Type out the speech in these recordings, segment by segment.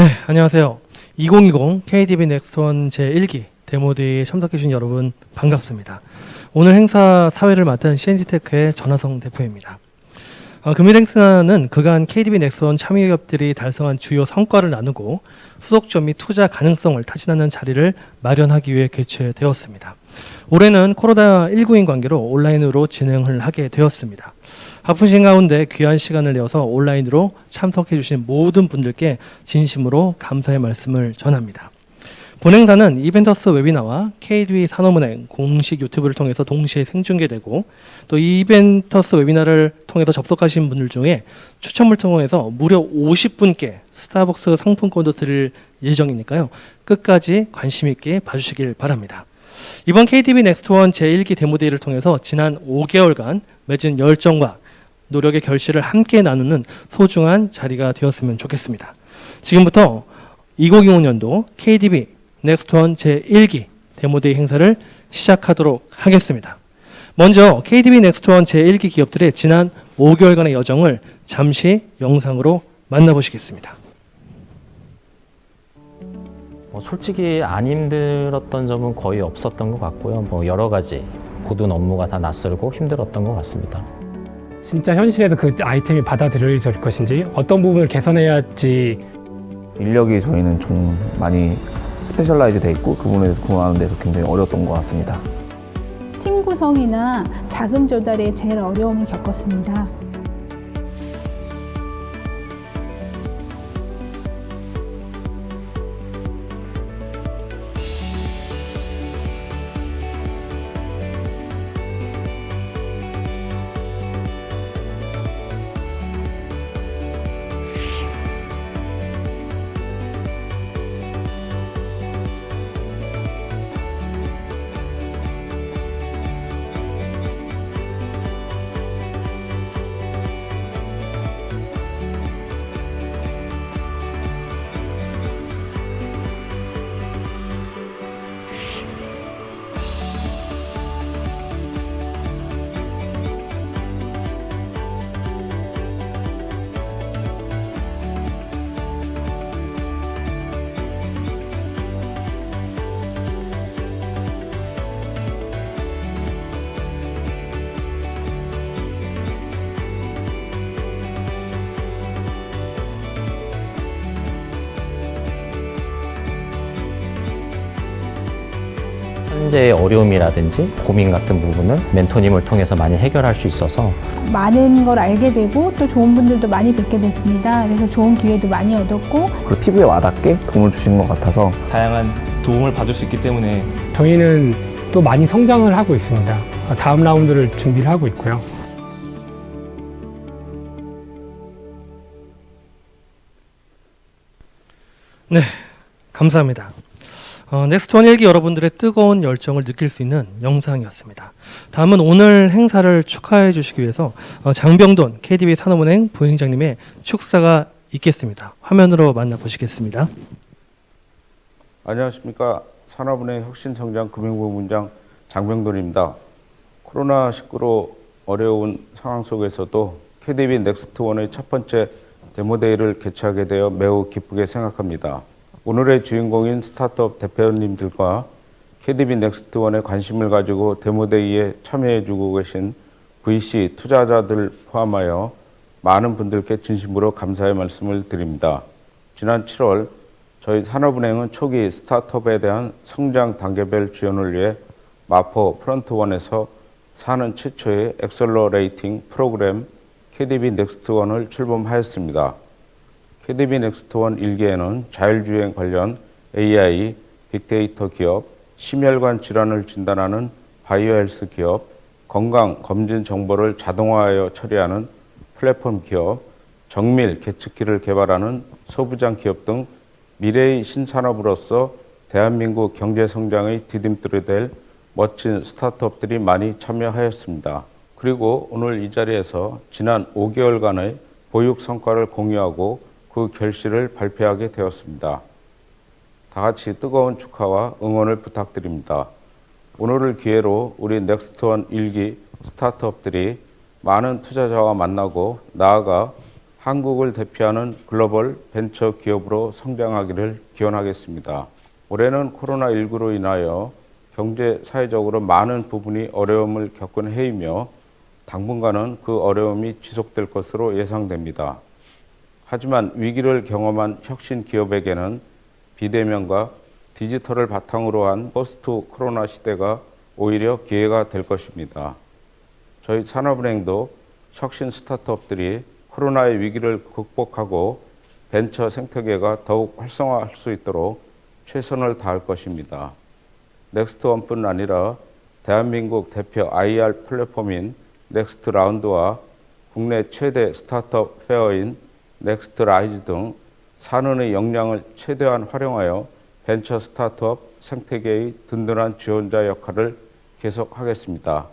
네, 안녕하세요. 2020 KDB 넥스트원 제1기 데모데이에 참석해주신 여러분 반갑습니다. 오늘 행사 사회를 맡은 CNG테크의 전하성 대표입니다. 금일 행사는 그간 KDB 넥스트원 참여기업들이 달성한 주요 성과를 나누고 후속점 및 투자 가능성을 타진하는 자리를 마련하기 위해 개최되었습니다. 올해는 코로나19인 관계로 온라인으로 진행을 하게 되었습니다. 바쁘신 가운데 귀한 시간을 내어서 온라인으로 참석해 주신 모든 분들께 진심으로 감사의 말씀을 전합니다. 본행사는 이벤터스 웨비나와 KDB 산업은행 공식 유튜브를 통해서 동시에 생중계되고 또 이 이벤터스 웨비나를 통해서 접속하신 분들 중에 추첨을 통해서 무려 50분께 스타벅스 상품권도 드릴 예정이니까요. 끝까지 관심 있게 봐주시길 바랍니다. 이번 KDB 넥스트원 제1기 데모데이를 통해서 지난 5개월간 맺은 열정과 노력의 결실을 함께 나누는 소중한 자리가 되었으면 좋겠습니다. 지금부터 2025년도 KDB 넥스트원 제1기 데모데이 행사를 시작하도록 하겠습니다. 먼저 KDB 넥스트원 제1기 기업들의 지난 5개월간의 여정을 잠시 영상으로 만나보시겠습니다. 솔직히 안 힘들었던 점은 거의 없었던 것 같고요. 여러 가지 모든 업무가 다 낯설고 힘들었던 것 같습니다. 진짜 현실에서 그 아이템이 받아들여질 것인지 어떤 부분을 개선해야 할지 인력이 저희는 좀 많이 스페셜라이즈 돼 있고 그 부분에 대해서 구현하는 데서 굉장히 어려웠던 것 같습니다. 팀 구성이나 자금 조달에 제일 어려움을 겪었습니다. 현재의 어려움이라든지 고민 같은 부분을 멘토님을 통해서 많이 해결할 수 있어서 많은 걸 알게 되고 또 좋은 분들도 많이 뵙게 됐습니다. 그래서 좋은 기회도 많이 얻었고 그리고 피부에 와닿게 도움을 주신 것 같아서 다양한 도움을 받을 수 있기 때문에 저희는 또 많이 성장을 하고 있습니다. 다음 라운드를 준비를 하고 있고요. 네, 감사합니다. 넥스트원 1기 여러분들의 뜨거운 열정을 느낄 수 있는 영상이었습니다. 다음은 오늘 행사를 축하해 주시기 위해서 장병돈 KDB 산업은행 부회장님의 축사가 있겠습니다. 화면으로 만나보시겠습니다. 안녕하십니까. 산업은행 혁신성장 금융부문장 장병돈입니다. 코로나19로 어려운 상황 속에서도 KDB 넥스트원의 첫 번째 데모데이를 개최하게 되어 매우 기쁘게 생각합니다. 오늘의 주인공인 스타트업 대표님들과 KDB 넥스트원에 관심을 가지고 데모데이에 참여해주고 계신 VC 투자자들 포함하여 많은 분들께 진심으로 감사의 말씀을 드립니다. 지난 7월 저희 산업은행은 초기 스타트업에 대한 성장 단계별 지원을 위해 마포 프런트원에서 사는 최초의 엑셀러레이팅 프로그램 KDB 넥스트원을 출범하였습니다. KDB 넥스트원 1기에는 자율주행 관련 AI, 빅데이터 기업, 심혈관 질환을 진단하는 바이오헬스 기업, 건강 검진 정보를 자동화하여 처리하는 플랫폼 기업, 정밀 계측기를 개발하는 소부장 기업 등 미래의 신산업으로서 대한민국 경제 성장의 디딤돌이 될 멋진 스타트업들이 많이 참여하였습니다. 그리고 오늘 이 자리에서 지난 5개월간의 보육 성과를 공유하고 그 결실을 발표하게 되었습니다. 다 같이 뜨거운 축하와 응원을 부탁드립니다. 오늘을 기회로 우리 넥스트원 1기 스타트업들이 많은 투자자와 만나고 나아가 한국을 대표하는 글로벌 벤처 기업으로 성장하기를 기원하겠습니다. 올해는 코로나19로 인하여 경제, 사회적으로 많은 부분이 어려움을 겪은 해이며 당분간은 그 어려움이 지속될 것으로 예상됩니다. 하지만 위기를 경험한 혁신 기업에게는 비대면과 디지털을 바탕으로 한 포스트 코로나 시대가 오히려 기회가 될 것입니다. 저희 산업은행도 혁신 스타트업들이 코로나의 위기를 극복하고 벤처 생태계가 더욱 활성화할 수 있도록 최선을 다할 것입니다. 넥스트원뿐 아니라 대한민국 대표 IR 플랫폼인 넥스트라운드와 국내 최대 스타트업 페어인 넥스트라이즈 등 산은의 역량을 최대한 활용하여 벤처 스타트업 생태계의 든든한 지원자 역할을 계속하겠습니다.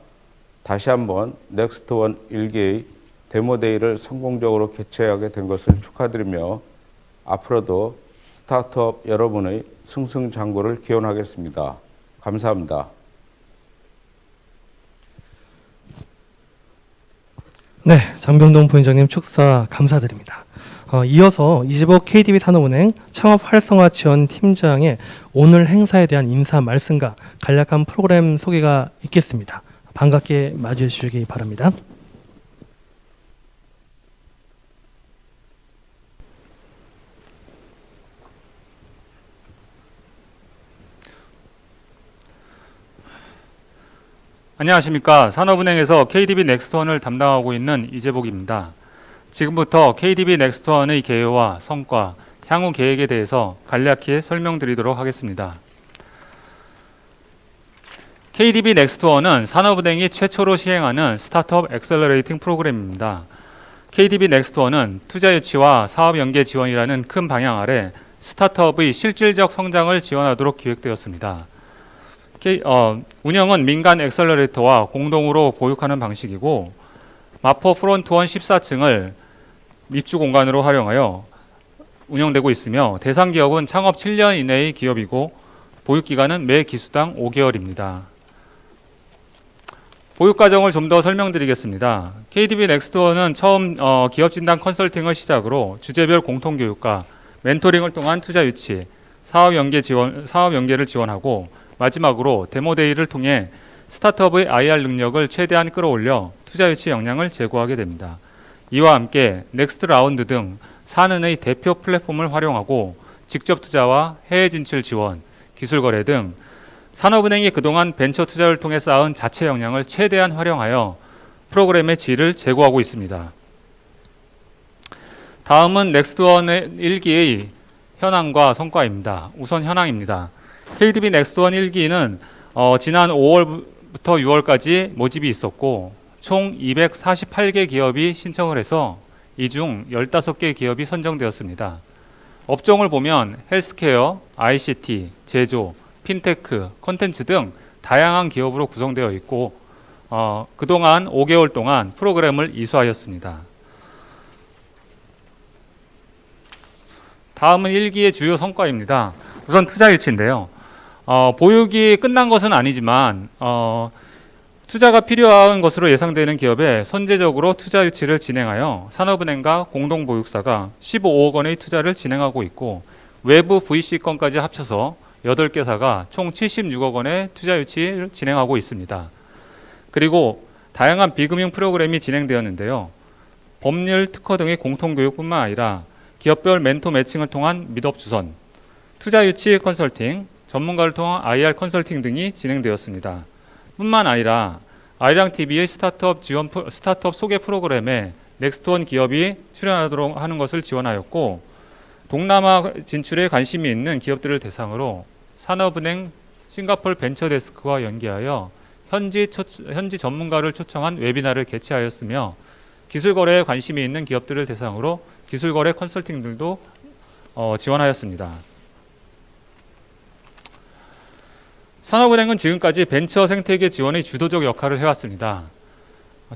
다시 한번 넥스트원 1기의 데모데이를 성공적으로 개최하게 된 것을 축하드리며 앞으로도 스타트업 여러분의 승승장구를 기원하겠습니다. 감사합니다. 네, 장병동 부회장님 축사 감사드립니다. 이어서 이재복 KDB 산업은행 창업 활성화 지원 팀장의 오늘 행사에 대한 인사 말씀과 간략한 프로그램 소개가 있겠습니다. 반갑게 맞이해 주시기 바랍니다. 안녕하십니까. 산업은행에서 KDB 넥스트원을 담당하고 있는 이재복입니다. 지금부터 KDB 넥스트원의 개요와 성과, 향후 계획에 대해서 간략히 설명드리도록 하겠습니다. KDB 넥스트원은 산업은행이 최초로 시행하는 스타트업 엑셀러레이팅 프로그램입니다. KDB 넥스트원은 투자 유치와 사업 연계 지원이라는 큰 방향 아래 스타트업의 실질적 성장을 지원하도록 기획되었습니다. 운영은 민간 엑셀러레이터와 공동으로 보육하는 방식이고 마포 프론트원 14층을 입주 공간으로 활용하여 운영되고 있으며 대상 기업은 창업 7년 이내의 기업이고 보육 기간은 매 기수당 5개월입니다. 보육 과정을 좀 더 설명드리겠습니다. KDB 넥스트원은 처음 기업 진단 컨설팅을 시작으로 주제별 공통 교육과 멘토링을 통한 투자 유치, 사업 연계를 지원하고 마지막으로 데모데이를 통해 스타트업의 IR 능력을 최대한 끌어올려 투자 유치 역량을 제고하게 됩니다. 이와 함께 넥스트 라운드 등 산은의 대표 플랫폼을 활용하고 직접 투자와 해외 진출 지원, 기술 거래 등 산업은행이 그동안 벤처 투자를 통해 쌓은 자체 역량을 최대한 활용하여 프로그램의 질을 제고하고 있습니다. 다음은 넥스트원의 1기의 현황과 성과입니다. 우선 현황입니다. KDB 넥스트원 1기는 지난 5월부터 6월까지 모집이 있었고 총 248개 기업이 신청을 해서 이 중 15개 기업이 선정되었습니다. 업종을 보면 헬스케어, ICT, 제조, 핀테크, 콘텐츠 등 다양한 기업으로 구성되어 있고 그동안 5개월 동안 프로그램을 이수하였습니다. 다음은 1기의 주요 성과입니다. 우선 투자 유치인데요. 보육이 끝난 것은 아니지만 투자가 필요한 것으로 예상되는 기업에 선제적으로 투자 유치를 진행하여 산업은행과 공동보육사가 15억 원의 투자를 진행하고 있고 외부 VC건까지 합쳐서 8개사가 총 76억 원의 투자 유치를 진행하고 있습니다. 그리고 다양한 비금융 프로그램이 진행되었는데요. 법률 특허 등의 공통교육뿐만 아니라 기업별 멘토 매칭을 통한 미덥 주선, 투자 유치 컨설팅, 전문가를 통한 IR 컨설팅 등이 진행되었습니다. 뿐만 아니라 아이랑TV의 스타트업 소개 프로그램에 넥스트원 기업이 출연하도록 하는 것을 지원하였고 동남아 진출에 관심이 있는 기업들을 대상으로 산업은행 싱가포르 벤처데스크와 연계하여 현지 전문가를 초청한 웨비나를 개최하였으며 기술거래에 관심이 있는 기업들을 대상으로 기술거래 컨설팅들도 지원하였습니다. 산업은행은 지금까지 벤처 생태계 지원의 주도적 역할을 해왔습니다.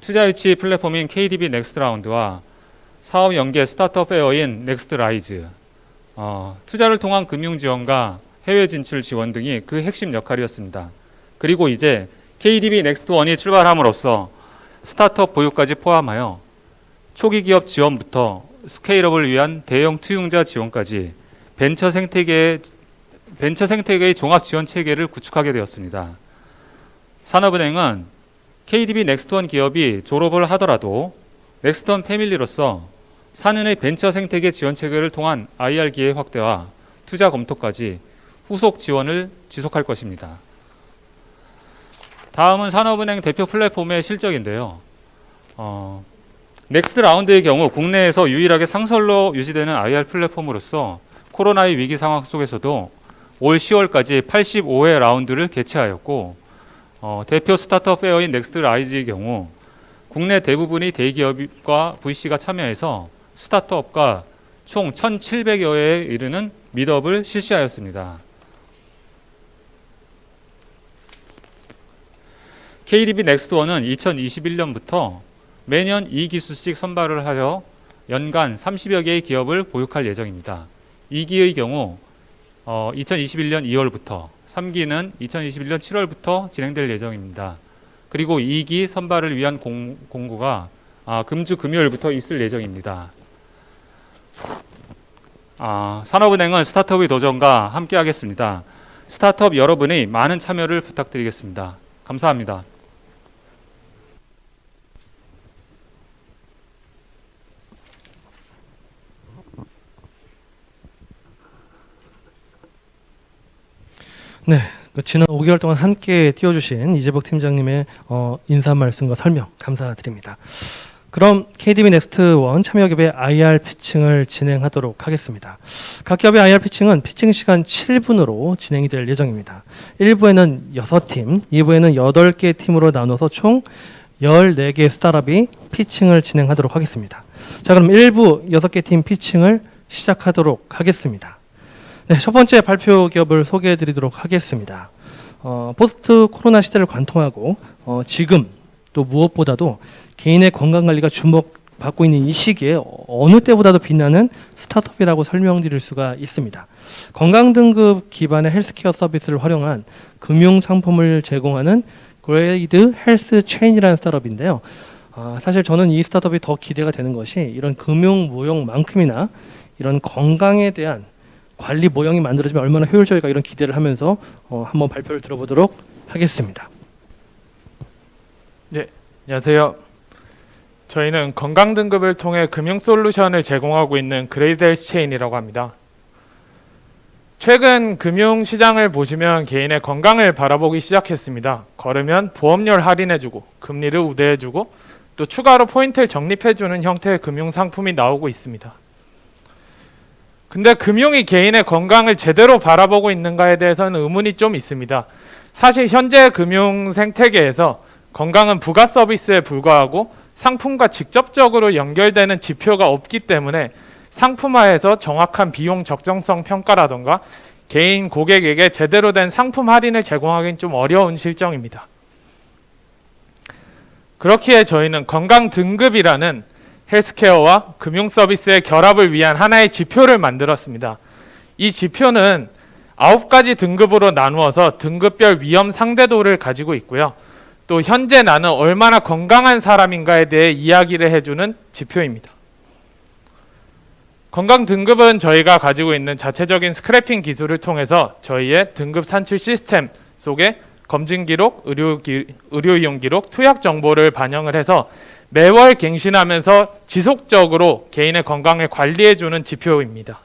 투자 유치 플랫폼인 KDB 넥스트라운드와 사업 연계 스타트업 페어인 넥스트라이즈, 투자를 통한 금융 지원과 해외 진출 지원 등이 그 핵심 역할이었습니다. 그리고 이제 KDB 넥스트원이 출발함으로써 스타트업 보육까지 포함하여 초기 기업 지원부터 스케일업을 위한 대형 투융자 지원까지 벤처 생태계의 종합 지원 체계를 구축하게 되었습니다. 산업은행은 KDB 넥스트원 기업이 졸업을 하더라도 넥스트원 패밀리로서 산은의 벤처 생태계 지원 체계를 통한 IR 기회 확대와 투자 검토까지 후속 지원을 지속할 것입니다. 다음은 산업은행 대표 플랫폼의 실적인데요. 넥스트 라운드의 경우 국내에서 유일하게 상설로 유지되는 IR 플랫폼으로서 코로나의 위기 상황 속에서도 올 10월까지 85회 라운드를 개최하였고, 대표 스타트업 페어인 넥스트 라이즈의 경우 국내 대부분의 대기업과 VC가 참여해서 스타트업과 총 1,700여 회에 이르는 미트업을 실시하였습니다. KDB 넥스트원은 2021년부터 매년 2기수씩 선발을 하여 연간 30여 개의 기업을 보육할 예정입니다. 2기의 경우 2021년 2월부터, 3기는 2021년 7월부터 진행될 예정입니다. 그리고 2기 선발을 위한 공고가 금주 금요일부터 있을 예정입니다. 산업은행은 스타트업의 도전과 함께 하겠습니다. 스타트업 여러분의 많은 참여를 부탁드리겠습니다. 감사합니다. 네, 지난 5개월 동안 함께 띄워주신 이재복 팀장님의 인사 말씀과 설명 감사드립니다. 그럼 KDB 넥스트원 참여기업의 IR 피칭을 진행하도록 하겠습니다. 각 기업의 IR 피칭은 피칭 시간 7분으로 진행이 될 예정입니다. 1부에는 6팀, 2부에는 8개 팀으로 나눠서 총 14개의 스타트업이 피칭을 진행하도록 하겠습니다. 자, 그럼 1부 6개 팀 피칭을 시작하도록 하겠습니다. 네, 첫 번째 발표 기업을 소개해 드리도록 하겠습니다. 포스트 코로나 시대를 관통하고 지금 또 무엇보다도 개인의 건강관리가 주목받고 있는 이 시기에 어느 때보다도 빛나는 스타트업이라고 설명드릴 수가 있습니다. 건강등급 기반의 헬스케어 서비스를 활용한 금융상품을 제공하는 그레이드 헬스 체인이라는 스타트업인데요. 사실 저는 이 스타트업이 더 기대가 되는 것이 이런 금융 모형만큼이나 이런 건강에 대한 관리 모형이 만들어지면 얼마나 효율적일까 이런 기대를 하면서 한번 발표를 들어보도록 하겠습니다. 네, 안녕하세요. 저희는 건강 등급을 통해 금융 솔루션을 제공하고 있는 그레이드 헬스 체인이라고 합니다. 최근 금융 시장을 보시면 개인의 건강을 바라보기 시작했습니다. 걸으면 보험료를 할인해주고 금리를 우대해주고 또 추가로 포인트를 적립해주는 형태의 금융 상품이 나오고 있습니다. 근데 금융이 개인의 건강을 제대로 바라보고 있는가에 대해서는 의문이 좀 있습니다. 사실 현재 금융 생태계에서 건강은 부가 서비스에 불과하고 상품과 직접적으로 연결되는 지표가 없기 때문에 상품화해서 정확한 비용 적정성 평가라던가 개인 고객에게 제대로 된 상품 할인을 제공하기는 좀 어려운 실정입니다. 그렇기에 저희는 건강 등급이라는 헬스케어와 금융 서비스의 결합을 위한 하나의 지표를 만들었습니다. 이 지표는 9가지 등급으로 나누어서 등급별 위험 상대도를 가지고 있고요. 또 현재 나는 얼마나 건강한 사람인가에 대해 이야기를 해주는 지표입니다. 건강 등급은 저희가 가지고 있는 자체적인 스크래핑 기술을 통해서 저희의 등급 산출 시스템 속에 검진 기록, 의료 이용 기록, 투약 정보를 반영을 해서 매월 갱신하면서 지속적으로 개인의 건강을 관리해주는 지표입니다.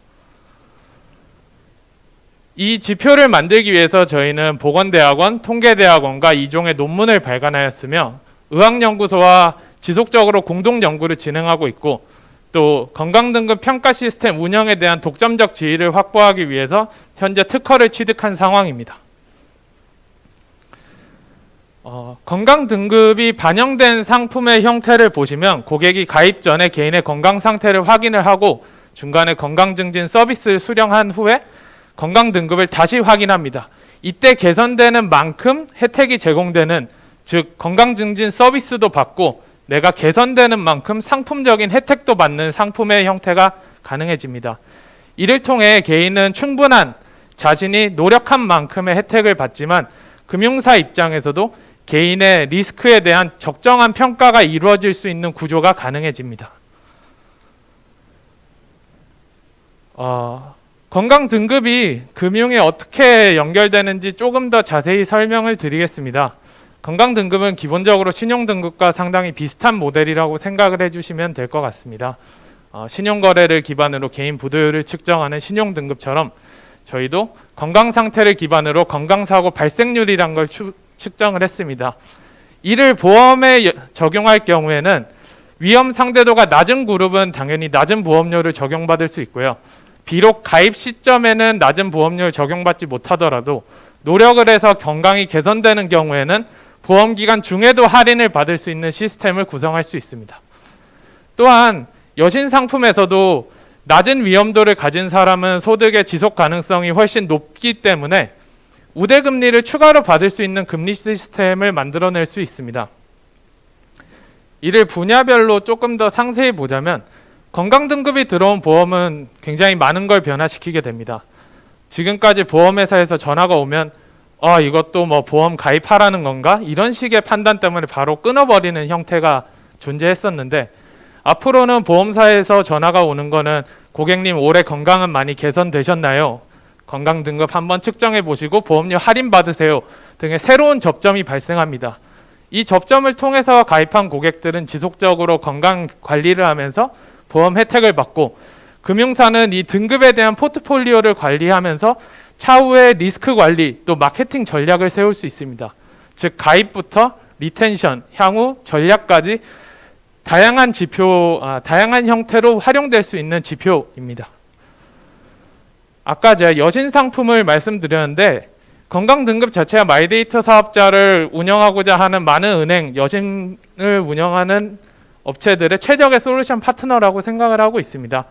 이 지표를 만들기 위해서 저희는 보건대학원, 통계대학원과 2종의 논문을 발간하였으며 의학연구소와 지속적으로 공동연구를 진행하고 있고 또 건강등급 평가 시스템 운영에 대한 독점적 지위를 확보하기 위해서 현재 특허를 취득한 상황입니다. 건강등급이 반영된 상품의 형태를 보시면 고객이 가입 전에 개인의 건강 상태를 확인을 하고 중간에 건강증진 서비스를 수령한 후에 건강등급을 다시 확인합니다. 이때 개선되는 만큼 혜택이 제공되는, 즉 건강증진 서비스도 받고 내가 개선되는 만큼 상품적인 혜택도 받는 상품의 형태가 가능해집니다. 이를 통해 개인은 충분한 자신이 노력한 만큼의 혜택을 받지만 금융사 입장에서도 개인의 리스크에 대한 적정한 평가가 이루어질 수 있는 구조가 가능해집니다. 건강 등급이 금융에 어떻게 연결되는지 조금 더 자세히 설명을 드리겠습니다. 건강 등급은 기본적으로 신용 등급과 상당히 비슷한 모델이라고 생각을 해주시면 될 것 같습니다. 신용 거래를 기반으로 개인 부도율을 측정하는 신용 등급처럼 저희도 건강 상태를 기반으로 건강 사고 발생률이란 걸 측정을 했습니다. 이를 보험에 적용할 경우에는 위험 상대도가 낮은 그룹은 당연히 낮은 보험료를 적용받을 수 있고요. 비록 가입 시점에는 낮은 보험료를 적용받지 못하더라도 노력을 해서 건강이 개선되는 경우에는 보험 기간 중에도 할인을 받을 수 있는 시스템을 구성할 수 있습니다. 또한 여신 상품에서도 낮은 위험도를 가진 사람은 소득의 지속 가능성이 훨씬 높기 때문에 우대 금리를 추가로 받을 수 있는 금리 시스템을 만들어낼 수 있습니다. 이를 분야별로 조금 더 상세히 보자면 건강 등급이 들어온 보험은 굉장히 많은 걸 변화시키게 됩니다. 지금까지 보험회사에서 전화가 오면 이것도 뭐 보험 가입하라는 건가? 이런 식의 판단 때문에 바로 끊어버리는 형태가 존재했었는데 앞으로는 보험사에서 전화가 오는 거는 고객님 올해 건강은 많이 개선되셨나요? 건강 등급 한번 측정해 보시고 보험료 할인 받으세요 등의 새로운 접점이 발생합니다. 이 접점을 통해서 가입한 고객들은 지속적으로 건강 관리를 하면서 보험 혜택을 받고 금융사는 이 등급에 대한 포트폴리오를 관리하면서 차후에 리스크 관리 또 마케팅 전략을 세울 수 있습니다. 즉 가입부터 리텐션, 향후 전략까지 다양한 다양한 형태로 활용될 수 있는 지표입니다. 아까 제가 여신 상품을 말씀드렸는데 건강 등급 자체가 마이데이터 사업자를 운영하고자 하는 많은 은행, 여신을 운영하는 업체들의 최적의 솔루션 파트너라고 생각을 하고 있습니다.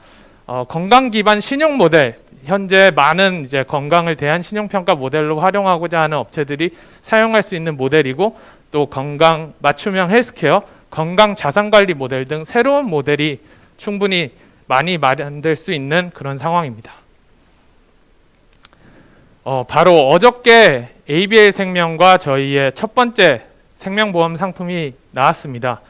건강 기반 신용 모델, 현재 많은 이제 건강을 대한 신용평가 모델로 활용하고자 하는 업체들이 사용할 수 있는 모델이고 또 건강 맞춤형 헬스케어, 건강 자산관리 모델 등 새로운 모델이 충분히 많이 마련될 수 있는 그런 상황입니다. 바로 어저께 ABL 생명과 저희의 첫 번째 생명보험 상품이 나왔습니다.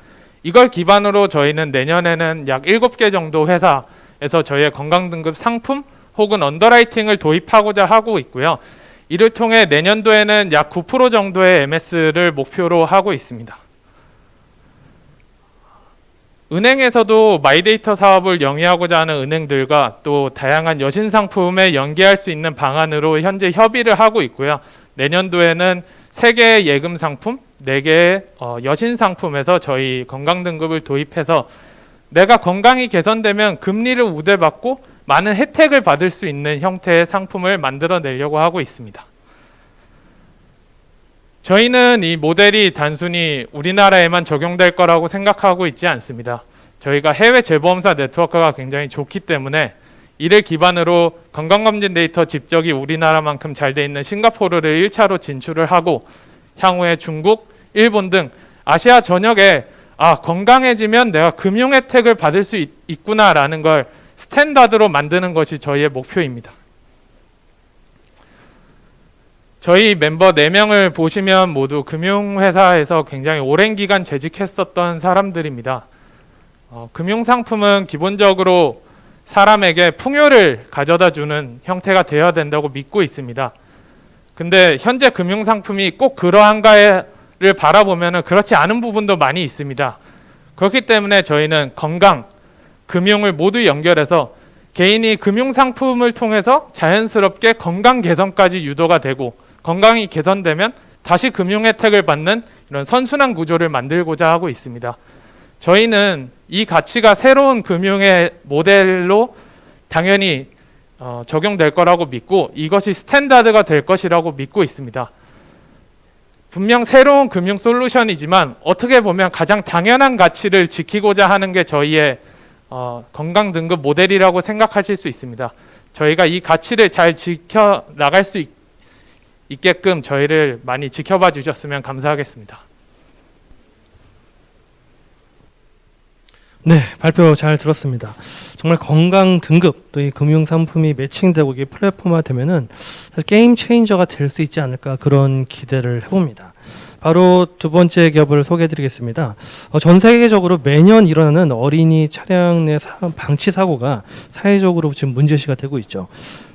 이걸 기반으로 저희는 내년에는 약 7개 정도 회사에서 저희의 건강등급 상품 혹은 언더라이팅을 도입하고자 하고 있고요. 이를 통해 내년도에는 약 9% 정도의 MS를 목표로 하고 있습니다. 은행에서도 마이데이터 사업을 영위하고자 하는 은행들과 또 다양한 여신 상품에 연계할 수 있는 방안으로 현재 협의를 하고 있고요. 내년도에는 3개의 예금 상품, 4개의 여신 상품에서 저희 건강 등급을 도입해서 내가 건강이 개선되면 금리를 우대받고 많은 혜택을 받을 수 있는 형태의 상품을 만들어내려고 하고 있습니다. 저희는 이 모델이 단순히 우리나라에만 적용될 거라고 생각하고 있지 않습니다. 저희가 해외 재보험사 네트워크가 굉장히 좋기 때문에 이를 기반으로 건강검진 데이터 집적이 우리나라만큼 잘 돼 있는 싱가포르를 1차로 진출을 하고 향후에 중국, 일본 등 아시아 전역에 건강해지면 내가 금융 혜택을 받을 수 있구나라는 걸 스탠다드로 만드는 것이 저희의 목표입니다. 저희 멤버 4명을 보시면 모두 금융회사에서 굉장히 오랜 기간 재직했었던 사람들입니다. 금융상품은 기본적으로 사람에게 풍요를 가져다 주는 형태가 되어야 된다고 믿고 있습니다. 근데 현재 금융상품이 꼭 그러한가를 바라보면 그렇지 않은 부분도 많이 있습니다. 그렇기 때문에 저희는 건강, 금융을 모두 연결해서 개인이 금융상품을 통해서 자연스럽게 건강 개선까지 유도가 되고 건강이 개선되면 다시 금융 혜택을 받는 이런 선순환 구조를 만들고자 하고 있습니다. 저희는 이 가치가 새로운 금융의 모델로 당연히 적용될 거라고 믿고 이것이 스탠다드가 될 것이라고 믿고 있습니다. 분명 새로운 금융 솔루션이지만 어떻게 보면 가장 당연한 가치를 지키고자 하는 게 저희의 건강 등급 모델이라고 생각하실 수 있습니다. 저희가 이 가치를 잘 지켜나갈 수 있게끔 저희를 많이 지켜봐 주셨으면 감사하겠습니다. 네, 발표 잘 들었습니다. 정말 건강 등급 또 이 금융 상품이 매칭되고 이게 플랫폼화 되면은 사실 게임 체인저가 될 수 있지 않을까 그런 기대를 해봅니다. 바로 두 번째 기업을 소개해드리겠습니다. 전 세계적으로 매년 일어나는 어린이 차량 내 방치 사고가 사회적으로 지금 문제시가 되고 있죠.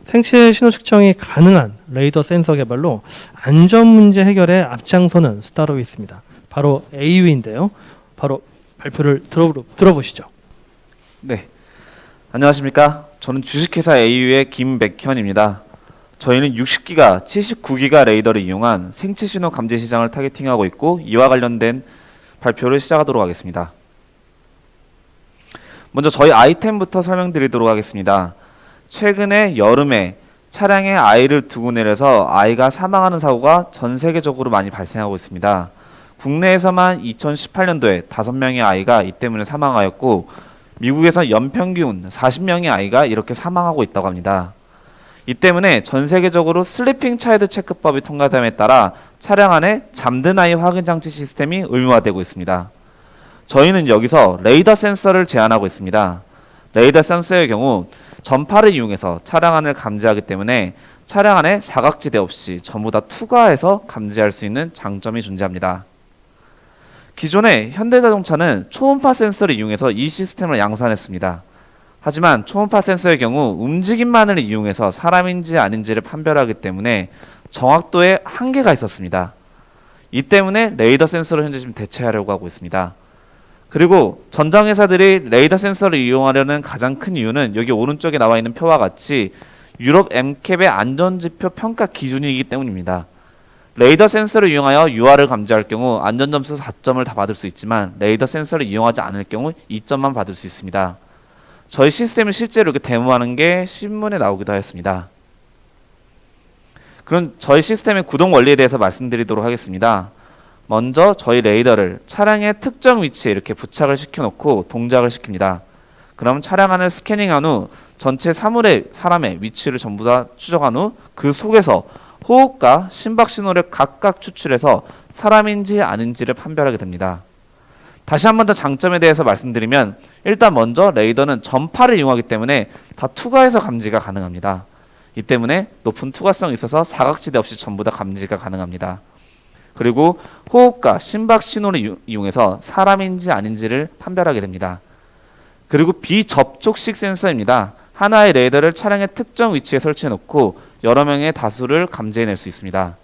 생체 신호 측정이 가능한 레이더 센서 개발로 안전 문제 해결에 앞장서는 스타트업이 있습니다. 바로 AU인데요. 바로 발표를 들어보시죠. 네, 안녕하십니까. 저는 주식회사 AU의 김백현입니다. 저희는 60기가, 79기가 레이더를 이용한 생체 신호 감지 시장을 타겟팅하고 있고 이와 관련된 발표를 시작하도록 하겠습니다. 먼저 저희 아이템부터 설명드리도록 하겠습니다. 최근에 여름에 차량에 아이를 두고 내려서 아이가 사망하는 사고가 전 세계적으로 많이 발생하고 있습니다. 국내에서만 2018년도에 5명의 아이가 이 때문에 사망하였고 미국에서 연평균 40명의 아이가 이렇게 사망하고 있다고 합니다. 이 때문에 전 세계적으로 슬리핑 차일드 체크법이 통과됨에 따라 차량 안에 잠든 아이 확인 장치 시스템이 의무화되고 있습니다. 저희는 여기서 레이더 센서를 제안하고 있습니다. 레이더 센서의 경우 전파를 이용해서 차량 안을 감지하기 때문에 차량 안에 사각지대 없이 전부 다 투과해서 감지할 수 있는 장점이 존재합니다. 기존에 현대자동차는 초음파 센서를 이용해서 이 시스템을 양산했습니다. 하지만 초음파 센서의 경우 움직임만을 이용해서 사람인지 아닌지를 판별하기 때문에 정확도에 한계가 있었습니다. 이 때문에 레이더 센서를 현재 지금 대체하려고 하고 있습니다. 그리고 전장회사들이 레이더 센서를 이용하려는 가장 큰 이유는 여기 오른쪽에 나와 있는 표와 같이 유럽 MCAP의 안전지표 평가 기준이기 때문입니다. 레이더 센서를 이용하여 UR을 감지할 경우 안전점수 4점을 다 받을 수 있지만 레이더 센서를 이용하지 않을 경우 2점만 받을 수 있습니다. 저희 시스템을 실제로 이렇게 데모하는 게 신문에 나오기도 하였습니다. 그럼 저희 시스템의 구동 원리에 대해서 말씀드리도록 하겠습니다. 먼저 저희 레이더를 차량의 특정 위치에 이렇게 부착을 시켜놓고 동작을 시킵니다. 그럼 차량 안을 스캐닝한 후 전체 사람의 위치를 전부 다 추적한 후 그 속에서 호흡과 심박 신호를 각각 추출해서 사람인지 아닌지를 판별하게 됩니다. 다시 한 번 더 장점에 대해서 말씀드리면 일단 먼저 레이더는 전파를 이용하기 때문에 다 투과해서 감지가 가능합니다. 이 때문에 높은 투과성이 있어서 사각지대 없이 전부 다 감지가 가능합니다. 그리고 호흡과 심박 신호를 이용해서 사람인지 아닌지를 판별하게 됩니다. 그리고 비접촉식 센서입니다. 하나의 레이더를 차량의 특정 위치에 설치해 놓고 여러 명의 다수를 감지해낼 수 있습니다.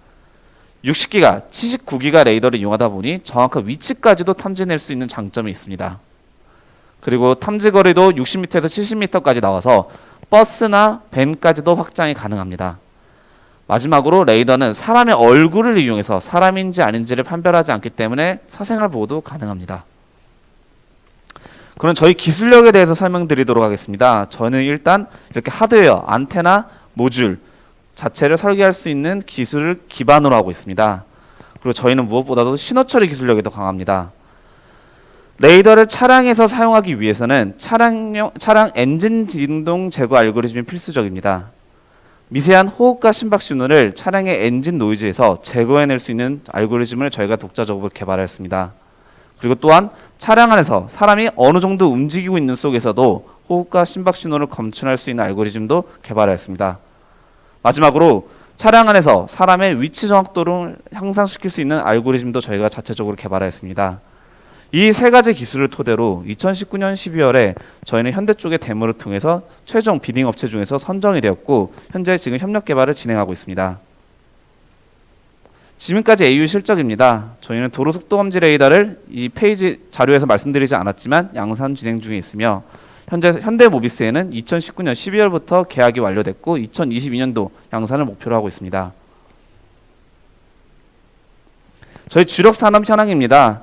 60기가, 79기가 레이더를 이용하다 보니 정확한 위치까지도 탐지해낼 수 있는 장점이 있습니다. 그리고 탐지 거리도 60m에서 70m까지 나와서 버스나 밴까지도 확장이 가능합니다. 마지막으로 레이더는 사람의 얼굴을 이용해서 사람인지 아닌지를 판별하지 않기 때문에 사생활 보호도 가능합니다. 그럼 저희 기술력에 대해서 설명드리도록 하겠습니다. 저는 일단 이렇게 하드웨어, 안테나, 모듈 자체를 설계할 수 있는 기술을 기반으로 하고 있습니다. 그리고 저희는 무엇보다도 신호처리 기술력이 더 강합니다. 레이더를 차량에서 사용하기 위해서는 차량 엔진 진동 제거 알고리즘이 필수적입니다. 미세한 호흡과 심박 신호를 차량의 엔진 노이즈에서 제거해낼 수 있는 알고리즘을 저희가 독자적으로 개발했습니다. 그리고 또한 차량 안에서 사람이 어느 정도 움직이고 있는 속에서도 호흡과 심박 신호를 검출할 수 있는 알고리즘도 개발하였습니다. 마지막으로 차량 안에서 사람의 위치 정확도를 향상시킬 수 있는 알고리즘도 저희가 자체적으로 개발하였습니다. 이 세 가지 기술을 토대로 2019년 12월에 저희는 현대 쪽의 데모를 통해서 최종 비딩 업체 중에서 선정이 되었고 현재 지금 협력 개발을 진행하고 있습니다. 지금까지 AU 실적입니다. 저희는 도로 속도 감지 레이더를 이 페이지 자료에서 말씀드리지 않았지만 양산 진행 중에 있으며 현재 현대모비스에는 2019년 12월부터 계약이 완료됐고 2022년도 양산을 목표로 하고 있습니다. 저희 주력 산업 현황입니다.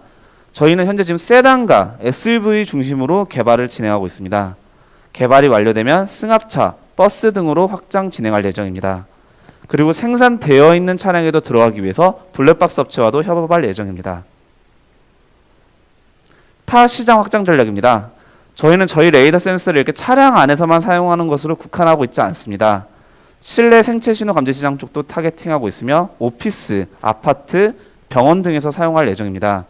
저희는 현재 지금 세단과 SUV 중심으로 개발을 진행하고 있습니다. 개발이 완료되면 승합차, 버스 등으로 확장 진행할 예정입니다. 그리고 생산되어 있는 차량에도 들어가기 위해서 블랙박스 업체와도 협업할 예정입니다. 타 시장 확장 전략입니다. 저희는 저희 레이더 센서를 이렇게 차량 안에서만 사용하는 것으로 국한하고 있지 않습니다. 실내 생체 신호 감지 시장 쪽도 타겟팅하고 있으며 오피스, 아파트, 병원 등에서 사용할 예정입니다.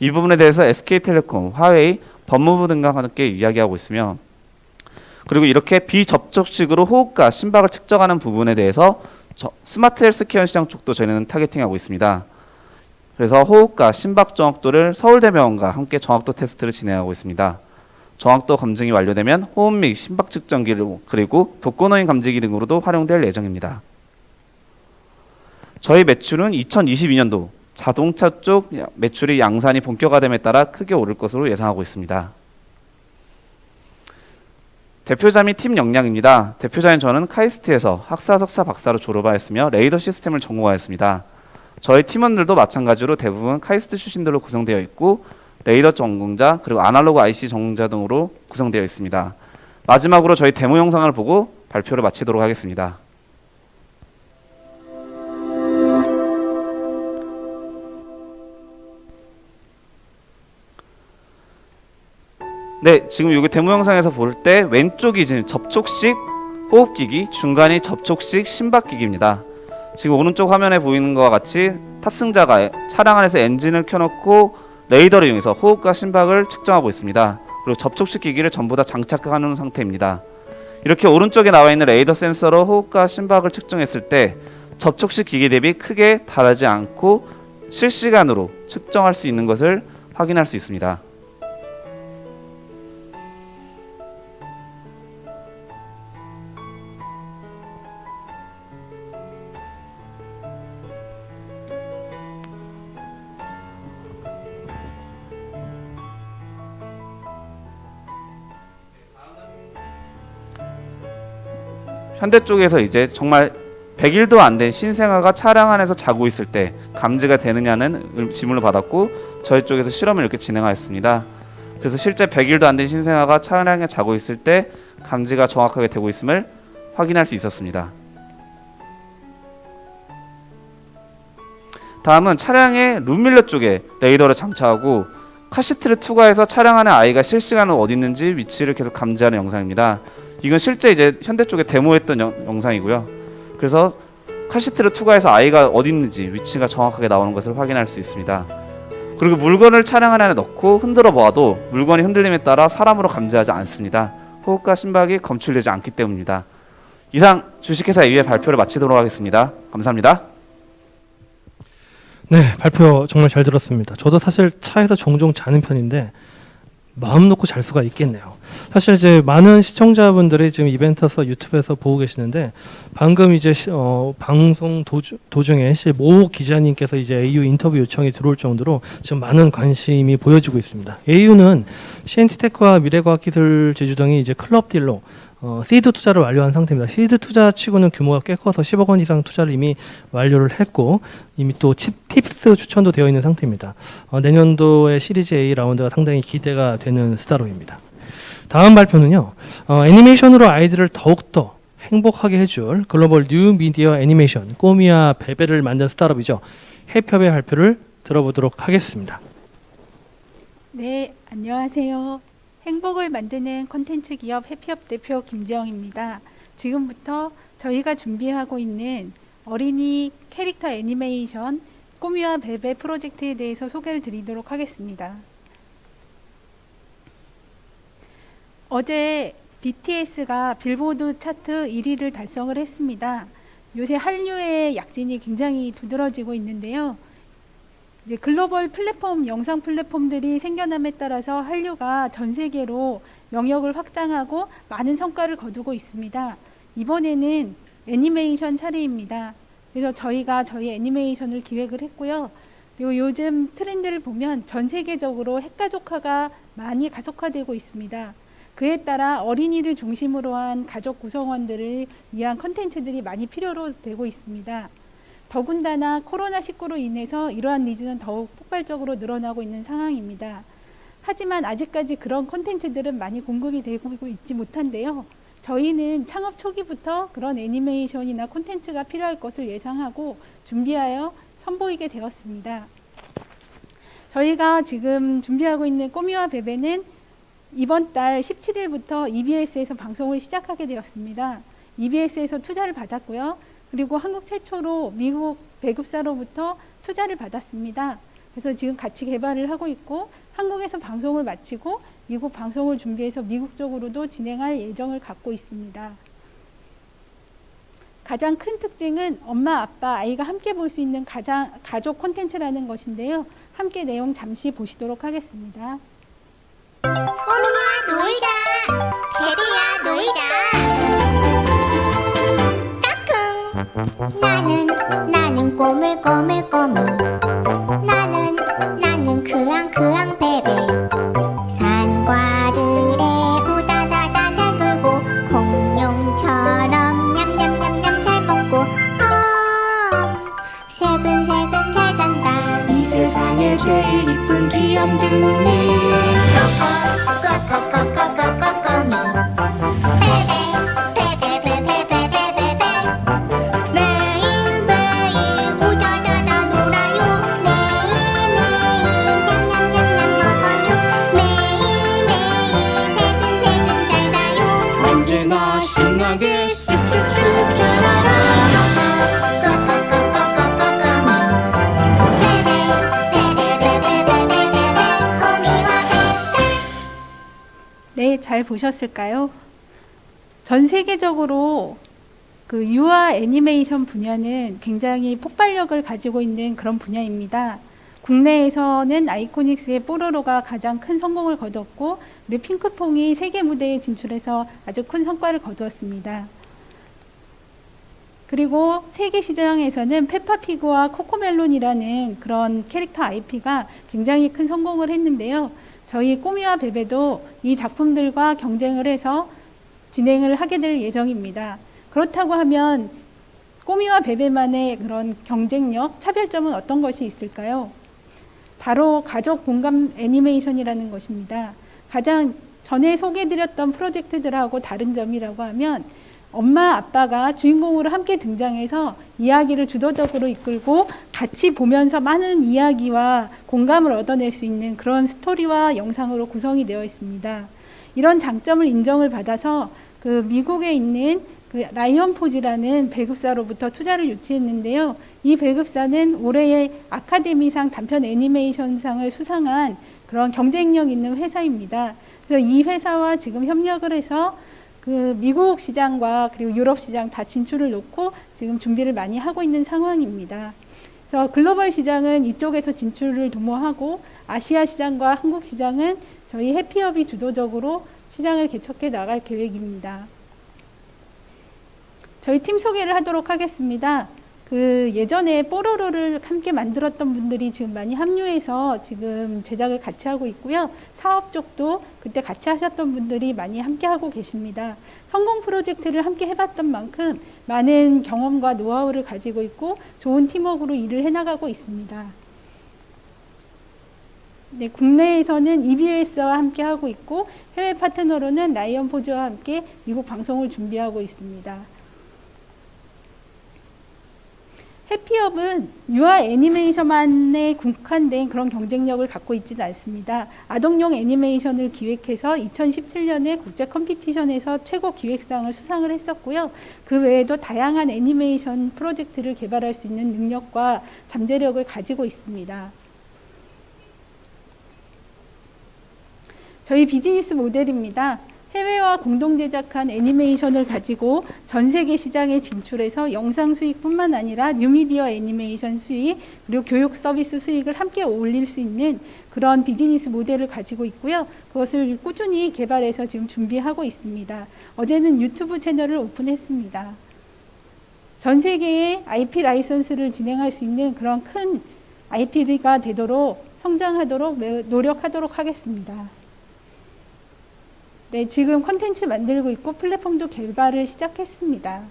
이 부분에 대해서 SK텔레콤, 화웨이, 법무부 등과 함께 이야기하고 있으며 그리고 이렇게 비접촉식으로 호흡과 심박을 측정하는 부분에 대해서 스마트 헬스케어 시장 쪽도 저희는 타겟팅하고 있습니다. 그래서 호흡과 심박 정확도를 서울대병원과 함께 정확도 테스트를 진행하고 있습니다. 정확도 검증이 완료되면 호흡 및 심박 측정기를 그리고 독거노인 감지기 등으로도 활용될 예정입니다. 저희 매출은 2022년도 자동차 쪽 매출이 양산이 본격화됨에 따라 크게 오를 것으로 예상하고 있습니다. 대표자 및 팀 역량입니다. 대표자인 저는 카이스트에서 학사, 석사, 박사로 졸업하였으며 레이더 시스템을 전공하였습니다. 저희 팀원들도 마찬가지로 대부분 카이스트 출신들로 구성되어 있고 레이더 전공자 그리고 아날로그 IC 전공자 등으로 구성되어 있습니다. 마지막으로 저희 데모 영상을 보고 발표를 마치도록 하겠습니다. 네, 지금 여기 데모 영상에서 볼 때 왼쪽이 지금 접촉식 호흡기기, 중간이 접촉식 심박기기입니다. 지금 오른쪽 화면에 보이는 것과 같이 탑승자가 차량 안에서 엔진을 켜놓고 레이더를 이용해서 호흡과 심박을 측정하고 있습니다. 그리고 접촉식 기기를 전부 다 장착하는 상태입니다. 이렇게 오른쪽에 나와 있는 레이더 센서로 호흡과 심박을 측정했을 때 접촉식 기기 대비 크게 다르지 않고 실시간으로 측정할 수 있는 것을 확인할 수 있습니다. 현대 쪽에서 이제 정말 100일도 안 된 신생아가 차량 안에서 자고 있을 때 감지가 되느냐는 질문을 받았고 저희 쪽에서 실험을 이렇게 진행하였습니다. 그래서 실제 100일도 안 된 신생아가 차량에 자고 있을 때 감지가 정확하게 되고 있음을 확인할 수 있었습니다. 다음은 차량의 룸밀러 쪽에 레이더를 장착하고 카시트를 투과해서 차량 안에 아이가 실시간으로 어디 있는지 위치를 계속 감지하는 영상입니다. 이건 실제 이제 현대 쪽에 데모했던 영상이고요. 그래서 카시트를 투과해서 아이가 어디 있는지 위치가 정확하게 나오는 것을 확인할 수 있습니다. 그리고 물건을 차량 안에 넣고 흔들어 보아도 물건이 흔들림에 따라 사람으로 감지하지 않습니다. 호흡과 심박이 검출되지 않기 때문입니다. 이상 주식회사 2회 발표를 마치도록 하겠습니다. 감사합니다. 네, 발표 정말 잘 들었습니다. 저도 사실 차에서 종종 자는 편인데 마음 놓고 잘 수가 있겠네요. 사실 이제 많은 시청자분들이 지금 이벤트에서 유튜브에서 보고 계시는데 방금 이제 방송 도중에 모 기자님께서 이제 AU 인터뷰 요청이 들어올 정도로 지금 많은 관심이 보여지고 있습니다. AU는 CNT테크와 미래과학기술 제주 등이 이제 클럽 딜로 시드 투자를 완료한 상태입니다. 시드 투자 치고는 규모가 꽤 커서 10억 원 이상 투자를 이미 완료를 했고 이미 또 팁스 추천도 되어 있는 상태입니다. 내년도의 시리즈 A 라운드가 상당히 기대가 되는 스타로입니다. 다음 발표는요. 애니메이션으로 아이들을 더욱더 행복하게 해줄 글로벌 뉴 미디어 애니메이션 꼬미와 베베를 만든 스타트업이죠. 해협의 발표를 들어보도록 하겠습니다. 네, 안녕하세요. 행복을 만드는 콘텐츠 기업 해피업 대표 김지영입니다. 지금부터 저희가 준비하고 있는 어린이 캐릭터 애니메이션 꼬미와 베베 프로젝트에 대해서 소개를 드리도록 하겠습니다. 어제 BTS가 빌보드 차트 1위를 달성을 했습니다. 요새 한류의 약진이 굉장히 두드러지고 있는데요. 이제 글로벌 플랫폼, 영상 플랫폼들이 생겨남에 따라서 한류가 전 세계로 영역을 확장하고 많은 성과를 거두고 있습니다. 이번에는 애니메이션 차례입니다. 그래서 저희가 저희 애니메이션을 기획을 했고요. 그리고 요즘 트렌드를 보면 전 세계적으로 핵가족화가 많이 가속화되고 있습니다. 그에 따라 어린이를 중심으로 한 가족 구성원들을 위한 컨텐츠들이 많이 필요로 되고 있습니다. 더군다나 코로나19로 인해서 이러한 니즈는 더욱 폭발적으로 늘어나고 있는 상황입니다. 하지만 아직까지 그런 콘텐츠들은 많이 공급이 되고 있지 못한데요. 저희는 창업 초기부터 그런 애니메이션이나 콘텐츠가 필요할 것을 예상하고 준비하여 선보이게 되었습니다. 저희가 지금 준비하고 있는 꼬미와 베베는 이번 달 17일부터 EBS에서 방송을 시작하게 되었습니다. EBS에서 투자를 받았고요. 그리고 한국 최초로 미국 배급사로부터 투자를 받았습니다. 그래서 지금 같이 개발을 하고 있고 한국에서 방송을 마치고 미국 방송을 준비해서 미국 쪽으로도 진행할 예정을 갖고 있습니다. 가장 큰 특징은 엄마, 아빠, 아이가 함께 볼 수 있는 가족 콘텐츠라는 것인데요. 함께 내용 잠시 보시도록 하겠습니다. 꼬미야 놀자, 베비야 놀자. 까꿍. 나는 꼬물꼬물꼬물. 나는 그앙 베베. 산과 들에 우다다다 잘 놀고 공룡처럼 냠냠냠냠 잘 먹고 새근새근 잘 잔다. 이 세상에 제일 이쁜 귀염둥이 꼬꼬꼬꼬꼬꼬꼬미. 베베베베베베베베베. 매일매일 우다다다 놀아요. 매일매일 냠냠냠냠 먹어요. 매일매일 새근새근 잘 자요. 언제나 신나게 쓱쓱쓱 자라라 네, 잘 보셨을까요? 전 세계적으로 그 유아 애니메이션 분야는 굉장히 폭발력을 가지고 있는 그런 분야입니다. 국내에서는 아이코닉스의 뽀로로가 가장 큰 성공을 거뒀고, 그리고 핑크퐁이 세계 무대에 진출해서 아주 큰 성과를 거두었습니다. 그리고 세계 시장에서는 페파피그와 코코멜론이라는 그런 캐릭터 IP가 굉장히 큰 성공을 했는데요. 저희 꼬미와 베베도 이 작품들과 경쟁을 해서 진행을 하게 될 예정입니다. 그렇다고 하면 꼬미와 베베만의 그런 경쟁력, 차별점은 어떤 것이 있을까요? 바로 가족 공감 애니메이션이라는 것입니다. 가장 전에 소개해드렸던 프로젝트들하고 다른 점이라고 하면 엄마, 아빠가 주인공으로 함께 등장해서 이야기를 주도적으로 이끌고 같이 보면서 많은 이야기와 공감을 얻어낼 수 있는 그런 스토리와 영상으로 구성이 되어 있습니다. 이런 장점을 인정을 받아서 그 미국에 있는 그 라이언포즈라는 배급사로부터 투자를 유치했는데요. 이 배급사는 올해의 아카데미상 단편 애니메이션상을 수상한 그런 경쟁력 있는 회사입니다. 그래서 이 회사와 지금 협력을 해서 그 미국 시장과 그리고 유럽 시장 다 진출을 놓고 지금 준비를 많이 하고 있는 상황입니다. 그래서 글로벌 시장은 이쪽에서 진출을 도모하고 아시아 시장과 한국 시장은 저희 해피업이 주도적으로 시장을 개척해 나갈 계획입니다. 저희 팀 소개를 하도록 하겠습니다. 그 예전에 뽀로로를 함께 만들었던 분들이 지금 많이 합류해서 지금 제작을 같이 하고 있고요. 사업 쪽도 그때 같이 하셨던 분들이 많이 함께 하고 계십니다. 성공 프로젝트를 함께 해봤던 만큼 많은 경험과 노하우를 가지고 있고 좋은 팀워크로 일을 해나가고 있습니다. 네, 국내에서는 EBS와 함께 하고 있고 해외 파트너로는 라이언포즈와 함께 미국 방송을 준비하고 있습니다. 해피업은 유아 애니메이션만에 국한된 그런 경쟁력을 갖고 있지는 않습니다. 아동용 애니메이션을 기획해서 2017년에 국제 컴피티션에서 최고 기획상을 수상을 했었고요. 그 외에도 다양한 애니메이션 프로젝트를 개발할 수 있는 능력과 잠재력을 가지고 있습니다. 저희 비즈니스 모델입니다. 해외와 공동 제작한 애니메이션을 가지고 전 세계 시장에 진출해서 영상 수익뿐만 아니라 뉴미디어 애니메이션 수익 그리고 교육 서비스 수익을 함께 올릴 수 있는 그런 비즈니스 모델을 가지고 있고요. 그것을 꾸준히 개발해서 지금 준비하고 있습니다. 어제는 유튜브 채널을 오픈했습니다. 전 세계에 IP 라이선스를 진행할 수 있는 그런 큰 IP가 되도록 성장하도록 노력하도록 하겠습니다. 네, 지금 콘텐츠 만들고 있고 플랫폼도 개발을 시작했습니다.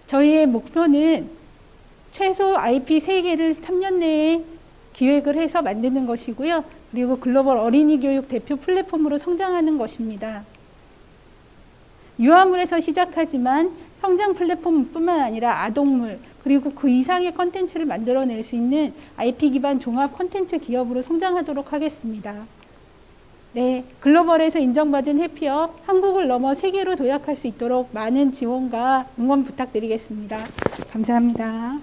저희의 목표는 최소 IP 3개를 3년 내에 기획을 해서 만드는 것이고요. 그리고 글로벌 어린이 교육 대표 플랫폼으로 성장하는 것입니다. 유아물에서 시작하지만 성장 플랫폼뿐만 아니라 아동물 그리고 그 이상의 콘텐츠를 만들어낼 수 있는 IP 기반 종합 콘텐츠 기업으로 성장하도록 하겠습니다. 네, 글로벌에서 인정받은 해피업, 한국을 넘어 세계로 도약할 수 있도록 많은 지원과 응원 부탁드리겠습니다. 감사합니다.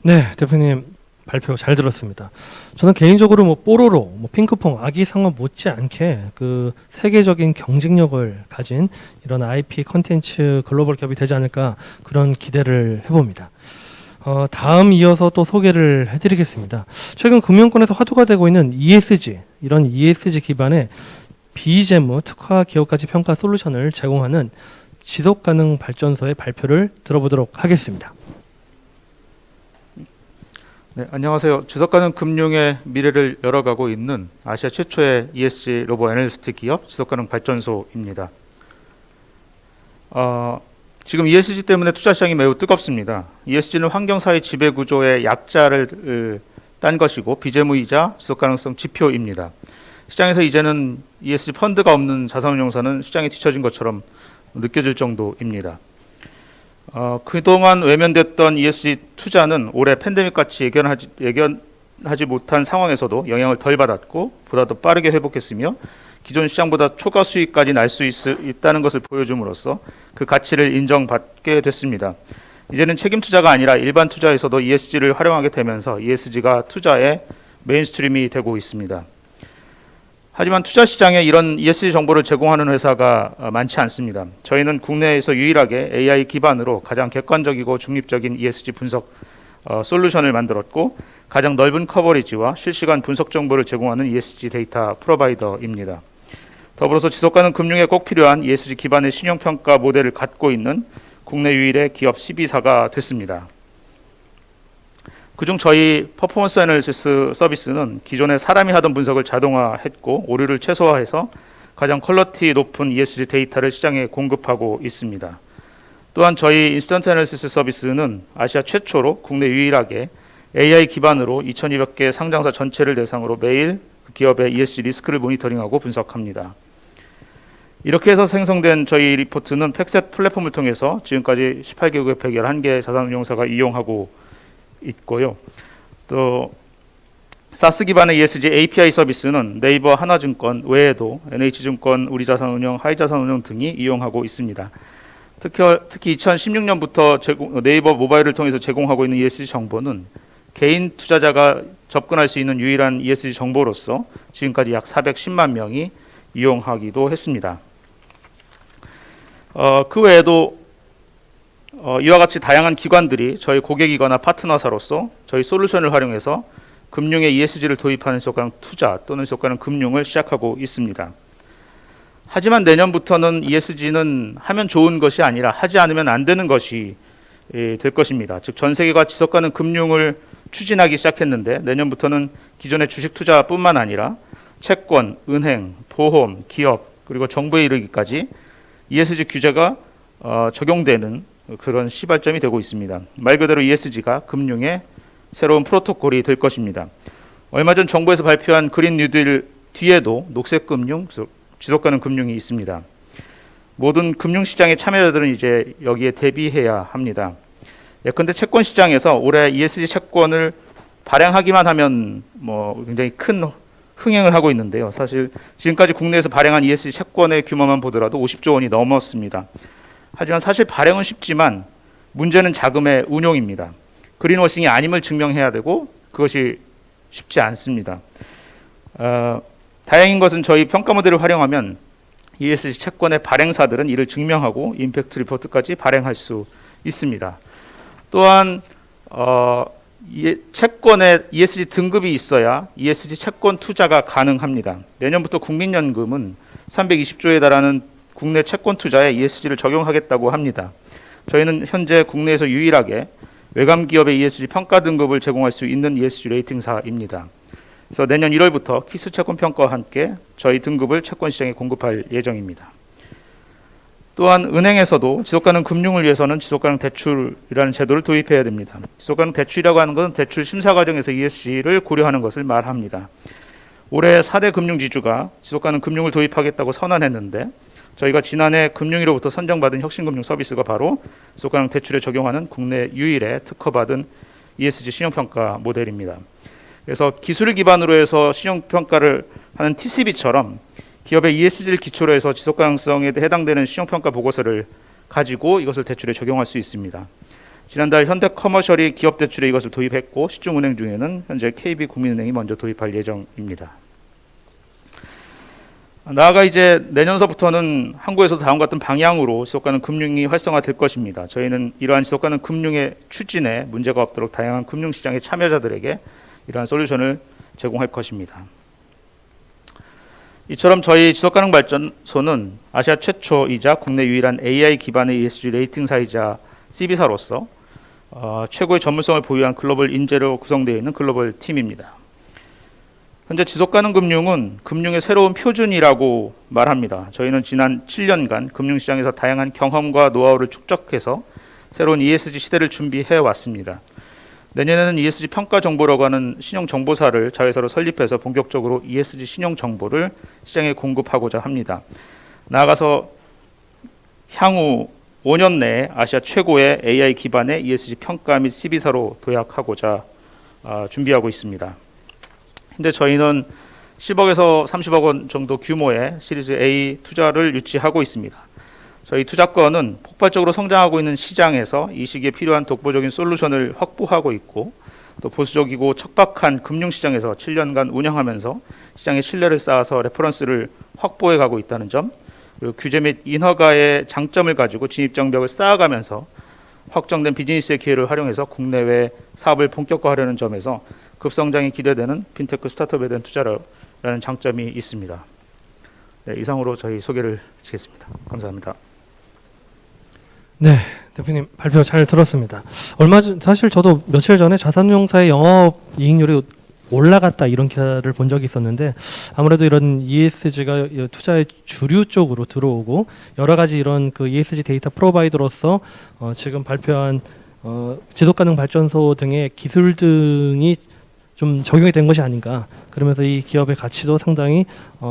네, 대표님 발표 잘 들었습니다. 저는 개인적으로 뭐 뽀로로, 뭐 핑크퐁, 아기 상어 못지않게 그 세계적인 경쟁력을 가진 이런 IP 컨텐츠 글로벌 기업이 되지 않을까 그런 기대를 해봅니다. 다음 이어서 또 소개를 해드리겠습니다. 최근 금융권에서 화두가 되고 있는 ESG, 이런 ESG 기반의 비재무 특화 기업가치 평가 솔루션을 제공하는 지속가능 발전소의 발표를 들어보도록 하겠습니다. 네, 안녕하세요. 지속가능 금융의 미래를 열어가고 있는 아시아 최초의 ESG 로보 애널리스트 기업 지속가능 발전소입니다. 지금 ESG 때문에 투자 시장이 매우 뜨겁습니다. ESG는 환경사회 지배구조의 약자를 딴 것이고 비재무이자 지속가능성 지표입니다. 시장에서 이제는 ESG 펀드가 없는 자산운용사는 시장에 뒤처진 것처럼 느껴질 정도입니다. 그동안 외면됐던 ESG 투자는 올해 팬데믹같이 예견하지 못한 상황에서도 영향을 덜 받았고 보다 더 빠르게 회복했으며 기존 시장보다 초과 수익까지 날 수 있다는 것을 보여줌으로써 그 가치를 인정받게 됐습니다. 이제는 책임 투자가 아니라 일반 투자에서도 ESG를 활용하게 되면서 ESG가 투자의 메인스트림이 되고 있습니다. 하지만 투자 시장에 이런 ESG 정보를 제공하는 회사가 많지 않습니다. 저희는 국내에서 유일하게 AI 기반으로 가장 객관적이고 중립적인 ESG 분석 솔루션을 만들었고 가장 넓은 커버리지와 실시간 분석 정보를 제공하는 ESG 데이터 프로바이더입니다. 더불어서 지속가능 금융에 꼭 필요한 ESG 기반의 신용평가 모델을 갖고 있는 국내 유일의 기업 12사가 됐습니다. 그중 저희 퍼포먼스 애널리시스 서비스는 기존에 사람이 하던 분석을 자동화했고 오류를 최소화해서 가장 퀄리티 높은 ESG 데이터를 시장에 공급하고 있습니다. 또한 저희 인스턴트 애널리시스 서비스는 아시아 최초로 국내 유일하게 AI 기반으로 2200개 상장사 전체를 대상으로 매일 그 기업의 ESG 리스크를 모니터링하고 분석합니다. 이렇게 해서 생성된 저희 리포트는 팩셋 플랫폼을 통해서 지금까지 18개국의 111개 자산운용사가 이용하고 있고요. 또 사스 기반의 ESG API 서비스는 네이버 하나증권 외에도 NH증권, 우리자산운용, 하이자산운용 등이 이용하고 있습니다. 특히 2016년부터 네이버 모바일을 통해서 제공하고 있는 ESG 정보는 개인 투자자가 접근할 수 있는 유일한 ESG 정보로서 지금까지 약 410만 명이 이용하기도 했습니다. 그 외에도 이와 같이 다양한 기관들이 저희 고객이거나 파트너사로서 저희 솔루션을 활용해서 금융에 ESG를 도입하는 지속가능 투자 또는 지속가능 금융을 시작하고 있습니다. 하지만 내년부터는 ESG는 하면 좋은 것이 아니라 하지 않으면 안 되는 것이 될 것입니다. 즉 전 세계가 지속가능 금융을 추진하기 시작했는데 내년부터는 기존의 주식 투자뿐만 아니라 채권, 은행, 보험, 기업 그리고 정부에 이르기까지 ESG 규제가 적용되는 그런 시발점이 되고 있습니다. 말 그대로 ESG가 금융의 새로운 프로토콜이 될 것입니다. 얼마 전 정부에서 발표한 그린 뉴딜 뒤에도 녹색 금융, 지속가능 금융이 있습니다. 모든 금융시장의 참여자들은 이제 여기에 대비해야 합니다. 예컨대 채권 시장에서 올해 ESG 채권을 발행하기만 하면 굉장히 큰 흥행을 하고 있는데요. 사실 지금까지 국내에서 발행한 ESG 채권의 규모만 보더라도 50조 원이 넘었습니다. 하지만 사실 발행은 쉽지만 문제는 자금의 운용입니다. 그린워싱이 아님을 증명해야 되고 그것이 쉽지 않습니다. 다행인 것은 저희 평가 모델을 활용하면 ESG 채권의 발행사들은 이를 증명하고 임팩트 리포트까지 발행할 수 있습니다. 또한 채권에 ESG 등급이 있어야 ESG 채권 투자가 가능합니다. 내년부터 국민연금은 320조에 달하는 국내 채권 투자에 ESG를 적용하겠다고 합니다. 저희는 현재 국내에서 유일하게 외감 기업의 ESG 평가 등급을 제공할 수 있는 ESG 레이팅사입니다. 그래서 내년 1월부터 키스 채권 평가와 함께 저희 등급을 채권 시장에 공급할 예정입니다. 또한 은행에서도 지속가능 금융을 위해서는 지속가능 대출이라는 제도를 도입해야 됩니다. 지속가능 대출이라고 하는 것은 대출 심사 과정에서 ESG를 고려하는 것을 말합니다. 올해 4대 금융지주가 지속가능 금융을 도입하겠다고 선언했는데 저희가 지난해 금융위로부터 선정받은 혁신금융 서비스가 바로 지속가능 대출에 적용하는 국내 유일의 특허받은 ESG 신용평가 모델입니다. 그래서 기술을 기반으로 해서 신용평가를 하는 TCB처럼 기업의 ESG를 기초로 해서 지속가능성에 해당되는 신용평가 보고서를 가지고 이것을 대출에 적용할 수 있습니다. 지난달 현대커머셜이 기업 대출에 이것을 도입했고 시중 은행 중에는 현재 KB국민은행이 먼저 도입할 예정입니다. 나아가 이제 내년서부터는 한국에서도 다음과 같은 방향으로 지속가능 금융이 활성화될 것입니다. 저희는 이러한 지속가능 금융의 추진에 문제가 없도록 다양한 금융시장의 참여자들에게 이러한 솔루션을 제공할 것입니다. 이처럼 저희 지속가능 발전소는 아시아 최초이자 국내 유일한 AI 기반의 ESG 레이팅사이자 CB사로서 최고의 전문성을 보유한 글로벌 인재로 구성되어 있는 글로벌 팀입니다. 현재 지속가능 금융은 금융의 새로운 표준이라고 말합니다. 저희는 지난 7년간 금융시장에서 다양한 경험과 노하우를 축적해서 새로운 ESG 시대를 준비해 왔습니다. 내년에는 ESG 평가 정보라고 하는 신용정보사를 자회사로 설립해서 본격적으로 ESG 신용정보를 시장에 공급하고자 합니다. 나아가서 향후 5년 내에 아시아 최고의 AI 기반의 ESG 평가 및 CB사로 도약하고자 준비하고 있습니다. 현재 저희는 10억에서 30억 원 정도 규모의 시리즈 A 투자를 유치하고 있습니다. 저희 투자권은 폭발적으로 성장하고 있는 시장에서 이 시기에 필요한 독보적인 솔루션을 확보하고 있고 또 보수적이고 척박한 금융시장에서 7년간 운영하면서 시장의 신뢰를 쌓아서 레퍼런스를 확보해 가고 있다는 점, 그리고 규제 및 인허가의 장점을 가지고 진입장벽을 쌓아가면서 확정된 비즈니스의 기회를 활용해서 국내외 사업을 본격화하려는 점에서 급성장이 기대되는 핀테크 스타트업에 대한 투자라는 장점이 있습니다. 네, 이상으로 저희 소개를 마치겠습니다. 감사합니다. 네, 대표님 발표 잘 들었습니다. 사실 저도 며칠 전에 자산운용사의 영업이익률이 올라갔다 이런 기사를 본 적이 있었는데 아무래도 이런 ESG가 투자의 주류 쪽으로 들어오고 여러 가지 이런 그 ESG 데이터 프로바이더로서 지금 발표한 지속가능 발전소 등의 기술 등이 좀 적용이 된 것이 아닌가. 그러면서 이 기업의 가치도 상당히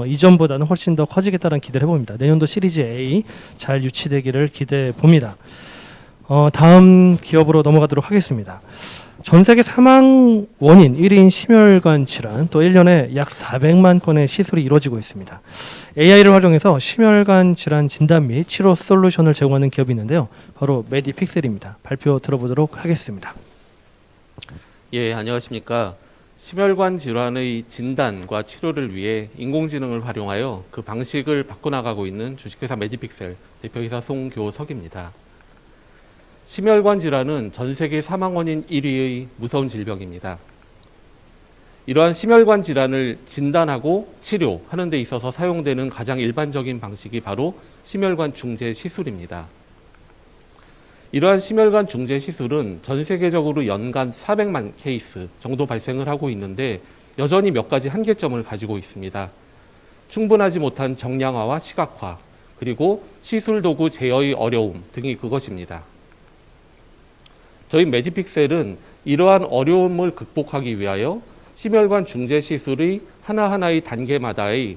이전보다는 훨씬 더 커지겠다는 기대를 해봅니다. 내년도 시리즈 A 잘 유치되기를 기대해 봅니다. 다음 기업으로 넘어가도록 하겠습니다. 전 세계 사망 원인 1위인 심혈관 질환, 또 1년에 약 400만 건의 시술이 이루어지고 있습니다. AI를 활용해서 심혈관 질환 진단 및 치료 솔루션을 제공하는 기업이 있는데요. 바로 메디픽셀입니다. 발표 들어보도록 하겠습니다. 예, 안녕하십니까. 심혈관 질환의 진단과 치료를 위해 인공지능을 활용하여 그 방식을 바꿔나가고 있는 주식회사 메디픽셀 대표이사 송교석입니다. 심혈관 질환은 전 세계 사망 원인 1위의 무서운 질병입니다. 이러한 심혈관 질환을 진단하고 치료하는 데 있어서 사용되는 가장 일반적인 방식이 바로 심혈관 중재 시술입니다. 이러한 심혈관 중재 시술은 전 세계적으로 연간 400만 케이스 정도 발생을 하고 있는데 여전히 몇 가지 한계점을 가지고 있습니다. 충분하지 못한 정량화와 시각화, 그리고 시술 도구 제어의 어려움 등이 그것입니다. 저희 메디픽셀은 이러한 어려움을 극복하기 위하여 심혈관 중재 시술의 하나하나의 단계마다의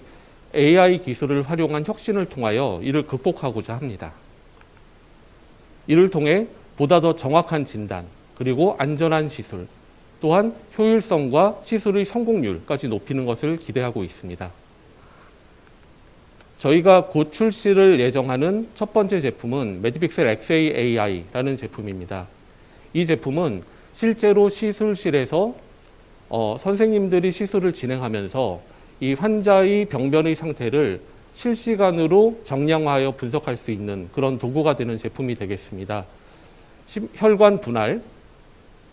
AI 기술을 활용한 혁신을 통하여 이를 극복하고자 합니다. 이를 통해 보다 더 정확한 진단, 그리고 안전한 시술, 또한 효율성과 시술의 성공률까지 높이는 것을 기대하고 있습니다. 저희가 곧 출시를 예정하는 첫 번째 제품은 메디픽셀 XAAI라는 제품입니다. 이 제품은 실제로 시술실에서 선생님들이 시술을 진행하면서 이 환자의 병변의 상태를 실시간으로 정량화하여 분석할 수 있는 그런 도구가 되는 제품이 되겠습니다. 혈관 분할,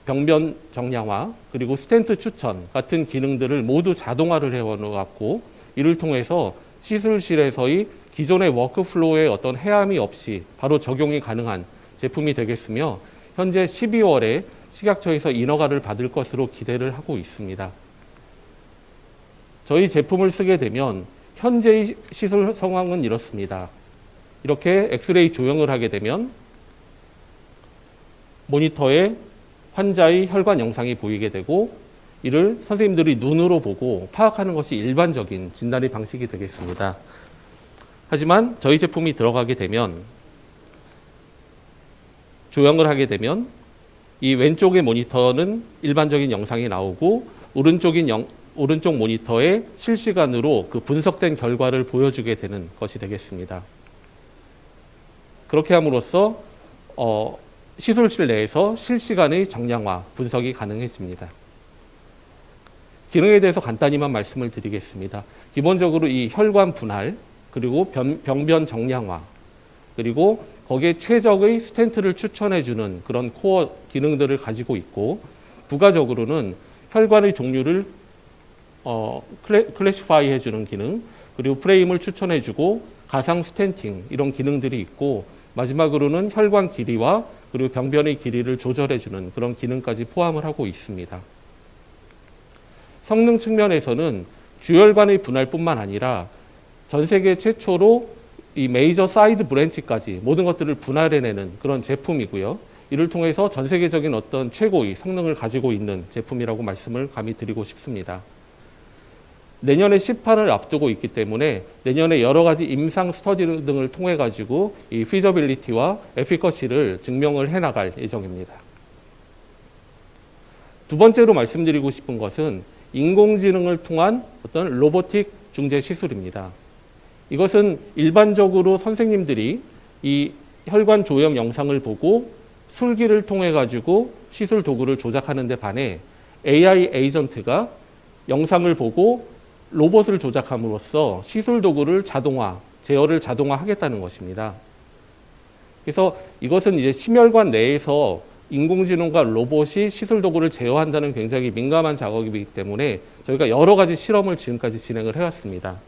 병변 정량화, 그리고 스텐트 추천 같은 기능들을 모두 자동화를 해놓았고 이를 통해서 시술실에서의 기존의 워크플로우에 어떤 해함이 없이 바로 적용이 가능한 제품이 되겠으며 현재 12월에 식약처에서 인허가를 받을 것으로 기대를 하고 있습니다. 저희 제품을 쓰게 되면 현재의 시술 상황은 이렇습니다. 이렇게 엑스레이 조형을 하게 되면 모니터에 환자의 혈관 영상이 보이게 되고 이를 선생님들이 눈으로 보고 파악하는 것이 일반적인 진단의 방식이 되겠습니다. 하지만 저희 제품이 들어가게 되면 조형을 하게 되면 이 왼쪽의 모니터는 일반적인 영상이 나오고 오른쪽 모니터에 실시간으로 그 분석된 결과를 보여주게 되는 것이 되겠습니다. 그렇게 함으로써 시술실 내에서 실시간의 정량화 분석이 가능해집니다. 기능에 대해서 간단히만 말씀을 드리겠습니다. 기본적으로 이 혈관 분할, 그리고 병변 정량화, 그리고 거기에 최적의 스텐트를 추천해주는 그런 코어 기능들을 가지고 있고, 부가적으로는 혈관의 종류를 클래시파이 해주는 기능, 그리고 프레임을 추천해주고 가상 스텐팅 이런 기능들이 있고, 마지막으로는 혈관 길이와 그리고 병변의 길이를 조절해주는 그런 기능까지 포함을 하고 있습니다. 성능 측면에서는 주혈관의 분할뿐만 아니라 전 세계 최초로 이 메이저 사이드 브랜치까지 모든 것들을 분할해내는 그런 제품이고요. 이를 통해서 전 세계적인 어떤 최고의 성능을 가지고 있는 제품이라고 말씀을 감히 드리고 싶습니다. 내년에 시판을 앞두고 있기 때문에 내년에 여러 가지 임상 스터디 등을 통해 가지고 이 피저빌리티와 에피커시를 증명을 해나갈 예정입니다. 두 번째로 말씀드리고 싶은 것은 인공지능을 통한 어떤 로보틱 중재 시술입니다. 이것은 일반적으로 선생님들이 이 혈관 조형 영상을 보고 술기를 통해 가지고 시술 도구를 조작하는 데 반해 AI 에이전트가 영상을 보고 로봇을 조작함으로써 시술 도구를 자동화, 제어를 자동화하겠다는 것입니다. 그래서 이것은 이제 심혈관 내에서 인공지능과 로봇이 시술 도구를 제어한다는 굉장히 민감한 작업이기 때문에 저희가 여러 가지 실험을 지금까지 진행을 해왔습니다.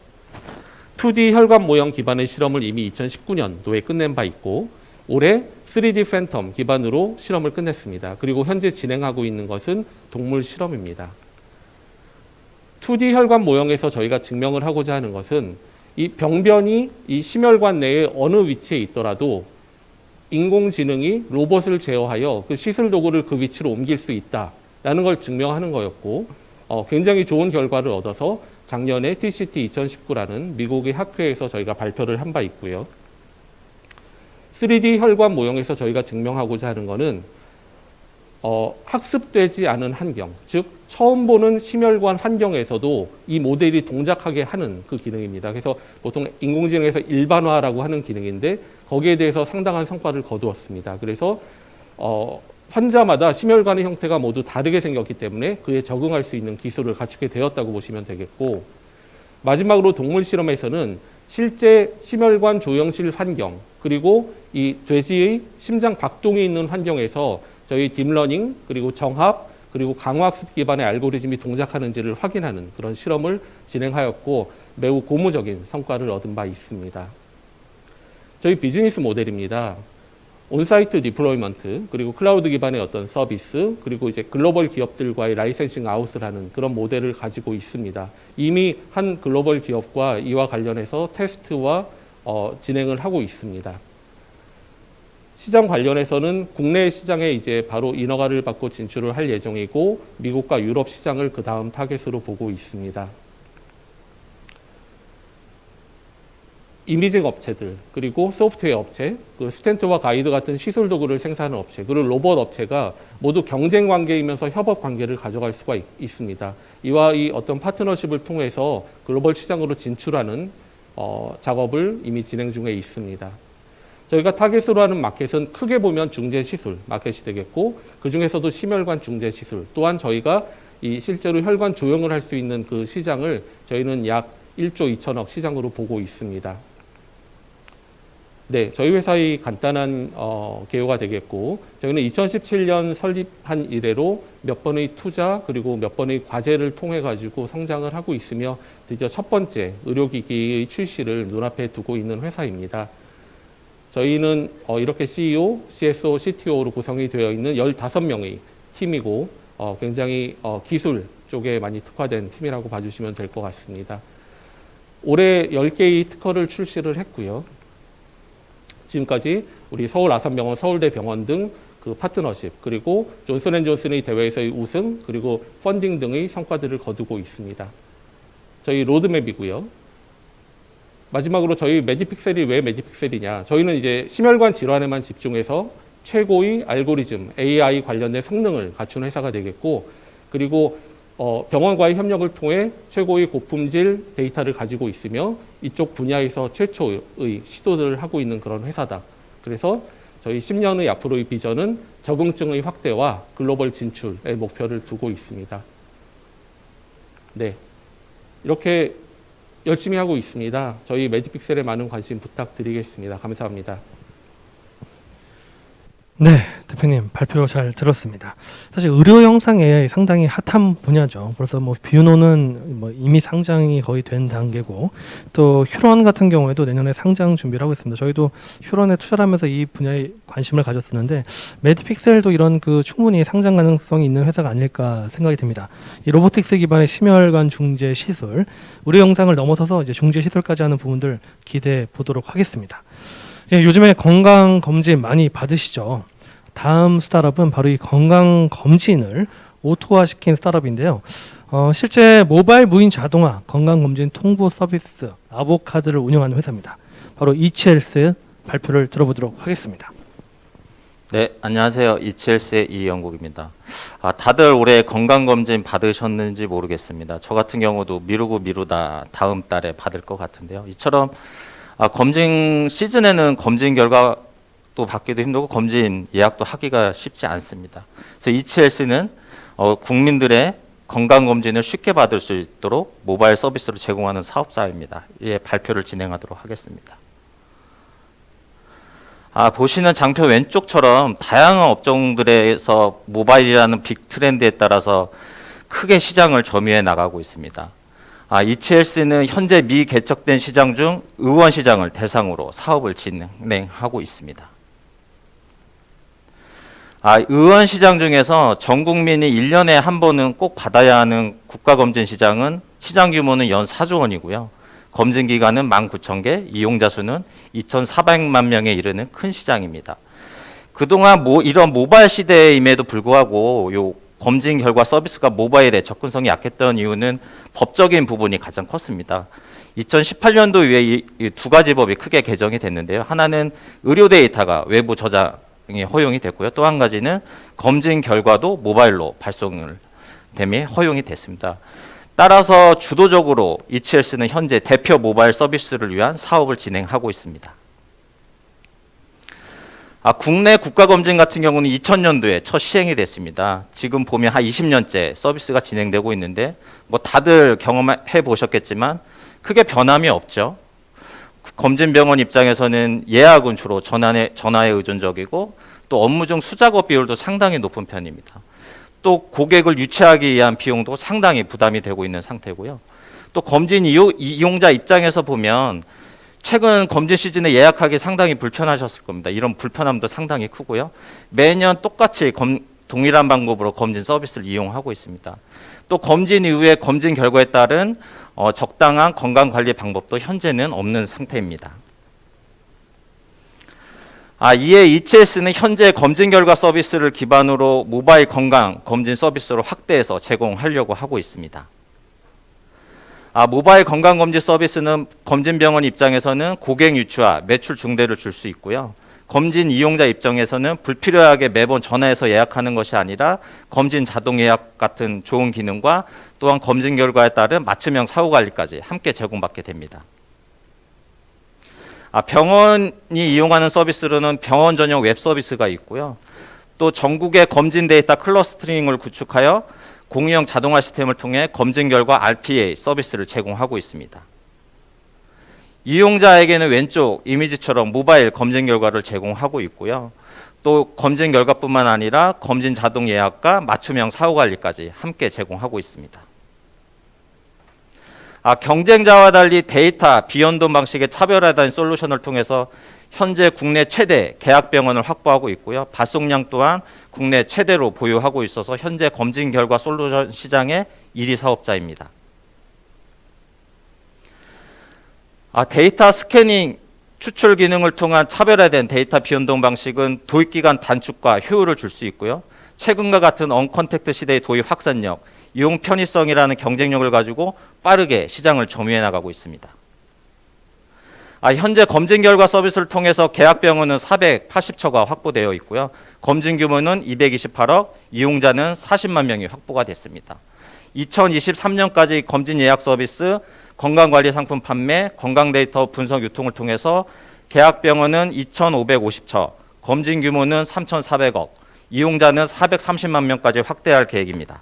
2D 혈관 모형 기반의 실험을 이미 2019년도에 끝낸 바 있고, 올해 3D 팬텀 기반으로 실험을 끝냈습니다. 그리고 현재 진행하고 있는 것은 동물 실험입니다. 2D 혈관 모형에서 저희가 증명을 하고자 하는 것은 이 병변이 이 심혈관 내에 어느 위치에 있더라도 인공지능이 로봇을 제어하여 그 시술 도구를 그 위치로 옮길 수 있다라는 걸 증명하는 거였고, 굉장히 좋은 결과를 얻어서 작년에 TCT 2019라는 미국의 학회에서 저희가 발표를 한 바 있고요. 3D 혈관 모형에서 저희가 증명하고자 하는 것은 학습되지 않은 환경, 즉 처음 보는 심혈관 환경에서도 이 모델이 동작하게 하는 그 기능입니다. 그래서 보통 인공지능에서 일반화라고 하는 기능인데 거기에 대해서 상당한 성과를 거두었습니다. 그래서 환자마다 심혈관의 형태가 모두 다르게 생겼기 때문에 그에 적응할 수 있는 기술을 갖추게 되었다고 보시면 되겠고, 마지막으로 동물 실험에서는 실제 심혈관 조형실 환경, 그리고 이 돼지의 심장 박동이 있는 환경에서 저희 딥러닝, 그리고 정합, 그리고 강화학습 기반의 알고리즘이 동작하는지를 확인하는 그런 실험을 진행하였고 매우 고무적인 성과를 얻은 바 있습니다. 저희 비즈니스 모델입니다. 온사이트 디플로이먼트, 그리고 클라우드 기반의 어떤 서비스, 그리고 이제 글로벌 기업들과의 라이센싱 아웃을 하는 그런 모델을 가지고 있습니다. 이미 한 글로벌 기업과 이와 관련해서 테스트와 진행을 하고 있습니다. 시장 관련해서는 국내 시장에 이제 바로 인허가를 받고 진출을 할 예정이고, 미국과 유럽 시장을 그 다음 타겟으로 보고 있습니다. 이미징 업체들, 그리고 소프트웨어 업체, 그 스텐트와 가이드 같은 시술 도구를 생산하는 업체, 그리고 로봇 업체가 모두 경쟁 관계이면서 협업 관계를 가져갈 수가 있습니다. 이와 이 어떤 파트너십을 통해서 글로벌 시장으로 진출하는 작업을 이미 진행 중에 있습니다. 저희가 타겟으로 하는 마켓은 크게 보면 중재 시술 마켓이 되겠고, 그 중에서도 심혈관 중재 시술, 또한 저희가 이 실제로 혈관 조형을 할 수 있는 그 시장을 저희는 약 1조 2천억 시장으로 보고 있습니다. 네, 저희 회사의 간단한 개요가 되겠고, 저희는 2017년 설립한 이래로 몇 번의 투자 그리고 몇 번의 과제를 통해 가지고 성장을 하고 있으며 드디어 첫 번째 의료기기의 출시를 눈앞에 두고 있는 회사입니다. 저희는 이렇게 CEO, CSO, CTO로 구성이 되어 있는 15명의 팀이고 굉장히 기술 쪽에 많이 특화된 팀이라고 봐주시면 될 것 같습니다. 올해 10개의 특허를 출시를 했고요. 지금까지 우리 서울 아산병원, 서울대병원 등 그 파트너십, 그리고 존슨앤존슨의 대회에서의 우승, 그리고 펀딩 등의 성과들을 거두고 있습니다. 저희 로드맵이고요. 마지막으로 저희 메디픽셀이 왜 메디픽셀이냐? 저희는 이제 심혈관 질환에만 집중해서 최고의 알고리즘, AI 관련된 성능을 갖춘 회사가 되겠고, 그리고 병원과의 협력을 통해 최고의 고품질 데이터를 가지고 있으며 이쪽 분야에서 최초의 시도들을 하고 있는 그런 회사다. 그래서 저희 10년의 앞으로의 비전은 적응증의 확대와 글로벌 진출의 목표를 두고 있습니다. 네, 이렇게 열심히 하고 있습니다. 저희 매직픽셀에 많은 관심 부탁드리겠습니다. 감사합니다. 네, 대표님 발표 잘 들었습니다. 사실 의료 영상 AI 상당히 핫한 분야죠. 벌써 뭐 뷰노는 뭐 이미 상장이 거의 된 단계고, 또 휴런 같은 경우에도 내년에 상장 준비를 하고 있습니다. 저희도 휴런에 투자를 하면서 이 분야에 관심을 가졌었는데, 매디픽셀도 이런 그 충분히 상장 가능성이 있는 회사가 아닐까 생각이 듭니다. 이 로보틱스 기반의 심혈관 중재 시술, 의료 영상을 넘어서서 이제 중재 시술까지 하는 부분들 기대해 보도록 하겠습니다. 예, 요즘에 건강 검진 많이 받으시죠? 다음 스타트업은 바로 이 건강 검진을 오토화시킨 스타트업인데요. 실제 모바일 무인 자동화 건강 검진 통보 서비스 아보카드를 운영하는 회사입니다. 바로 이치헬스 발표를 들어보도록 하겠습니다. 네, 안녕하세요. 이치헬스의 이영국입니다. 다들 올해 건강검진 받으셨는지 모르겠습니다. 저 같은 경우도 미루다 다음 달에 받을 것 같은데요. 이처럼 검진 시즌에는 검진 결과도 받기도 힘들고 검진 예약도 하기가 쉽지 않습니다. 그래서 이치헬스는 국민들의 건강검진을 쉽게 받을 수 있도록 모바일 서비스로 제공하는 사업자입니다. 예, 발표를 진행하도록 하겠습니다. 보시는 장표 왼쪽처럼 다양한 업종들에서 모바일이라는 빅 트렌드에 따라서 크게 시장을 점유해 나가고 있습니다. 이치헬스는 현재 미개척된 시장 중 의원 시장을 대상으로 사업을 진행하고 있습니다. 의원 시장 중에서 전 국민이 1년에 한 번은 꼭 받아야 하는 국가검진 시장은 시장 규모는 연 4조 원이고요. 검진 기관은 19,000개, 이용자 수는 2,400만 명에 이르는 큰 시장입니다. 그동안 이런 모바일 시대임에도 불구하고 요 검진 결과 서비스가 모바일에 접근성이 약했던 이유는 법적인 부분이 가장 컸습니다. 2018년도 이후에 이 두 가지 법이 크게 개정이 됐는데요. 하나는 의료 데이터가 외부 저장이 허용이 됐고요. 또 한 가지는 검진 결과도 모바일로 발송을 됨이 허용이 됐습니다. 따라서 주도적으로 이치헬스는 현재 대표 모바일 서비스를 위한 사업을 진행하고 있습니다. 국내 국가검진 같은 경우는 2000년도에 첫 시행이 됐습니다. 지금 보면 한 20년째 서비스가 진행되고 있는데 뭐 다들 경험해 보셨겠지만 크게 변함이 없죠. 검진병원 입장에서는 예약은 주로 전화에 의존적이고 또 업무 중 수작업 비율도 상당히 높은 편입니다. 또 고객을 유치하기 위한 비용도 상당히 부담이 되고 있는 상태고요. 또 검진 이용자 입장에서 보면 최근 검진 시즌에 예약하기 상당히 불편하셨을 겁니다. 이런 불편함도 상당히 크고요. 매년 똑같이 동일한 방법으로 검진 서비스를 이용하고 있습니다. 또 검진 이후에 검진 결과에 따른 적당한 건강관리 방법도 현재는 없는 상태입니다. 이에 이치헬스는 현재 검진 결과 서비스를 기반으로 모바일 건강 검진 서비스로 확대해서 제공하려고 하고 있습니다. 모바일 건강검진 서비스는 검진병원 입장에서는 고객 유치와 매출 증대를 줄 수 있고요. 검진 이용자 입장에서는 불필요하게 매번 전화해서 예약하는 것이 아니라 검진 자동 예약 같은 좋은 기능과 또한 검진 결과에 따른 맞춤형 사후관리까지 함께 제공받게 됩니다. 병원이 이용하는 서비스로는 병원 전용 웹 서비스가 있고요. 또 전국의 검진 데이터 클러스터링을 구축하여 공유형 자동화 시스템을 통해 검진 결과 RPA 서비스를 제공하고 있습니다. 이용자에게는 왼쪽 이미지처럼 모바일 검진 결과를 제공하고 있고요. 또 검진 결과뿐만 아니라 검진 자동 예약과 맞춤형 사후관리까지 함께 제공하고 있습니다. 경쟁자와 달리 데이터 비연동 방식의 차별화된 솔루션을 통해서 현재 국내 최대 계약병원을 확보하고 있고요. 발송량 또한 국내 최대로 보유하고 있어서 현재 검진 결과 솔루션 시장의 1위 사업자입니다. 데이터 스캐닝 추출 기능을 통한 차별화된 데이터 비연동 방식은 도입 기간 단축과 효율을 줄 수 있고요. 최근과 같은 언컨택트 시대의 도입 확산력, 이용 편의성이라는 경쟁력을 가지고 빠르게 시장을 점유해 나가고 있습니다. 현재 검진 결과 서비스를 통해서 계약병원은 480처가 확보되어 있고요. 검진 규모는 228억, 이용자는 40만 명이 확보가 됐습니다. 2023년까지 검진 예약 서비스, 건강관리 상품 판매, 건강 데이터 분석 유통을 통해서 계약병원은 2,550처, 검진 규모는 3,400억, 이용자는 430만 명까지 확대할 계획입니다.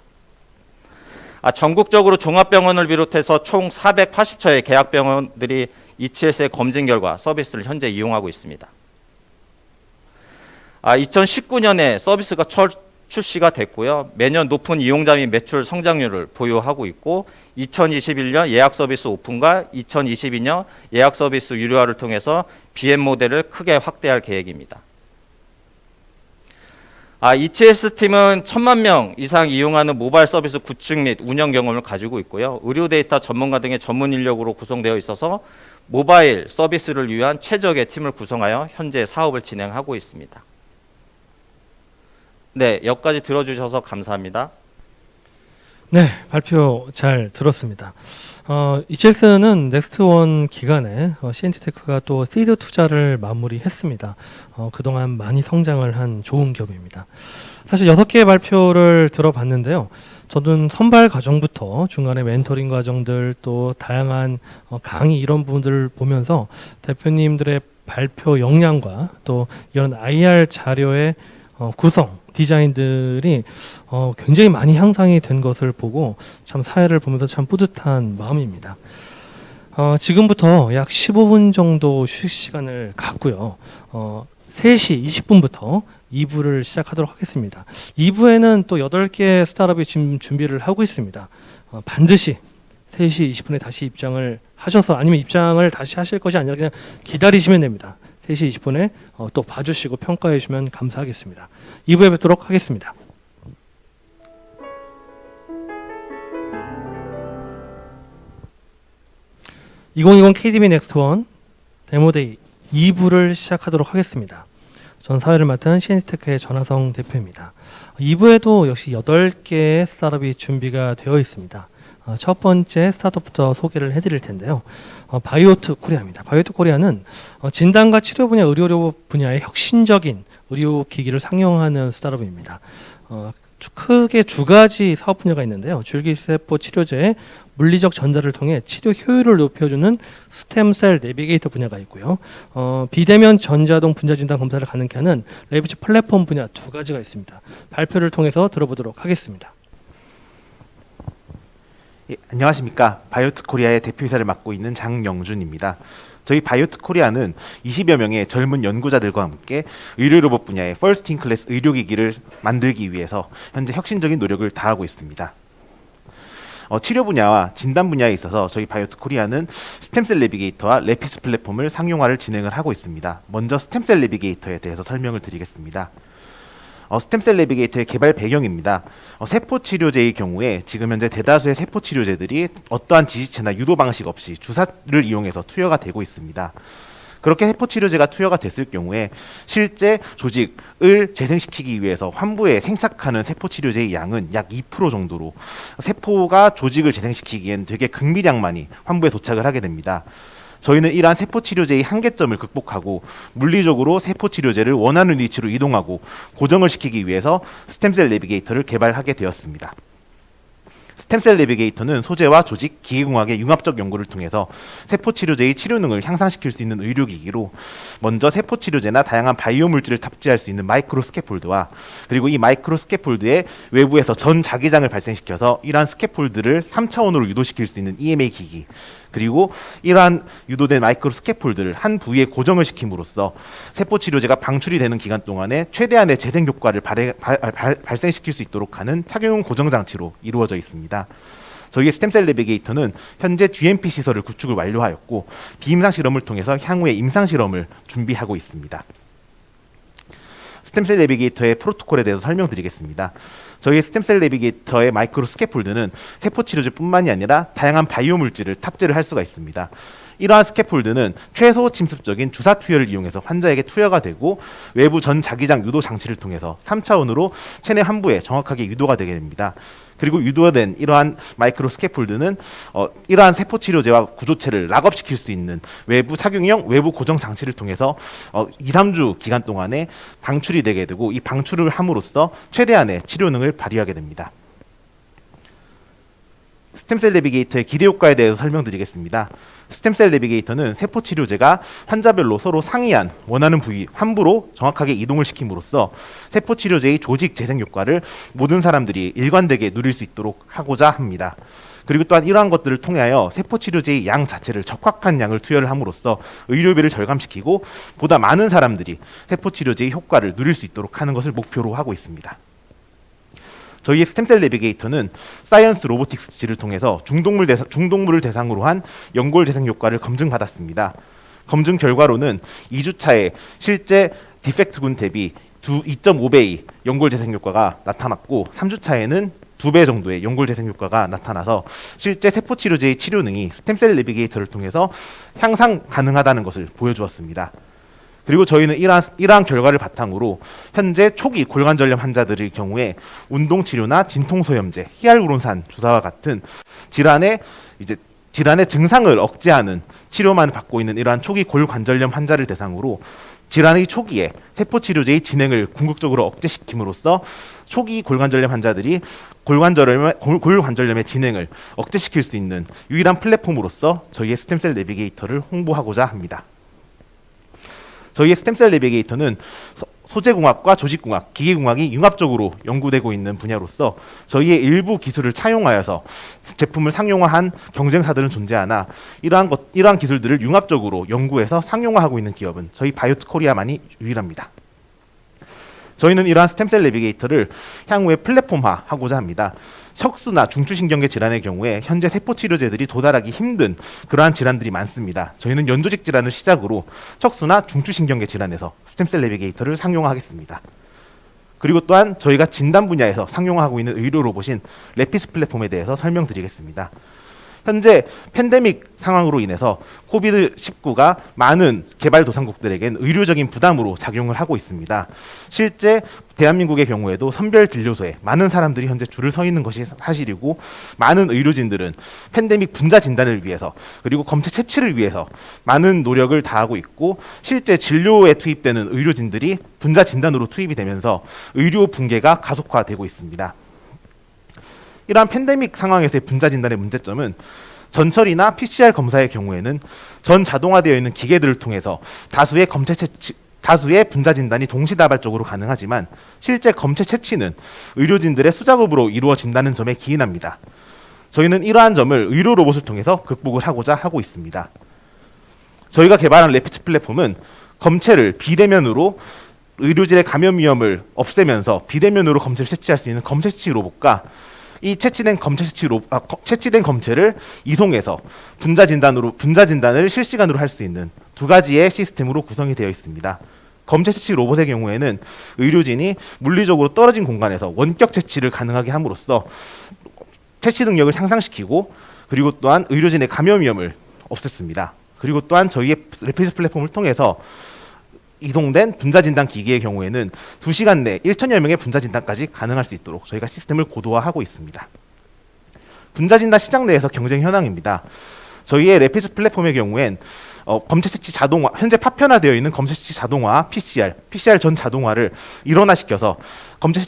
전국적으로 종합병원을 비롯해서 총 480처의 계약병원들이 ECS의 검진 결과 서비스를 현재 이용하고 있습니다. 2019년에 서비스가 출시가 됐고요. 매년 높은 이용자 및 매출 성장률을 보유하고 있고 2021년 예약 서비스 오픈과 2022년 예약 서비스 유료화를 통해서 BM 모델을 크게 확대할 계획입니다. ECS 팀은 1,000만 명 이상 이용하는 모바일 서비스 구축 및 운영 경험을 가지고 있고요. 의료 데이터 전문가 등의 전문 인력으로 구성되어 있어서 모바일 서비스를 위한 최적의 팀을 구성하여 현재 사업을 진행하고 있습니다. 네, 여기까지 들어주셔서 감사합니다. 네, 발표 잘 들었습니다. ECS는 넥스트원 기간에 CNT테크가 또 시드 투자를 마무리했습니다. 그동안 많이 성장을 한 좋은 기업입니다. 사실 6개의 발표를 들어봤는데요. 저는 선발 과정부터 중간에 멘토링 과정들 또 다양한 강의 이런 부분들을 보면서 대표님들의 발표 역량과 또 이런 IR 자료의 구성, 디자인들이 굉장히 많이 향상이 된 것을 보고 참 사회를 보면서 참 뿌듯한 마음입니다. 지금부터 약 15분 정도 휴식 시간을 갖고요. 3시 20분부터 2부를 시작하도록 하겠습니다. 2부에는 또 8개 스타트업이 지금 준비를 하고 있습니다. 반드시 3시 20분에 다시 입장을 하셔서 아니면 입장을 다시 하실 것이 아니라 그냥 기다리시면 됩니다. 3시 20분에 또 봐주시고 평가해 주시면 감사하겠습니다. 2부에 뵙도록 하겠습니다. (2020) KDB 넥스트원 데모데이 2부를 시작하도록 하겠습니다. 전 사회를 맡은 CNT테크의 전하성 대표입니다. 2부에도 역시 8개의 스타트업이 준비가 되어 있습니다. 첫 번째 스타트업부터 소개를 해드릴 텐데요. 바이오트 코리아입니다. 바이오트 코리아는 진단과 치료 분야, 의료 분야의 혁신적인 의료기기를 상용하는 스타트업입니다. 크게 두 가지 사업 분야가 있는데요. 줄기세포 치료제의 물리적 전달을 통해 치료 효율을 높여주는 스템셀 내비게이터 분야가 있고요. 비대면 전자동 분자진단 검사를 가능케 하는 레비치 플랫폼 분야 두 가지가 있습니다. 발표를 통해서 들어보도록 하겠습니다. 예, 안녕하십니까. 바이오트 코리아의 대표이사를 맡고 있는 장영준입니다. 저희 바이오트 코리아는 20여 명의 젊은 연구자들과 함께 의료 로봇 분야의 퍼스트 인 클래스 의료기기를 만들기 위해서 현재 혁신적인 노력을 다하고 있습니다. 치료 분야와 진단 분야에 있어서 저희 바이오트 코리아는 스템셀 내비게이터와 레피스 플랫폼을 상용화를 진행을 하고 있습니다. 먼저 스템셀 내비게이터에 대해서 설명을 드리겠습니다. 스템셀 내비게이터의 개발 배경입니다. 세포 치료제의 경우에 지금 현재 대다수의 세포 치료제들이 어떠한 지지체나 유도 방식 없이 주사를 이용해서 투여가 되고 있습니다. 그렇게 세포 치료제가 투여가 됐을 경우에 실제 조직을 재생시키기 위해서 환부에 생착하는 세포 치료제의 양은 약 2% 정도로 세포가 조직을 재생시키기엔 되게 극미량만이 환부에 도착을 하게 됩니다. 저희는 이러한 세포 치료제의 한계점을 극복하고 물리적으로 세포 치료제를 원하는 위치로 이동하고 고정을 시키기 위해서 스템셀 내비게이터를 개발하게 되었습니다. 스템셀 내비게이터는 소재와 조직, 기계공학의 융합적 연구를 통해서 세포 치료제의 치료능을 향상시킬 수 있는 의료기기로 먼저 세포 치료제나 다양한 바이오 물질을 탑재할 수 있는 마이크로 스캐폴드와 그리고 이 마이크로 스캐폴드의 외부에서 전 자기장을 발생시켜서 이러한 스캐폴드를 3차원으로 유도시킬 수 있는 EMA 기기, 그리고 이러한 유도된 마이크로 스캐폴드를 한 부위에 고정을 시킴으로써 세포 치료제가 방출이 되는 기간 동안에 최대한의 재생 효과를 발생시킬 수 있도록 하는 착용용 고정 장치로 이루어져 있습니다. 저희 스템셀 내비게이터는 현재 GMP 시설을 구축을 완료하였고 비임상 실험을 통해서 향후에 임상 실험을 준비하고 있습니다. 스템셀 내비게이터의 프로토콜에 대해서 설명드리겠습니다. 저희 스템셀 내비게이터의 마이크로 스캐폴드는 세포 치료제뿐만이 아니라 다양한 바이오 물질을 탑재를 할 수가 있습니다. 이러한 스캐폴드는 최소 침습적인 주사 투여를 이용해서 환자에게 투여가 되고 외부 전 자기장 유도 장치를 통해서 3차원으로 체내 환부에 정확하게 유도가 되게 됩니다. 그리고 유도된 이러한 마이크로 스캐폴드는 이러한 세포 치료제와 구조체를 락업시킬 수 있는 외부 착용형 외부 고정 장치를 통해서 2, 3주 기간 동안에 방출이 되게 되고 이 방출을 함으로써 최대한의 치료능을 발휘하게 됩니다. 스템셀 내비게이터의 기대 효과에 대해서 설명드리겠습니다. 스템셀 내비게이터는 세포 치료제가 환자별로 서로 상이한 원하는 부위 환부로 정확하게 이동을 시킴으로써 세포 치료제의 조직 재생 효과를 모든 사람들이 일관되게 누릴 수 있도록 하고자 합니다. 그리고 또한 이러한 것들을 통하여 세포 치료제의 양 자체를 적확한 양을 투여를 함으로써 의료비를 절감시키고 보다 많은 사람들이 세포 치료제의 효과를 누릴 수 있도록 하는 것을 목표로 하고 있습니다. 저희의 스템셀 내비게이터는 사이언스 로보틱스를 통해서 중동물을 대상으로 한 연골 재생 효과를 검증받았습니다. 검증 결과로는 2주차에 실제 디펙트군 대비 2.5배의 연골 재생 효과가 나타났고 3주차에는 2배 정도의 연골 재생 효과가 나타나서 실제 세포 치료제의 치료능이 스템셀 내비게이터를 통해서 향상 가능하다는 것을 보여주었습니다. 그리고 저희는 이러한 결과를 바탕으로 현재 초기 골관절염 환자들의 경우에 운동치료나 진통소염제, 히알루론산 주사와 같은 질환의 증상을 억제하는 치료만 받고 있는 이러한 초기 골관절염 환자를 대상으로 질환의 초기에 세포치료제의 진행을 궁극적으로 억제시킴으로써 초기 골관절염 환자들이 골관절염의 진행을 억제시킬 수 있는 유일한 플랫폼으로서 저희의 스템셀 내비게이터를 홍보하고자 합니다. 저희의 스템셀 내비게이터는 소재공학과 조직공학, 기계공학이 융합적으로 연구되고 있는 분야로서 저희의 일부 기술을 차용하여서 제품을 상용화한 경쟁사들은 존재하나 이러한 기술들을 융합적으로 연구해서 상용화하고 있는 기업은 저희 바이오트 코리아만이 유일합니다. 저희는 이러한 스템셀 내비게이터를 향후에 플랫폼화하고자 합니다. 척수나 중추신경계 질환의 경우에 현재 세포 치료제들이 도달하기 힘든 그러한 질환들이 많습니다. 저희는 연조직 질환을 시작으로 척수나 중추신경계 질환에서 스템셀 내비게이터를 상용화하겠습니다. 그리고 또한 저희가 진단 분야에서 상용화하고 있는 의료 로봇인 레피스 플랫폼에 대해서 설명드리겠습니다. 현재 팬데믹 상황으로 인해서 코비드-19가 많은 개발도상국들에겐 의료적인 부담으로 작용을 하고 있습니다. 실제 대한민국의 경우에도 선별 진료소에 많은 사람들이 현재 줄을 서 있는 것이 사실이고 많은 의료진들은 팬데믹 분자 진단을 위해서 그리고 검체 채취를 위해서 많은 노력을 다하고 있고 실제 진료에 투입되는 의료진들이 분자 진단으로 투입이 되면서 의료 붕괴가 가속화되고 있습니다. 이러한 팬데믹 상황에서의 분자 진단의 문제점은 전처리나 PCR 검사의 경우에는 전 자동화되어 있는 기계들을 통해서 다수의 분자 진단이 동시다발적으로 가능하지만 실제 검체 채취는 의료진들의 수작업으로 이루어진다는 점에 기인합니다. 저희는 이러한 점을 의료 로봇을 통해서 극복을 하고자 하고 있습니다. 저희가 개발한 레피츠 플랫폼은 검체를 비대면으로 의료진의 감염 위험을 없애면서 비대면으로 검체를 채취할 수 있는 검체 채취 로봇과 이 채취된 검체를 이송해서 분자 진단을 실시간으로 할 수 있는 두 가지의 시스템으로 구성이 되어 있습니다. 검체 채취 로봇의 경우에는 의료진이 물리적으로 떨어진 공간에서 원격 채취를 가능하게 함으로써 채취 능력을 상상시키고 그리고 또한 의료진의 감염 위험을 없앴습니다. 그리고 또한 저희의 레피스 플랫폼을 통해서 이송된 분자 진단 기기의 경우에는 2시간 내 1,000여 명의 분자 진단까지 가능할 수 있도록 저희가 시스템을 고도화하고 있습니다. 분자 진단 시장 내에서 경쟁 현황입니다. 저희의 레피스 플랫폼의 경우엔 검체 채취 자동화, 현재 파편화되어 있는 검체 채취 자동화, PCR 전 자동화를 일원화시켜서 검체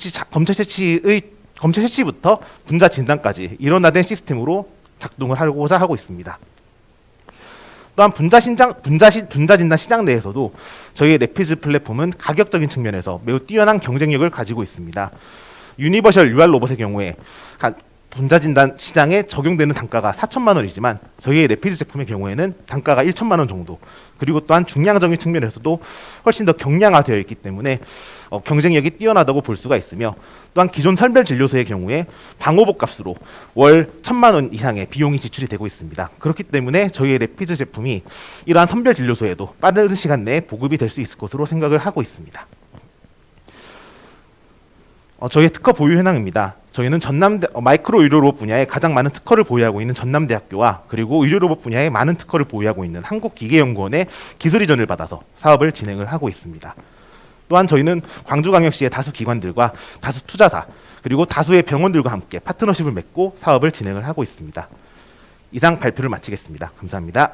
채취부터 분자 진단까지 일원화된 시스템으로 작동을 하고자 하고 있습니다. 또한 분자 진단 시장 내에서도 저희의 레피즈 플랫폼은 가격적인 측면에서 매우 뛰어난 경쟁력을 가지고 있습니다. 유니버셜 UR 로봇의 경우에 분자 진단 시장에 적용되는 단가가 4천만 원이지만 저희의 레피즈 제품의 경우에는 단가가 1천만 원 정도, 그리고 또한 중량적인 측면에서도 훨씬 더 경량화되어 있기 때문에 경쟁력이 뛰어나다고 볼 수가 있으며, 또한 기존 선별 진료소의 경우에 방호복 값으로 월 1,000만 원 이상의 비용이 지출이 되고 있습니다. 그렇기 때문에 저희의 레피즈 제품이 이러한 선별 진료소에도 빠른 시간 내에 보급이 될 수 있을 것으로 생각을 하고 있습니다. 저희의 특허 보유 현황입니다. 저희는 마이크로 의료 로봇 분야에 가장 많은 특허를 보유하고 있는 전남대학교와 그리고 의료 로봇 분야에 많은 특허를 보유하고 있는 한국기계연구원의 기술 이전을 받아서 사업을 진행을 하고 있습니다. 또한 저희는 광주광역시의 다수 기관들과 다수 투자사 그리고 다수의 병원들과 함께 파트너십을 맺고 사업을 진행을 하고 있습니다. 이상 발표를 마치겠습니다. 감사합니다.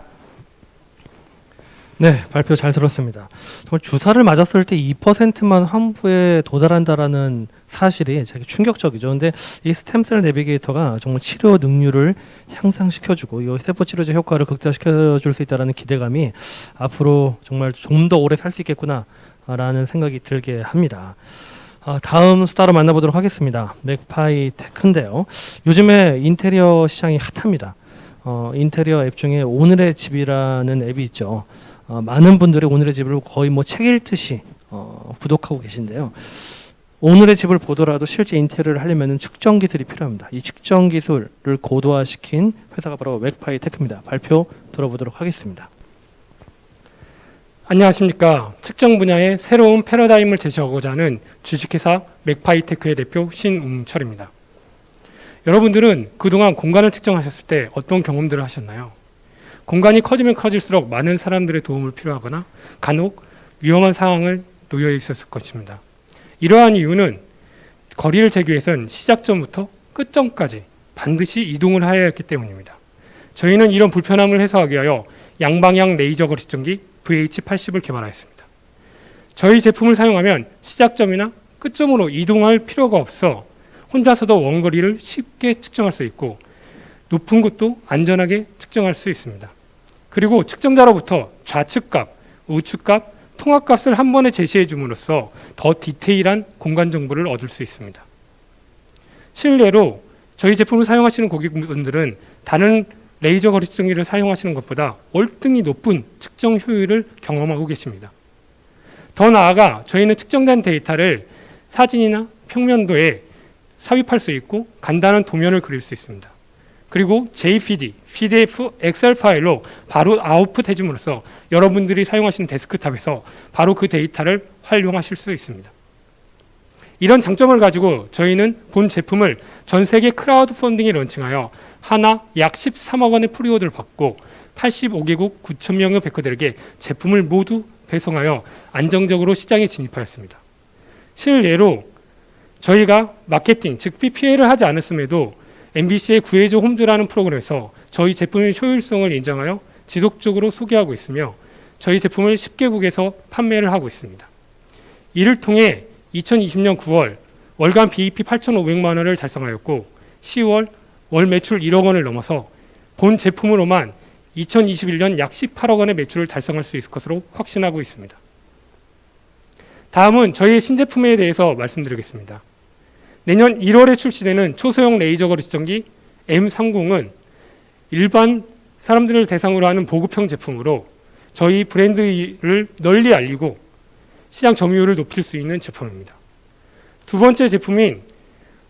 네, 발표 잘 들었습니다. 정말 주사를 맞았을 때 2%만 환부에 도달한다라는 사실이 되게 충격적이죠. 근데 이 스템셀 내비게이터가 정말 치료 능률을 향상시켜주고 이 세포 치료제 효과를 극대화시켜줄 수 있다는 기대감이 앞으로 정말 좀 더 오래 살 수 있겠구나라는 생각이 들게 합니다. 다음 수다로 만나보도록 하겠습니다. 맥파이 테크인데요. 요즘에 인테리어 시장이 핫합니다. 인테리어 앱 중에 오늘의 집이라는 앱이 있죠. 많은 분들이 오늘의 집을 거의 뭐 책 읽듯이 구독하고 계신데요. 오늘의 집을 보더라도 실제 인테리어를 하려면 측정 기술이 필요합니다. 이 측정 기술을 고도화시킨 회사가 바로 맥파이 테크입니다. 발표 들어보도록 하겠습니다. 안녕하십니까. 측정 분야의 새로운 패러다임을 제시하고자 하는 주식회사 맥파이테크의 대표 신웅철입니다. 여러분들은 그동안 공간을 측정하셨을 때 어떤 경험들을 하셨나요? 공간이 커지면 커질수록 많은 사람들의 도움을 필요하거나 간혹 위험한 상황을 놓여 있었을 것입니다. 이러한 이유는 거리를 재기 위해서는 시작점부터 끝점까지 반드시 이동을 하여야 했기 때문입니다. 저희는 이런 불편함을 해소하기 위하여 양방향 레이저 거리 측정기 VH80을 개발하였습니다. 저희 제품을 사용하면 시작점이나 끝점으로 이동할 필요가 없어 혼자서도 원거리를 쉽게 측정할 수 있고 높은 곳도 안전하게 측정할 수 있습니다. 그리고 측정자로부터 좌측값, 우측값, 통합값을 한 번에 제시해 줌으로써 더 디테일한 공간 정보를 얻을 수 있습니다. 실례로 저희 제품을 사용하시는 고객분들은 다른 레이저 거리 측정기를 사용하시는 것보다 월등히 높은 측정 효율을 경험하고 계십니다. 더 나아가 저희는 측정된 데이터를 사진이나 평면도에 삽입할 수 있고 간단한 도면을 그릴 수 있습니다. 그리고 JPD, PDF, 엑셀 파일로 바로 아웃풋 해줌으로써 여러분들이 사용하시는 데스크탑에서 바로 그 데이터를 활용하실 수 있습니다. 이런 장점을 가지고 저희는 본 제품을 전 세계 크라우드 펀딩에 런칭하여 하나 약 13억 원의 프리오더를 받고 85개국 9천 명의 베커들에게 제품을 모두 배송하여 안정적으로 시장에 진입하였습니다. 실례로 저희가 마케팅, 즉 PPL을 하지 않았음에도 MBC의 구해줘 홈즈라는 프로그램에서 저희 제품의 효율성을 인정하여 지속적으로 소개하고 있으며 저희 제품을 10개국에서 판매를 하고 있습니다. 이를 통해 2020년 9월 월간 BEP 8,500만 원을 달성하였고 10월 월 매출 1억 원을 넘어서 본 제품으로만 2021년 약 18억 원의 매출을 달성할 수 있을 것으로 확신하고 있습니다. 다음은 저희의 신제품에 대해서 말씀드리겠습니다. 내년 1월에 출시되는 초소형 레이저 거리 측정기 M30은 일반 사람들을 대상으로 하는 보급형 제품으로 저희 브랜드를 널리 알리고 시장 점유율을 높일 수 있는 제품입니다. 두 번째 제품인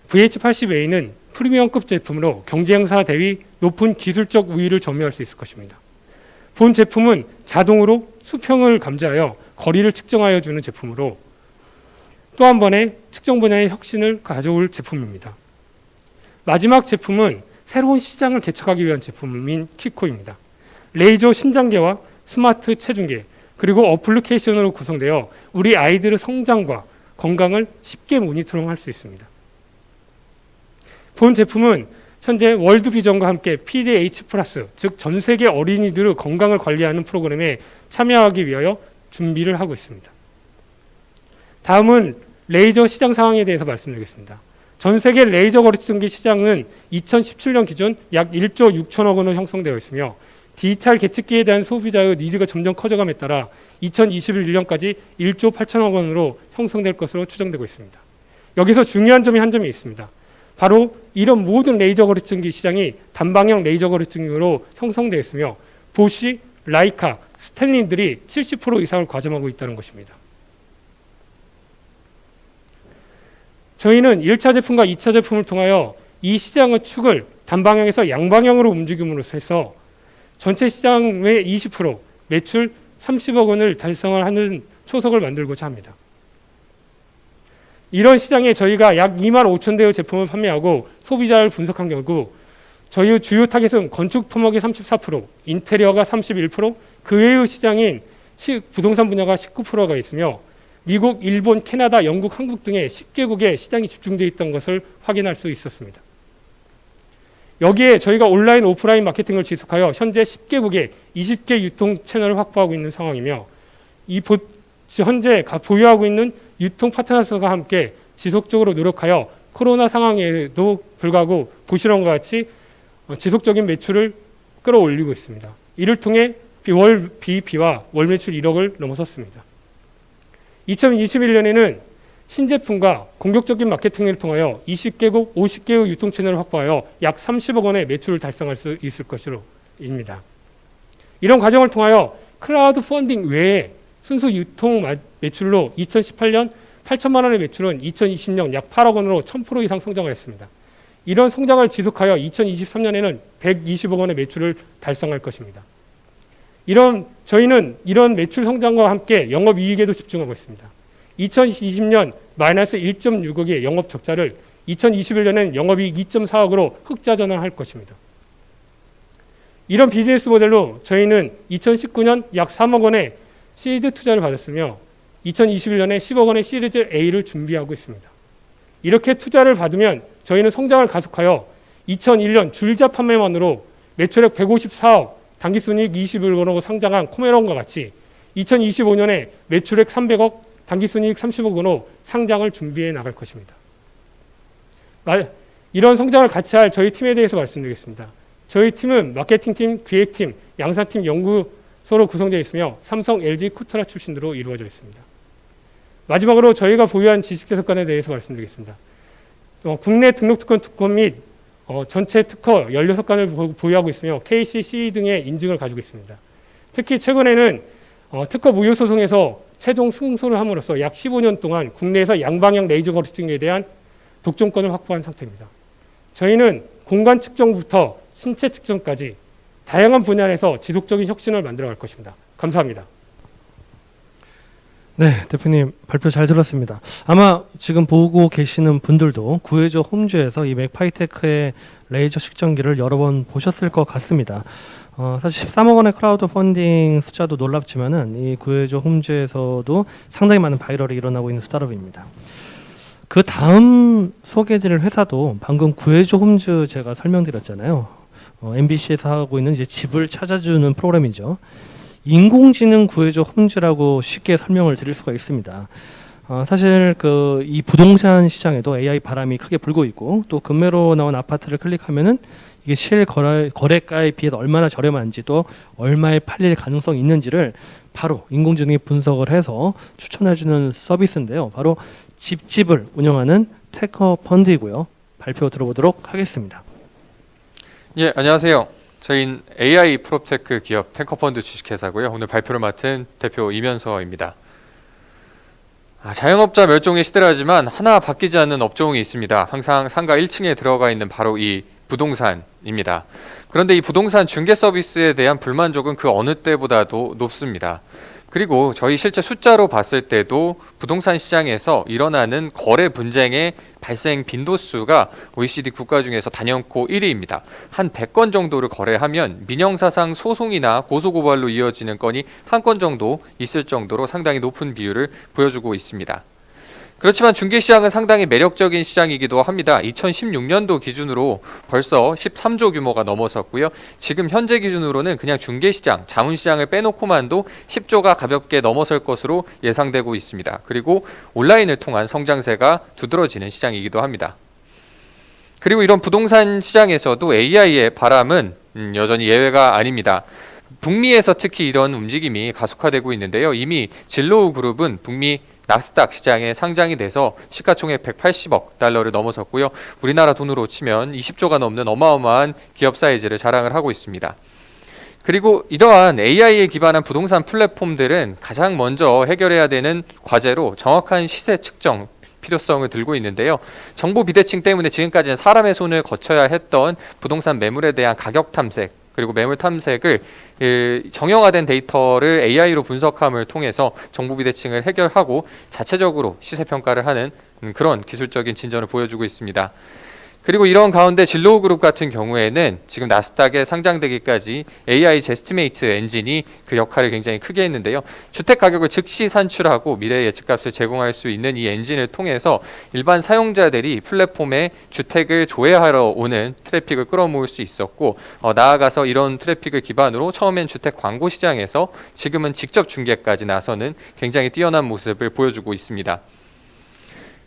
VH80A는 프리미엄급 제품으로 경쟁사 대비 높은 기술적 우위를 점유할 수 있을 것입니다. 본 제품은 자동으로 수평을 감지하여 거리를 측정하여 주는 제품으로 또 한 번의 측정 분야의 혁신을 가져올 제품입니다. 마지막 제품은 새로운 시장을 개척하기 위한 제품인 키코입니다. 레이저 신장계와 스마트 체중계 그리고 어플리케이션으로 구성되어 우리 아이들의 성장과 건강을 쉽게 모니터링할 수 있습니다. 본 제품은 현재 월드비전과 함께 PDH+, 즉 전 세계 어린이들의 건강을 관리하는 프로그램에 참여하기 위하여 준비를 하고 있습니다. 다음은 레이저 시장 상황에 대해서 말씀드리겠습니다. 전 세계 레이저 거리 측정기 시장은 2017년 기준 약 1조 6천억 원으로 형성되어 있으며 디지털 계측기에 대한 소비자의 니즈가 점점 커져감에 따라 2021년까지 1조 8천억 원으로 형성될 것으로 추정되고 있습니다. 여기서 중요한 점이 한 점이 있습니다. 바로 이런 모든 레이저 거리 측정기 시장이 단방향 레이저 거리 측정기로 형성되어 있으며 보쉬, 라이카, 스탠린들이 70% 이상을 과점하고 있다는 것입니다. 저희는 1차 제품과 2차 제품을 통하여 이 시장의 축을 단방향에서 양방향으로 움직임으로써 해서 전체 시장의 20%, 매출 30억 원을 달성을 하는 초석을 만들고자 합니다. 이런 시장에 저희가 약 2만 5천 대의 제품을 판매하고 소비자를 분석한 결과 저희의 주요 타겟은 건축 토목이 34%, 인테리어가 31%, 그 외의 시장인 부동산 분야가 19%가 있으며 미국, 일본, 캐나다, 영국, 한국 등의 10개국의 시장이 집중되어 있던 것을 확인할 수 있었습니다. 여기에 저희가 온라인 오프라인 마케팅을 지속하여 현재 10개국에 20개 유통 채널을 확보하고 있는 상황이며 현재 보유하고 있는 유통 파트너들과 함께 지속적으로 노력하여 코로나 상황에도 불구하고 보시는 것과 같이 지속적인 매출을 끌어올리고 있습니다. 이를 통해 월 BEP와 월 매출 1억을 넘어섰습니다. 2021년에는 신제품과 공격적인 마케팅을 통하여 20개국, 50개국 유통 채널을 확보하여 약 30억 원의 매출을 달성할 수 있을 것으로입니다. 이런 과정을 통하여 크라우드 펀딩 외에 순수 유통 매출로 2018년 8천만 원의 매출은 2020년 약 8억 원으로 1000% 이상 성장하였습니다. 이런 성장을 지속하여 2023년에는 120억 원의 매출을 달성할 것입니다. 저희는 이런 매출 성장과 함께 영업이익에도 집중하고 있습니다. 2020년 마이너스 1.6억의 영업 적자를 2021년엔 영업이익 2.4억으로 흑자 전환할 것입니다. 이런 비즈니스 모델로 저희는 2019년 약 3억 원의 시드 투자를 받았으며 2021년에 10억 원의 시리즈 A를 준비하고 있습니다. 이렇게 투자를 받으면 저희는 성장을 가속하여 2001년 줄자 판매만으로 매출액 154억, 당기순이익 21억 원으로 상장한 코메론과 같이 2025년에 매출액 300억, 당기순이익 30억 원으로 상장을 준비해 나갈 것입니다. 이런 성장을 같이 할 저희 팀에 대해서 말씀드리겠습니다. 저희 팀은 마케팅팀, 기획팀, 양산팀, 연구소로 구성되어 있으며 삼성, LG, 코트라 출신으로 이루어져 있습니다. 마지막으로 저희가 보유한 지식재산권에 대해서 말씀드리겠습니다. 국내 등록 특권 및 전체 특허 16건을 보유하고 있으며 KCC 등의 인증을 가지고 있습니다. 특히 최근에는 특허 무효 소송에서 최종 승소를 함으로써 약 15년 동안 국내에서 양방향 레이저 거리증에 대한 독점권을 확보한 상태입니다. 저희는 공간 측정부터 신체 측정까지 다양한 분야에서 지속적인 혁신을 만들어 갈 것입니다. 감사합니다. 네, 대표님 발표 잘 들었습니다. 아마 지금 보고 계시는 분들도 구해조 홈즈에서 이 맥파이테크의 레이저 측정기를 여러 번 보셨을 것 같습니다. 사실 13억 원의 크라우드 펀딩 숫자도 놀랍지만은 이 구해조 홈즈에서도 상당히 많은 바이럴이 일어나고 있는 스타트업입니다. 그 다음 소개해드릴 회사도 방금 구해조 홈즈 제가 설명드렸잖아요. MBC에서 하고 있는 이제 집을 찾아주는 프로그램이죠. 인공지능 구해조 홈즈라고 쉽게 설명을 드릴 수가 있습니다. 사실 이 부동산 시장에도 AI 바람이 크게 불고 있고 또 금매로 나온 아파트를 클릭하면은 이게 거래가에 비해서 얼마나 저렴한지 또 얼마에 팔릴 가능성이 있는지를 바로 인공지능이 분석을 해서 추천해주는 서비스인데요. 바로 집을 운영하는 테커 펀드이고요. 발표 들어보도록 하겠습니다. 예, 안녕하세요. 저희는 AI 프롭테크 기업 탱커펀드 주식회사고요. 오늘 발표를 맡은 대표 이면서입니다. 자영업자 멸종의 시대라지만 하나 바뀌지 않는 업종이 있습니다. 항상 상가 1층에 들어가 있는 바로 이 부동산입니다. 그런데 이 부동산 중개 서비스에 대한 불만족은 그 어느 때보다도 높습니다. 그리고 저희 실제 숫자로 봤을 때도 부동산 시장에서 일어나는 거래 분쟁의 발생 빈도수가 OECD 국가 중에서 단연코 1위입니다. 한 100건 정도를 거래하면 민형사상 소송이나 고소고발로 이어지는 건이 한 건 정도 있을 정도로 상당히 높은 비율을 보여주고 있습니다. 그렇지만 중개시장은 상당히 매력적인 시장이기도 합니다. 2016년도 기준으로 벌써 13조 규모가 넘어섰고요. 지금 현재 기준으로는 그냥 중개시장, 자문시장을 빼놓고만도 10조가 가볍게 넘어설 것으로 예상되고 있습니다. 그리고 온라인을 통한 성장세가 두드러지는 시장이기도 합니다. 그리고 이런 부동산 시장에서도 AI의 바람은 여전히 예외가 아닙니다. 북미에서 특히 이런 움직임이 가속화되고 있는데요. 이미 진로우 그룹은 북미 나스닥 시장에 상장이 돼서 시가총액 180억 달러를 넘어섰고요. 우리나라 돈으로 치면 20조가 넘는 어마어마한 기업 사이즈를 자랑을 하고 있습니다. 그리고 이러한 AI에 기반한 부동산 플랫폼들은 가장 먼저 해결해야 되는 과제로 정확한 시세 측정 필요성을 들고 있는데요. 정보 비대칭 때문에 지금까지는 사람의 손을 거쳐야 했던 부동산 매물에 대한 가격 탐색 그리고 매물 탐색을 정형화된 데이터를 AI로 분석함을 통해서 정보 비대칭을 해결하고 자체적으로 시세 평가를 하는 그런 기술적인 진전을 보여주고 있습니다. 그리고 이런 가운데 진로그룹 같은 경우에는 지금 나스닥에 상장되기까지 AI 제스티메이트 엔진이 그 역할을 굉장히 크게 했는데요. 주택 가격을 즉시 산출하고 미래 예측값을 제공할 수 있는 이 엔진을 통해서 일반 사용자들이 플랫폼에 주택을 조회하러 오는 트래픽을 끌어모을 수 있었고, 나아가서 이런 트래픽을 기반으로 처음엔 주택 광고 시장에서 지금은 직접 중개까지 나서는 굉장히 뛰어난 모습을 보여주고 있습니다.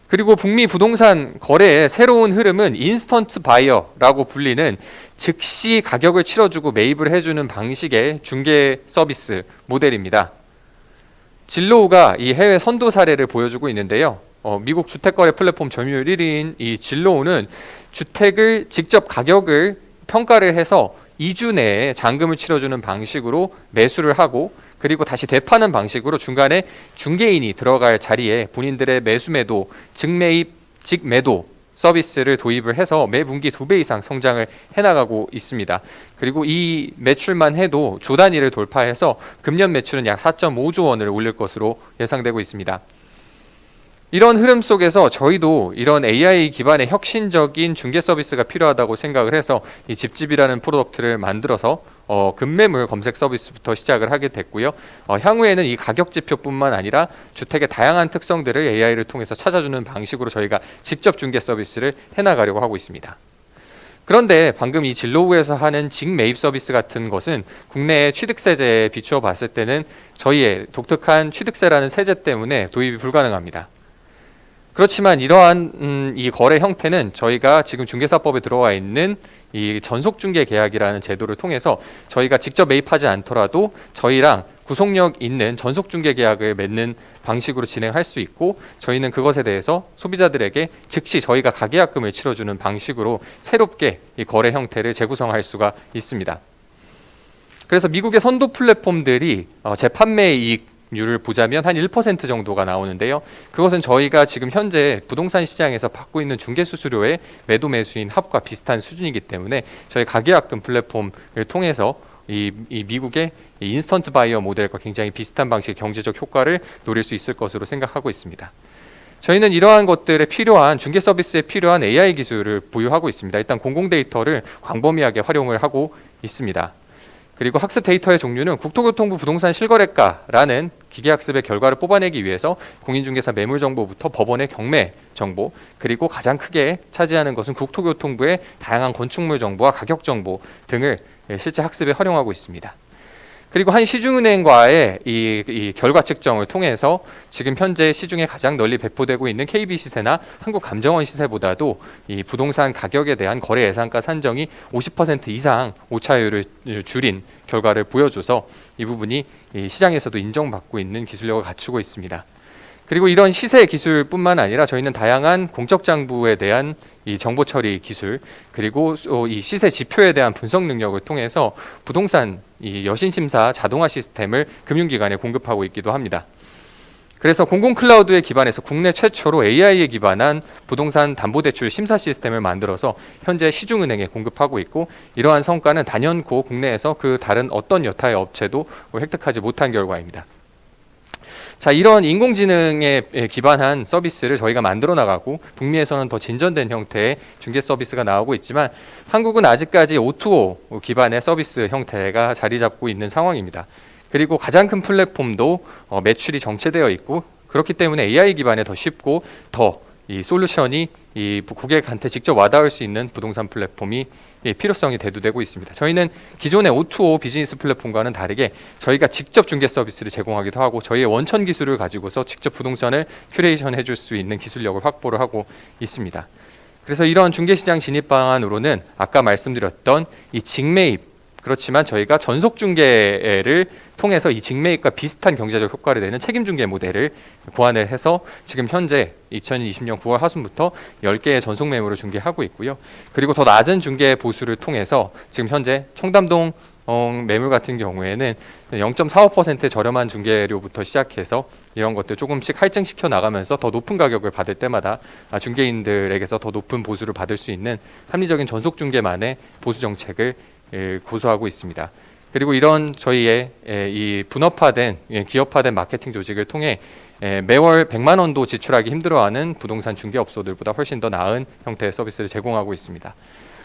그리고 북미 부동산 거래의 새로운 흐름은 인스턴트 바이어라고 불리는 즉시 가격을 치러주고 매입을 해주는 방식의 중개 서비스 모델입니다. 진로우가 이 해외 선도 사례를 보여주고 있는데요. 미국 주택거래 플랫폼 점유율 1위인 이 진로우는 주택을 직접 가격을 평가를 해서 2주 내에 잔금을 치러주는 방식으로 매수를 하고, 그리고 다시 되파는 방식으로 중간에 중개인이 들어갈 자리에 본인들의 매수매도, 직매입, 직매도 서비스를 도입을 해서 매 분기 2배 이상 성장을 해나가고 있습니다. 그리고 이 매출만 해도 조 단위를 돌파해서 금년 매출은 약 4.5조 원을 올릴 것으로 예상되고 있습니다. 이런 흐름 속에서 저희도 이런 AI 기반의 혁신적인 중개 서비스가 필요하다고 생각을 해서 이 집집이라는 프로덕트를 만들어서 급매물 검색 서비스부터 시작을 하게 됐고요. 향후에는 이 가격 지표뿐만 아니라 주택의 다양한 특성들을 AI를 통해서 찾아주는 방식으로 저희가 직접 중개 서비스를 해나가려고 하고 있습니다. 그런데 방금 이 진로우에서 하는 직매입 서비스 같은 것은 국내의 취득세제에 비추어 봤을 때는 저희의 독특한 취득세라는 세제 때문에 도입이 불가능합니다. 그렇지만 이러한 이 거래 형태는 저희가 지금 중개사법에 들어와 있는 이 전속중개 계약이라는 제도를 통해서 저희가 직접 매입하지 않더라도 저희랑 구속력 있는 전속중개 계약을 맺는 방식으로 진행할 수 있고, 저희는 그것에 대해서 소비자들에게 즉시 저희가 가계약금을 치러주는 방식으로 새롭게 이 거래 형태를 재구성할 수가 있습니다. 그래서 미국의 선도 플랫폼들이 재판매 이익률을 보자면 한 1% 정도가 나오는데요. 그것은 저희가 지금 현재 부동산 시장에서 받고 있는 중개 수수료의 매도 매수인 합과 비슷한 수준이기 때문에 저희 가계약금 플랫폼을 통해서 이 미국의 이 인스턴트 바이어 모델과 굉장히 비슷한 방식의 경제적 효과를 노릴 수 있을 것으로 생각하고 있습니다. 저희는 이러한 것들에 필요한 중개 서비스에 필요한 AI 기술을 보유하고 있습니다. 일단 공공 데이터를 광범위하게 활용을 하고 있습니다. 그리고 학습 데이터의 종류는 국토교통부 부동산 실거래가라는 기계학습의 결과를 뽑아내기 위해서 공인중개사 매물정보부터 법원의 경매 정보, 그리고 가장 크게 차지하는 것은 국토교통부의 다양한 건축물 정보와 가격 정보 등을 실제 학습에 활용하고 있습니다. 그리고 한 시중은행과의 이 결과 측정을 통해서 지금 현재 시중에 가장 널리 배포되고 있는 KB 시세나 한국감정원 시세보다도 이 부동산 가격에 대한 거래 예상가 산정이 50% 이상 오차율을 줄인 결과를 보여줘서 이 부분이 이 시장에서도 인정받고 있는 기술력을 갖추고 있습니다. 그리고 이런 시세 기술뿐만 아니라 저희는 다양한 공적 장부에 대한 이 정보 처리 기술, 그리고 이 시세 지표에 대한 분석 능력을 통해서 부동산 이 여신 심사 자동화 시스템을 금융기관에 공급하고 있기도 합니다. 그래서 공공 클라우드에 기반해서 국내 최초로 AI에 기반한 부동산 담보대출 심사 시스템을 만들어서 현재 시중은행에 공급하고 있고, 이러한 성과는 단연코 국내에서 그 다른 어떤 여타의 업체도 획득하지 못한 결과입니다. 자, 이런 인공지능에 기반한 서비스를 저희가 만들어 나가고 북미에서는 더 진전된 형태의 중개 서비스가 나오고 있지만 한국은 아직까지 O2O 기반의 서비스 형태가 자리 잡고 있는 상황입니다. 그리고 가장 큰 플랫폼도 매출이 정체되어 있고, 그렇기 때문에 AI 기반에 더 쉽고 더 이 솔루션이 이 고객한테 직접 와닿을 수 있는 부동산 플랫폼이 필요성이 대두되고 있습니다. 저희는 기존의 O2O 비즈니스 플랫폼과는 다르게 저희가 직접 중개 서비스를 제공하기도 하고, 저희의 원천 기술을 가지고서 직접 부동산을 큐레이션 해줄 수 있는 기술력을 확보를 하고 있습니다. 그래서 이런 중개시장 진입 방안으로는 아까 말씀드렸던 이 직매입, 그렇지만 저희가 전속 중개를 통해서 이 직매입과 비슷한 경제적 효과를 내는 책임 중개 모델을 고안을 해서 지금 현재 2020년 9월 하순부터 10개의 전속 매물을 중개하고 있고요. 그리고 더 낮은 중개 보수를 통해서 지금 현재 청담동 매물 같은 경우에는 0.45% 저렴한 중개료부터 시작해서 이런 것들 조금씩 할증시켜 나가면서 더 높은 가격을 받을 때마다 중개인들에게서 더 높은 보수를 받을 수 있는 합리적인 전속 중개만의 보수 정책을 고수하고 있습니다. 그리고 이런 저희의 이 분업화된 기업화된 마케팅 조직을 통해 매월 100만 원도 지출하기 힘들어하는 부동산 중개업소들보다 훨씬 더 나은 형태의 서비스를 제공하고 있습니다.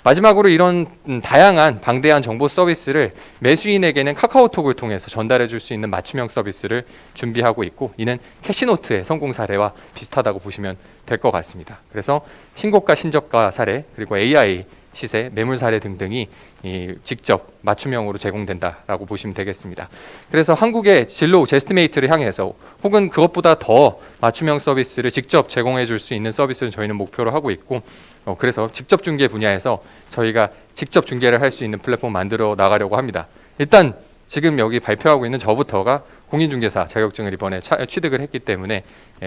마지막으로 이런 다양한 방대한 정보 서비스를 매수인에게는 카카오톡을 통해서 전달해 줄 수 있는 맞춤형 서비스를 준비하고 있고, 이는 캐시노트의 성공 사례와 비슷하다고 보시면 될 것 같습니다. 그래서 신고가 신저가 사례, 그리고 AI 시세, 매물 사례 등등이 직접 맞춤형으로 제공된다라고 보시면 되겠습니다. 그래서 한국의 진로 제스티메이트를 향해서 혹은 그것보다 더 맞춤형 서비스를 직접 제공해 줄 수 있는 서비스를 저희는 목표로 하고 있고, 그래서 직접 중개 분야에서 저희가 직접 중개를 할 수 있는 플랫폼 만들어 나가려고 합니다. 일단 지금 여기 발표하고 있는 저부터가 공인중개사 자격증을 이번에 취득을 했기 때문에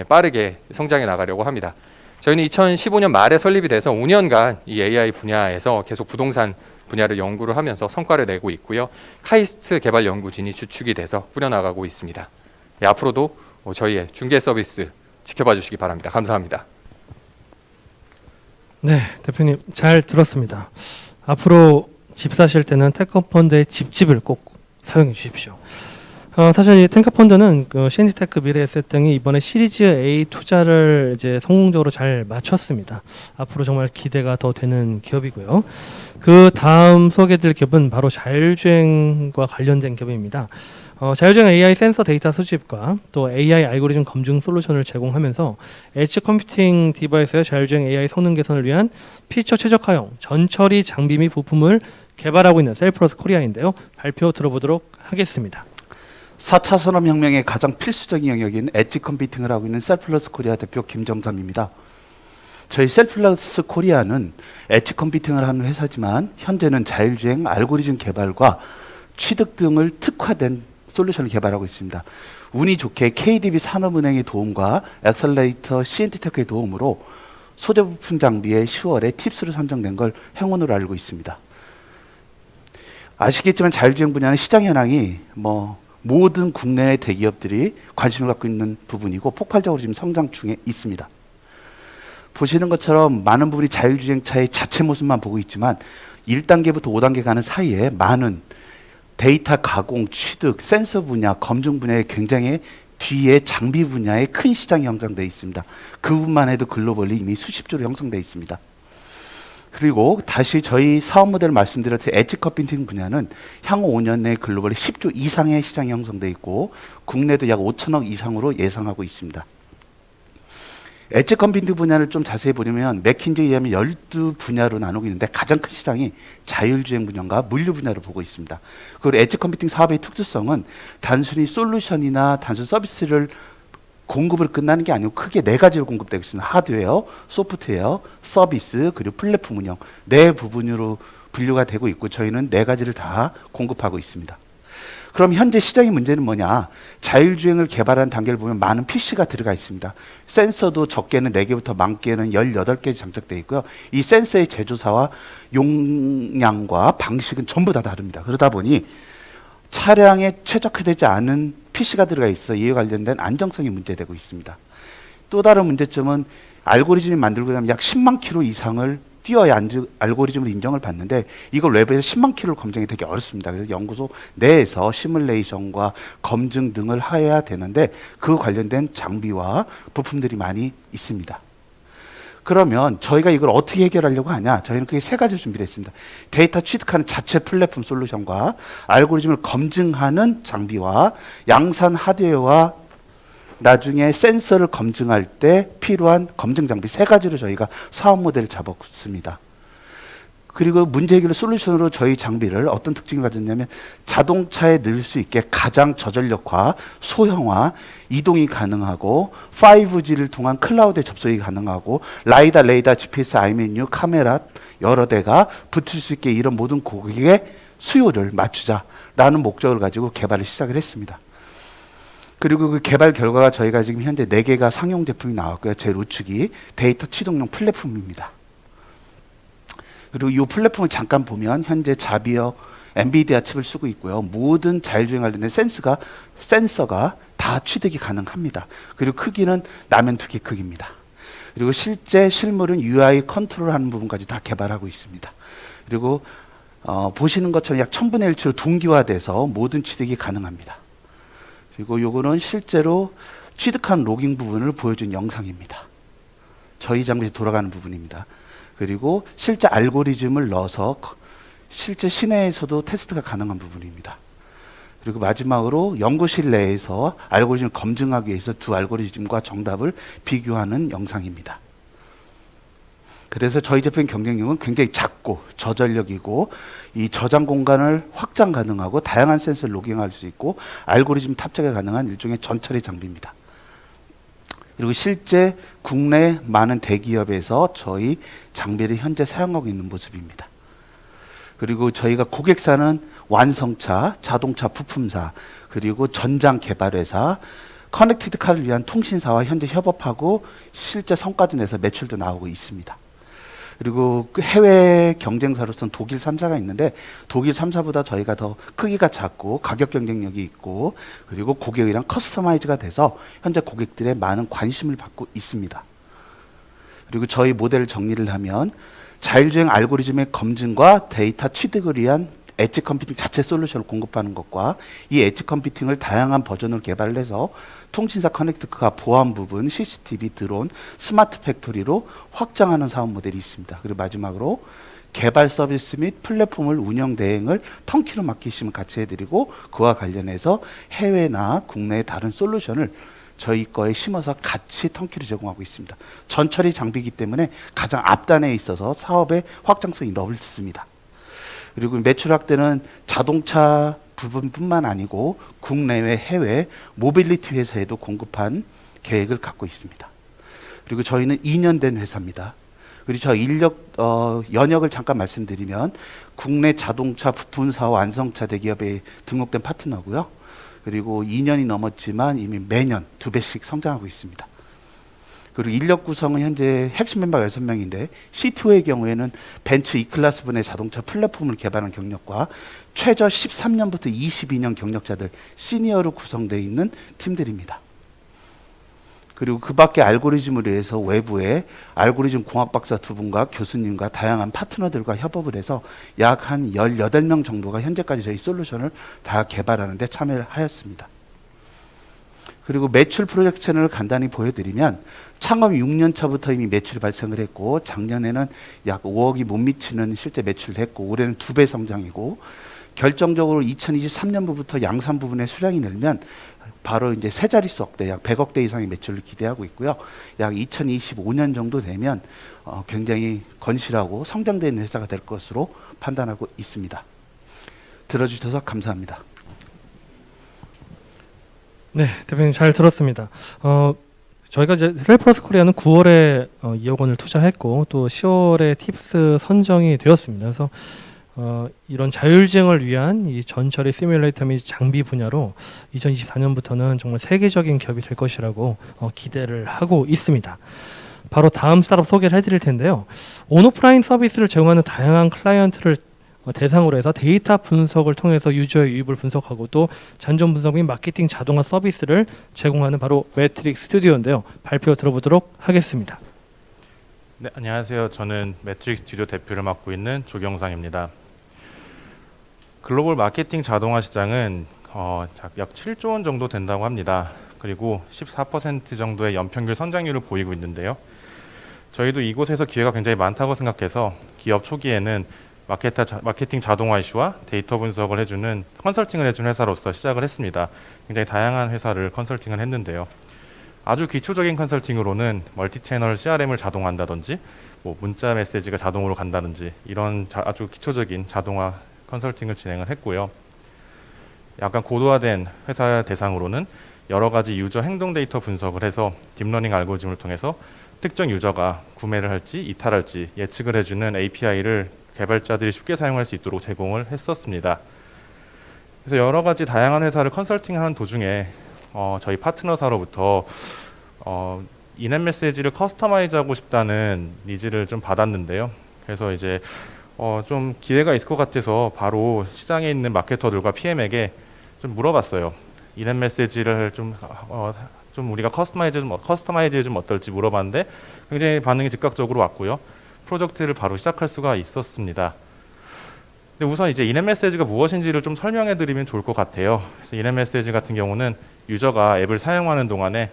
빠르게 성장해 나가려고 합니다. 저희는 2015년 말에 설립이 돼서 5년간 이 AI 분야에서 계속 부동산 분야를 연구를 하면서 성과를 내고 있고요. 카이스트 개발 연구진이 주축이 돼서 꾸려나가고 있습니다. 앞으로도 저희의 중개 서비스 지켜봐 주시기 바랍니다. 감사합니다. 네, 대표님 잘 들었습니다. 앞으로 집 사실 때는 테크펀드의 집집을 꼭 사용해 주십시오. 사실 이 탱카펀드는 CNG테크 미래에셋 등이 이번에 시리즈 A 투자를 이제 성공적으로 잘 마쳤습니다. 앞으로 정말 기대가 더 되는 기업이고요. 그 다음 소개드릴 기업은 바로 자율주행과 관련된 기업입니다. 자율주행 AI 센서 데이터 수집과 또 AI 알고리즘 검증 솔루션을 제공하면서 엣지 컴퓨팅 디바이스의 자율주행 AI 성능 개선을 위한 피처 최적화형 전처리 장비 및 부품을 개발하고 있는 셀플러스 코리아인데요. 발표 들어보도록 하겠습니다. 4차 산업혁명의 가장 필수적인 영역인 엣지 컴퓨팅을 하고 있는 셀플러스 코리아 대표 김정삼입니다. 저희 셀플러스 코리아는 엣지 컴퓨팅을 하는 회사지만 현재는 자율주행 알고리즘 개발과 취득 등을 특화된 솔루션을 개발하고 있습니다. 운이 좋게 KDB 산업은행의 도움과 엑셀레이터 CNT테크의 도움으로 소재 부품 장비의 10월에 팁스로 선정된 걸 행운으로 알고 있습니다. 아시겠지만 자율주행 분야는 시장 현황이 모든 국내 대기업들이 관심을 갖고 있는 부분이고 폭발적으로 지금 성장 중에 있습니다. 보시는 것처럼 많은 부분이 자율주행차의 자체 모습만 보고 있지만 1단계부터 5단계 가는 사이에 많은 데이터 가공, 취득, 센서 분야, 검증 분야에 굉장히 뒤에 장비 분야에 큰 시장이 형성되어 있습니다. 그 부분만 해도 글로벌리 이미 수십 조로 형성되어 있습니다. 그리고 다시 저희 사업 모델을 말씀드렸을 때 엣지 컴퓨팅 분야는 향후 5년 내에 글로벌리 10조 이상의 시장이 형성되어 있고 국내도 약 5천억 이상으로 예상하고 있습니다. 엣지 컴퓨팅 분야를 좀 자세히 보려면 맥킨지에 의하면 12분야로 나누고 있는데 가장 큰 시장이 자율주행 분야와 물류 분야를 보고 있습니다. 그리고 엣지 컴퓨팅 사업의 특수성은 단순히 솔루션이나 단순 서비스를 공급을 끝나는 게 아니고 크게 4가지로 공급되고 있습니다. 하드웨어, 소프트웨어, 서비스, 그리고 플랫폼 운영 4부분으로 분류가 되고 있고 저희는 4가지를 다 공급하고 있습니다. 그럼 현재 시장의 문제는 뭐냐? 자율주행을 개발한 단계를 보면 많은 PC가 들어가 있습니다. 센서도 적게는 4개부터 많게는 18개 장착되어 있고요. 이 센서의 제조사와 용량과 방식은 전부 다 다릅니다. 그러다 보니 차량에 최적화되지 않은 PC가 들어가 있어 이에 관련된 안정성이 문제되고 있습니다. 또 다른 문제점은 알고리즘이 만들고 나면 약 10만 킬로 이상을 뛰어야 알고리즘으로 인정을 받는데 이걸 외부에서 10만 킬로를 검증이 되게 어렵습니다. 그래서 연구소 내에서 시뮬레이션과 검증 등을 해야 되는데 그 관련된 장비와 부품들이 많이 있습니다. 그러면 저희가 이걸 어떻게 해결하려고 하냐? 저희는 크게 3가지 준비를 했습니다. 데이터 취득하는 자체 플랫폼 솔루션과 알고리즘을 검증하는 장비와 양산 하드웨어와 나중에 센서를 검증할 때 필요한 검증 장비 3가지로 저희가 사업 모델을 잡았습니다. 그리고 문제 해결 솔루션으로 저희 장비를 어떤 특징을 가졌냐면 자동차에 넣을 수 있게 가장 저전력화, 소형화, 이동이 가능하고 5G를 통한 클라우드에 접속이 가능하고 라이다, 레이더, GPS, iMenu, 카메라 여러 대가 붙을 수 있게 이런 모든 고객의 수요를 맞추자라는 목적을 가지고 개발을 시작을 했습니다. 그리고 그 개발 결과가 저희가 지금 현재 4개가 상용 제품이 나왔고요. 제일 우측이 데이터 취득용 플랫폼입니다. 그리고 이 플랫폼을 잠깐 보면 현재 자비어 엔비디아 칩을 쓰고 있고요. 모든 자율주행 관련된 센서가 다 취득이 가능합니다. 그리고 크기는 라면 2개 크기입니다. 그리고 실제 실물은 UI 컨트롤하는 부분까지 다 개발하고 있습니다. 그리고 보시는 것처럼 약 1000분의 1초로 동기화돼서 모든 취득이 가능합니다. 그리고 요거는 실제로 취득한 로깅 부분을 보여준 영상입니다. 저희 장비에 돌아가는 부분입니다. 그리고 실제 알고리즘을 넣어서 실제 시내에서도 테스트가 가능한 부분입니다. 그리고 마지막으로 연구실 내에서 알고리즘을 검증하기 위해서 두 알고리즘과 정답을 비교하는 영상입니다. 그래서 저희 제품 경쟁력은 굉장히 작고 저전력이고 이 저장 공간을 확장 가능하고 다양한 센서를 로깅할 수 있고 알고리즘 탑재가 가능한 일종의 전처리 장비입니다. 그리고 실제 국내 많은 대기업에서 저희 장비를 현재 사용하고 있는 모습입니다. 그리고 저희가 고객사는 완성차, 자동차 부품사, 그리고 전장 개발회사, 커넥티드 카를 위한 통신사와 현재 협업하고 실제 성과도 내서 매출도 나오고 있습니다. 그리고 그 해외 경쟁사로서는 독일 3사가 있는데 독일 3사보다 저희가 더 크기가 작고 가격 경쟁력이 있고 그리고 고객이랑 커스터마이즈가 돼서 현재 고객들의 많은 관심을 받고 있습니다. 그리고 저희 모델을 정리를 하면 자율주행 알고리즘의 검증과 데이터 취득을 위한 엣지 컴퓨팅 자체 솔루션을 공급하는 것과 이 엣지 컴퓨팅을 다양한 버전으로 개발을 해서 통신사 커넥트카 보안 부분, CCTV, 드론, 스마트 팩토리로 확장하는 사업 모델이 있습니다. 그리고 마지막으로 개발 서비스 및 플랫폼을 운영 대행을 턴키로 맡기시면 같이 해드리고 그와 관련해서 해외나 국내의 다른 솔루션을 저희 거에 심어서 같이 턴키로 제공하고 있습니다. 전처리 장비이기 때문에 가장 앞단에 있어서 사업의 확장성이 넓습니다. 그리고 매출 확대는 자동차 부분뿐만 아니고 국내외 해외 모빌리티 회사에도 공급한 계획을 갖고 있습니다. 그리고 저희는 2년 된 회사입니다. 그리고 저 연역을 잠깐 말씀드리면 국내 자동차 부품사 완성차 대기업에 등록된 파트너고요. 그리고 2년이 넘었지만 이미 매년 2배씩 성장하고 있습니다. 그리고 인력 구성은 현재 핵심 멤버가 6명인데 C2의 경우에는 벤츠 E클래스 분의 자동차 플랫폼을 개발한 경력과 최저 13년부터 22년 경력자들 시니어로 구성되어 있는 팀들입니다. 그리고 그 밖에 알고리즘을 위해서 외부에 알고리즘 공학 박사 2분과 교수님과 다양한 파트너들과 협업을 해서 약 한 18명 정도가 현재까지 저희 솔루션을 다 개발하는 데 참여하였습니다. 그리고 매출 프로젝트 채널을 간단히 보여드리면 창업 6년 차부터 이미 매출이 발생을 했고 작년에는 약 5억이 못 미치는 실제 매출을 했고 올해는 2배 성장이고 결정적으로 2023년부터 양산 부분의 수량이 늘면 바로 이제 세 자릿수 억대 약 100억대 이상의 매출을 기대하고 있고요. 약 2025년 정도 되면 굉장히 건실하고 성장되는 회사가 될 것으로 판단하고 있습니다. 들어주셔서 감사합니다. 네, 대표님 잘 들었습니다. 저희가 이제 셀프러스 코리아는 9월에 2억 원을 투자했고 또 10월에 팁스 선정이 되었습니다. 그래서 이런 자율주행을 위한 이 전처리 시뮬레이터 및 장비 분야로 2024년부터는 정말 세계적인 기업이 될 것이라고 기대를 하고 있습니다. 바로 다음 스타트업 소개를 해드릴 텐데요. 온오프라인 서비스를 제공하는 다양한 클라이언트를 대상으로 해서 데이터 분석을 통해서 유저의 유입을 분석하고 또 잔존 분석 및 마케팅 자동화 서비스를 제공하는 바로 매트릭스 스튜디오인데요. 발표 들어보도록 하겠습니다. 네, 안녕하세요. 저는 매트릭스 스튜디오 대표를 맡고 있는 조경상입니다. 글로벌 마케팅 자동화 시장은 약 7조 원 정도 된다고 합니다. 그리고 14% 정도의 연평균 성장률을 보이고 있는데요. 저희도 이곳에서 기회가 굉장히 많다고 생각해서 기업 초기에는 마케팅 자동화 이슈와 데이터 분석을 해주는 컨설팅을 해주는 회사로서 시작을 했습니다. 굉장히 다양한 회사를 컨설팅을 했는데요. 아주 기초적인 컨설팅으로는 멀티 채널 CRM을 자동화한다든지 뭐 문자 메시지가 자동으로 간다든지 이런 아주 기초적인 자동화 컨설팅을 진행을 했고요. 약간 고도화된 회사 대상으로는 여러 가지 유저 행동 데이터 분석을 해서 딥러닝 알고리즘을 통해서 특정 유저가 구매를 할지 이탈할지 예측을 해주는 API를 개발자들이 쉽게 사용할 수 있도록 제공을 했었습니다. 그래서 여러 가지 다양한 회사를 컨설팅하는 도중에 저희 파트너사로부터 인앱 메시지를 커스터마이즈하고 싶다는 니즈를 좀 받았는데요. 그래서 이제 좀 기회가 있을 것 같아서 바로 시장에 있는 마케터들과 PM에게 좀 물어봤어요. 인앱 메시지를 좀 우리가 커스터마이즈 좀 어떨지 물어봤는데 굉장히 반응이 즉각적으로 왔고요. 프로젝트를 바로 시작할 수가 있었습니다. 근데 우선 이제 인앱 메시지가 무엇인지를 좀 설명해 드리면 좋을 것 같아요. 그래서 인앱 메시지 같은 경우는 유저가 앱을 사용하는 동안에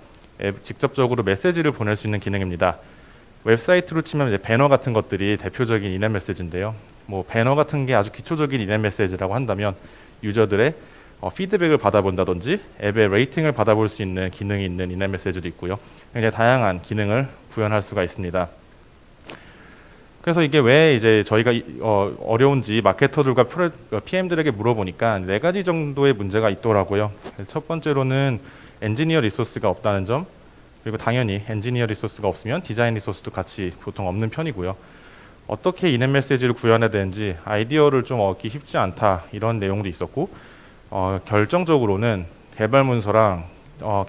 직접적으로 메시지를 보낼 수 있는 기능입니다. 웹사이트로 치면 이제 배너 같은 것들이 대표적인 인앱 메시지인데요. 뭐 배너 같은 게 아주 기초적인 인앱 메시지라고 한다면 유저들의 피드백을 받아본다든지 앱의 레이팅을 받아볼 수 있는 기능이 있는 인앱 메시지도 있고요. 굉장히 다양한 기능을 구현할 수가 있습니다. 그래서 이게 왜 이제 저희가 어려운지 마케터들과 PM들에게 물어보니까 4가지 정도의 문제가 있더라고요. 첫 번째로는 엔지니어 리소스가 없다는 점, 그리고 당연히 엔지니어 리소스가 없으면 디자인 리소스도 같이 보통 없는 편이고요. 어떻게 인앱 메시지를 구현해야 되는지 아이디어를 좀 얻기 쉽지 않다, 이런 내용도 있었고, 결정적으로는 개발 문서랑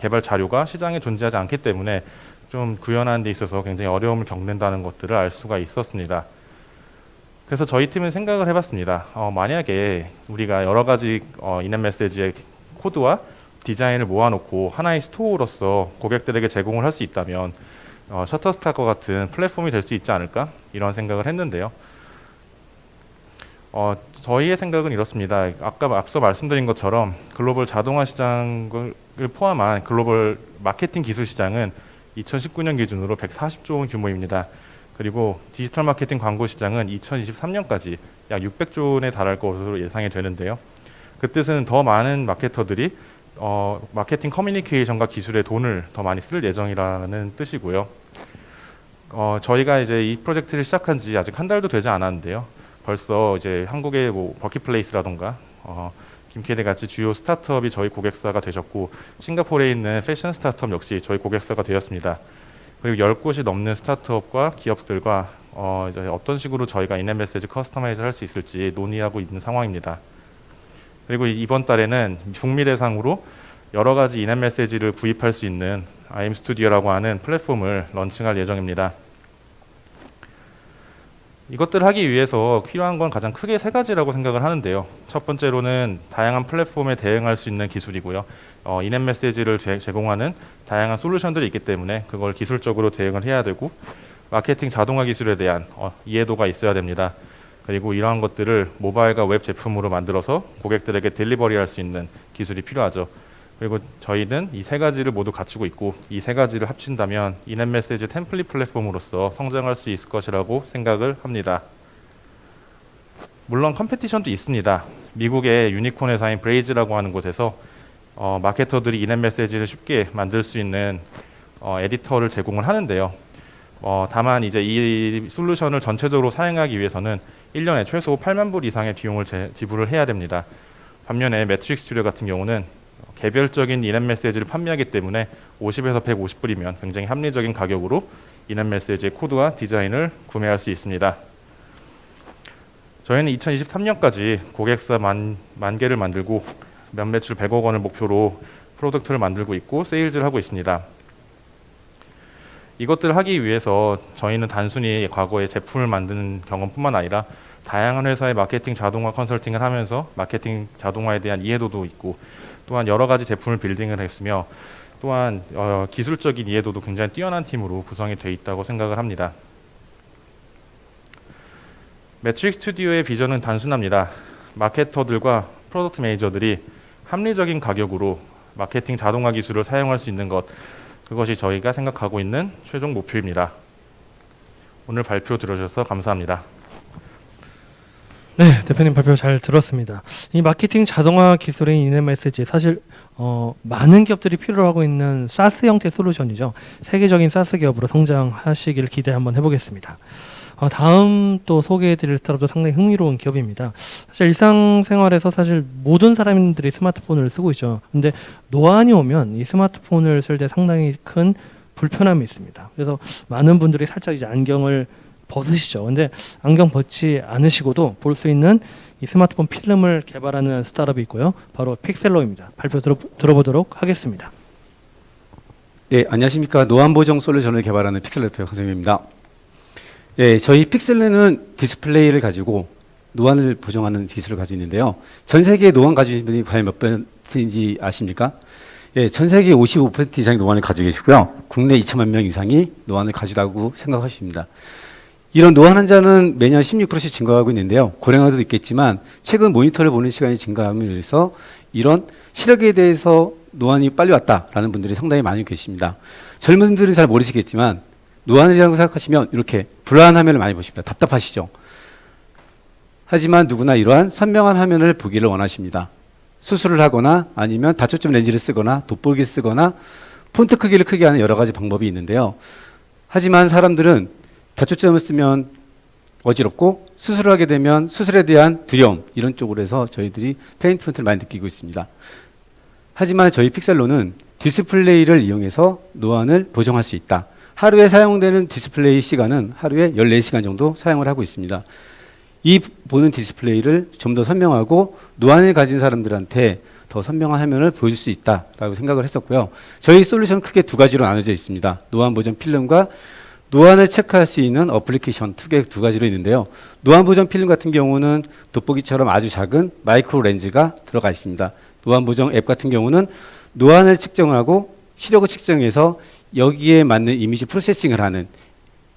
개발 자료가 시장에 존재하지 않기 때문에 좀 구현하는 데 있어서 굉장히 어려움을 겪는다는 것들을 알 수가 있었습니다. 그래서 저희 팀은 생각을 해봤습니다. 만약에 우리가 여러 가지 인앱 메시지의 코드와 디자인을 모아놓고 하나의 스토어로서 고객들에게 제공을 할 수 있다면 셔터스탁과 같은 플랫폼이 될 수 있지 않을까, 이런 생각을 했는데요. 저희의 생각은 이렇습니다. 앞서 말씀드린 것처럼 글로벌 자동화 시장을 포함한 글로벌 마케팅 기술 시장은 2019년 기준으로 140조 원 규모입니다. 그리고 디지털 마케팅 광고 시장은 2023년까지 약 600조 원에 달할 것으로 예상이 되는데요. 그 뜻은 더 많은 마케터들이 마케팅 커뮤니케이션과 기술에 돈을 더 많이 쓸 예정이라는 뜻이고요. 저희가 이제 이 프로젝트를 시작한 지 아직 한 달도 되지 않았는데요. 벌써 이제 한국의 뭐 버킷플레이스라던가 김캐리 같이 주요 스타트업이 저희 고객사가 되셨고, 싱가포르에 있는 패션 스타트업 역시 저희 고객사가 되었습니다. 그리고 10곳이 넘는 스타트업과 기업들과 이제 어떤 식으로 저희가 인앱 메시지 커스터마이즈 할 수 있을지 논의하고 있는 상황입니다. 그리고 이번 달에는 북미 대상으로 여러 가지 인앱 메시지를 구입할 수 있는 IM 스튜디오라고 하는 플랫폼을 런칭할 예정입니다. 이것들을 하기 위해서 필요한 건 가장 크게 3가지라고 생각을 하는데요. 첫 번째로는 다양한 플랫폼에 대응할 수 있는 기술이고요. 인앱 메시지를 제공하는 다양한 솔루션들이 있기 때문에 그걸 기술적으로 대응을 해야 되고, 마케팅 자동화 기술에 대한 이해도가 있어야 됩니다. 그리고 이러한 것들을 모바일과 웹 제품으로 만들어서 고객들에게 딜리버리할 수 있는 기술이 필요하죠. 그리고 저희는 이 3가지를 모두 갖추고 있고, 이 3가지를 합친다면 인앱 메시지 템플릿 플랫폼으로서 성장할 수 있을 것이라고 생각을 합니다. 물론 컴페티션도 있습니다. 미국의 유니콘 회사인 브레이즈라고 하는 곳에서 마케터들이 인앱 메시지를 쉽게 만들 수 있는 에디터를 제공을 하는데요. 다만 이제 이 솔루션을 전체적으로 사용하기 위해서는 1년에 최소 8만 불 이상의 비용을 지불을 해야 됩니다. 반면에 매트릭 스튜디오 같은 경우는 개별적인 인앱 메시지를 판매하기 때문에 50에서 150불이면 굉장히 합리적인 가격으로 인앱 메시지의 코드와 디자인을 구매할 수 있습니다. 저희는 2023년까지 고객사 만 개를 만들고 연매출 100억 원을 목표로 프로덕트를 만들고 있고 세일즈를 하고 있습니다. 이것들을 하기 위해서 저희는 단순히 과거에 제품을 만드는 경험뿐만 아니라 다양한 회사의 마케팅 자동화 컨설팅을 하면서 마케팅 자동화에 대한 이해도도 있고, 또한 여러 가지 제품을 빌딩을 했으며, 또한 기술적인 이해도도 굉장히 뛰어난 팀으로 구성이 되어 있다고 생각을 합니다. 매트릭 스튜디오의 비전은 단순합니다. 마케터들과 프로덕트 매니저들이 합리적인 가격으로 마케팅 자동화 기술을 사용할 수 있는 것, 그것이 저희가 생각하고 있는 최종 목표입니다. 오늘 발표 들어주셔서 감사합니다. 네, 대표님 발표 잘 들었습니다. 이 마케팅 자동화 기술의 인앱 메시지, 사실 많은 기업들이 필요로 하고 있는 사스 형태 솔루션이죠. 세계적인 사스 기업으로 성장하시길 기대 한번 해보겠습니다. 다음 또 소개해드릴 스타트업도 상당히 흥미로운 기업입니다. 사실 일상생활에서 사실 모든 사람들이 스마트폰을 쓰고 있죠. 근데 노안이 오면 이 스마트폰을 쓸 때 상당히 큰 불편함이 있습니다. 그래서 많은 분들이 살짝 이제 안경을 벗으시죠. 근데 안경 벗지 않으시고도 볼 수 있는 이 스마트폰 필름을 개발하는 스타트업이 있고요. 바로 픽셀러입니다. 발표 들어보도록 하겠습니다. 네, 안녕하십니까. 노안 보정 솔루션을 개발하는 픽셀러 대표 강성민입니다. 예, 저희 픽셀러는 디스플레이를 가지고 노안을 보정하는 기술을 가지고 있는데요. 전 세계에 노안 가지고 계신 분이 과연 몇 퍼센트인지 아십니까? 예, 전 세계 55% 이상의 노안을 가지고 계시고요. 국내 2천만 명 이상이 노안을 가지다고 생각하십니다. 이런 노안 환자는 매년 16%씩 증가하고 있는데요. 고령화도 있겠지만 최근 모니터를 보는 시간이 증가함으로 인해서 이런 시력에 대해서 노안이 빨리 왔다라는 분들이 상당히 많이 계십니다. 젊은 분들은 잘 모르시겠지만 노안이라고 생각하시면 이렇게 불안한 화면을 많이 보십니다. 답답하시죠? 하지만 누구나 이러한 선명한 화면을 보기를 원하십니다. 수술을 하거나 아니면 다초점 렌즈를 쓰거나 돋보기를 쓰거나 폰트 크기를 크게 하는 여러 가지 방법이 있는데요. 하지만 사람들은 다초점을 쓰면 어지럽고 수술을 하게 되면 수술에 대한 두려움 이런 쪽으로 해서 저희들이 페인트 폰트를 많이 느끼고 있습니다. 하지만 저희 픽셀로는 디스플레이를 이용해서 노안을 보정할 수 있다. 하루에 사용되는 디스플레이 시간은 하루에 14시간 정도 사용을 하고 있습니다. 이 보는 디스플레이를 좀 더 선명하고 노안을 가진 사람들한테 더 선명한 화면을 보여줄 수 있다라고 생각을 했었고요. 저희 솔루션은 크게 두 가지로 나눠져 있습니다. 노안 보정 필름과 노안을 체크할 수 있는 어플리케이션 두 가지로 있는데요. 노안 보정 필름 같은 경우는 돋보기처럼 아주 작은 마이크로 렌즈가 들어가 있습니다. 노안 보정 앱 같은 경우는 노안을 측정하고 시력을 측정해서 여기에 맞는 이미지 프로세싱을 하는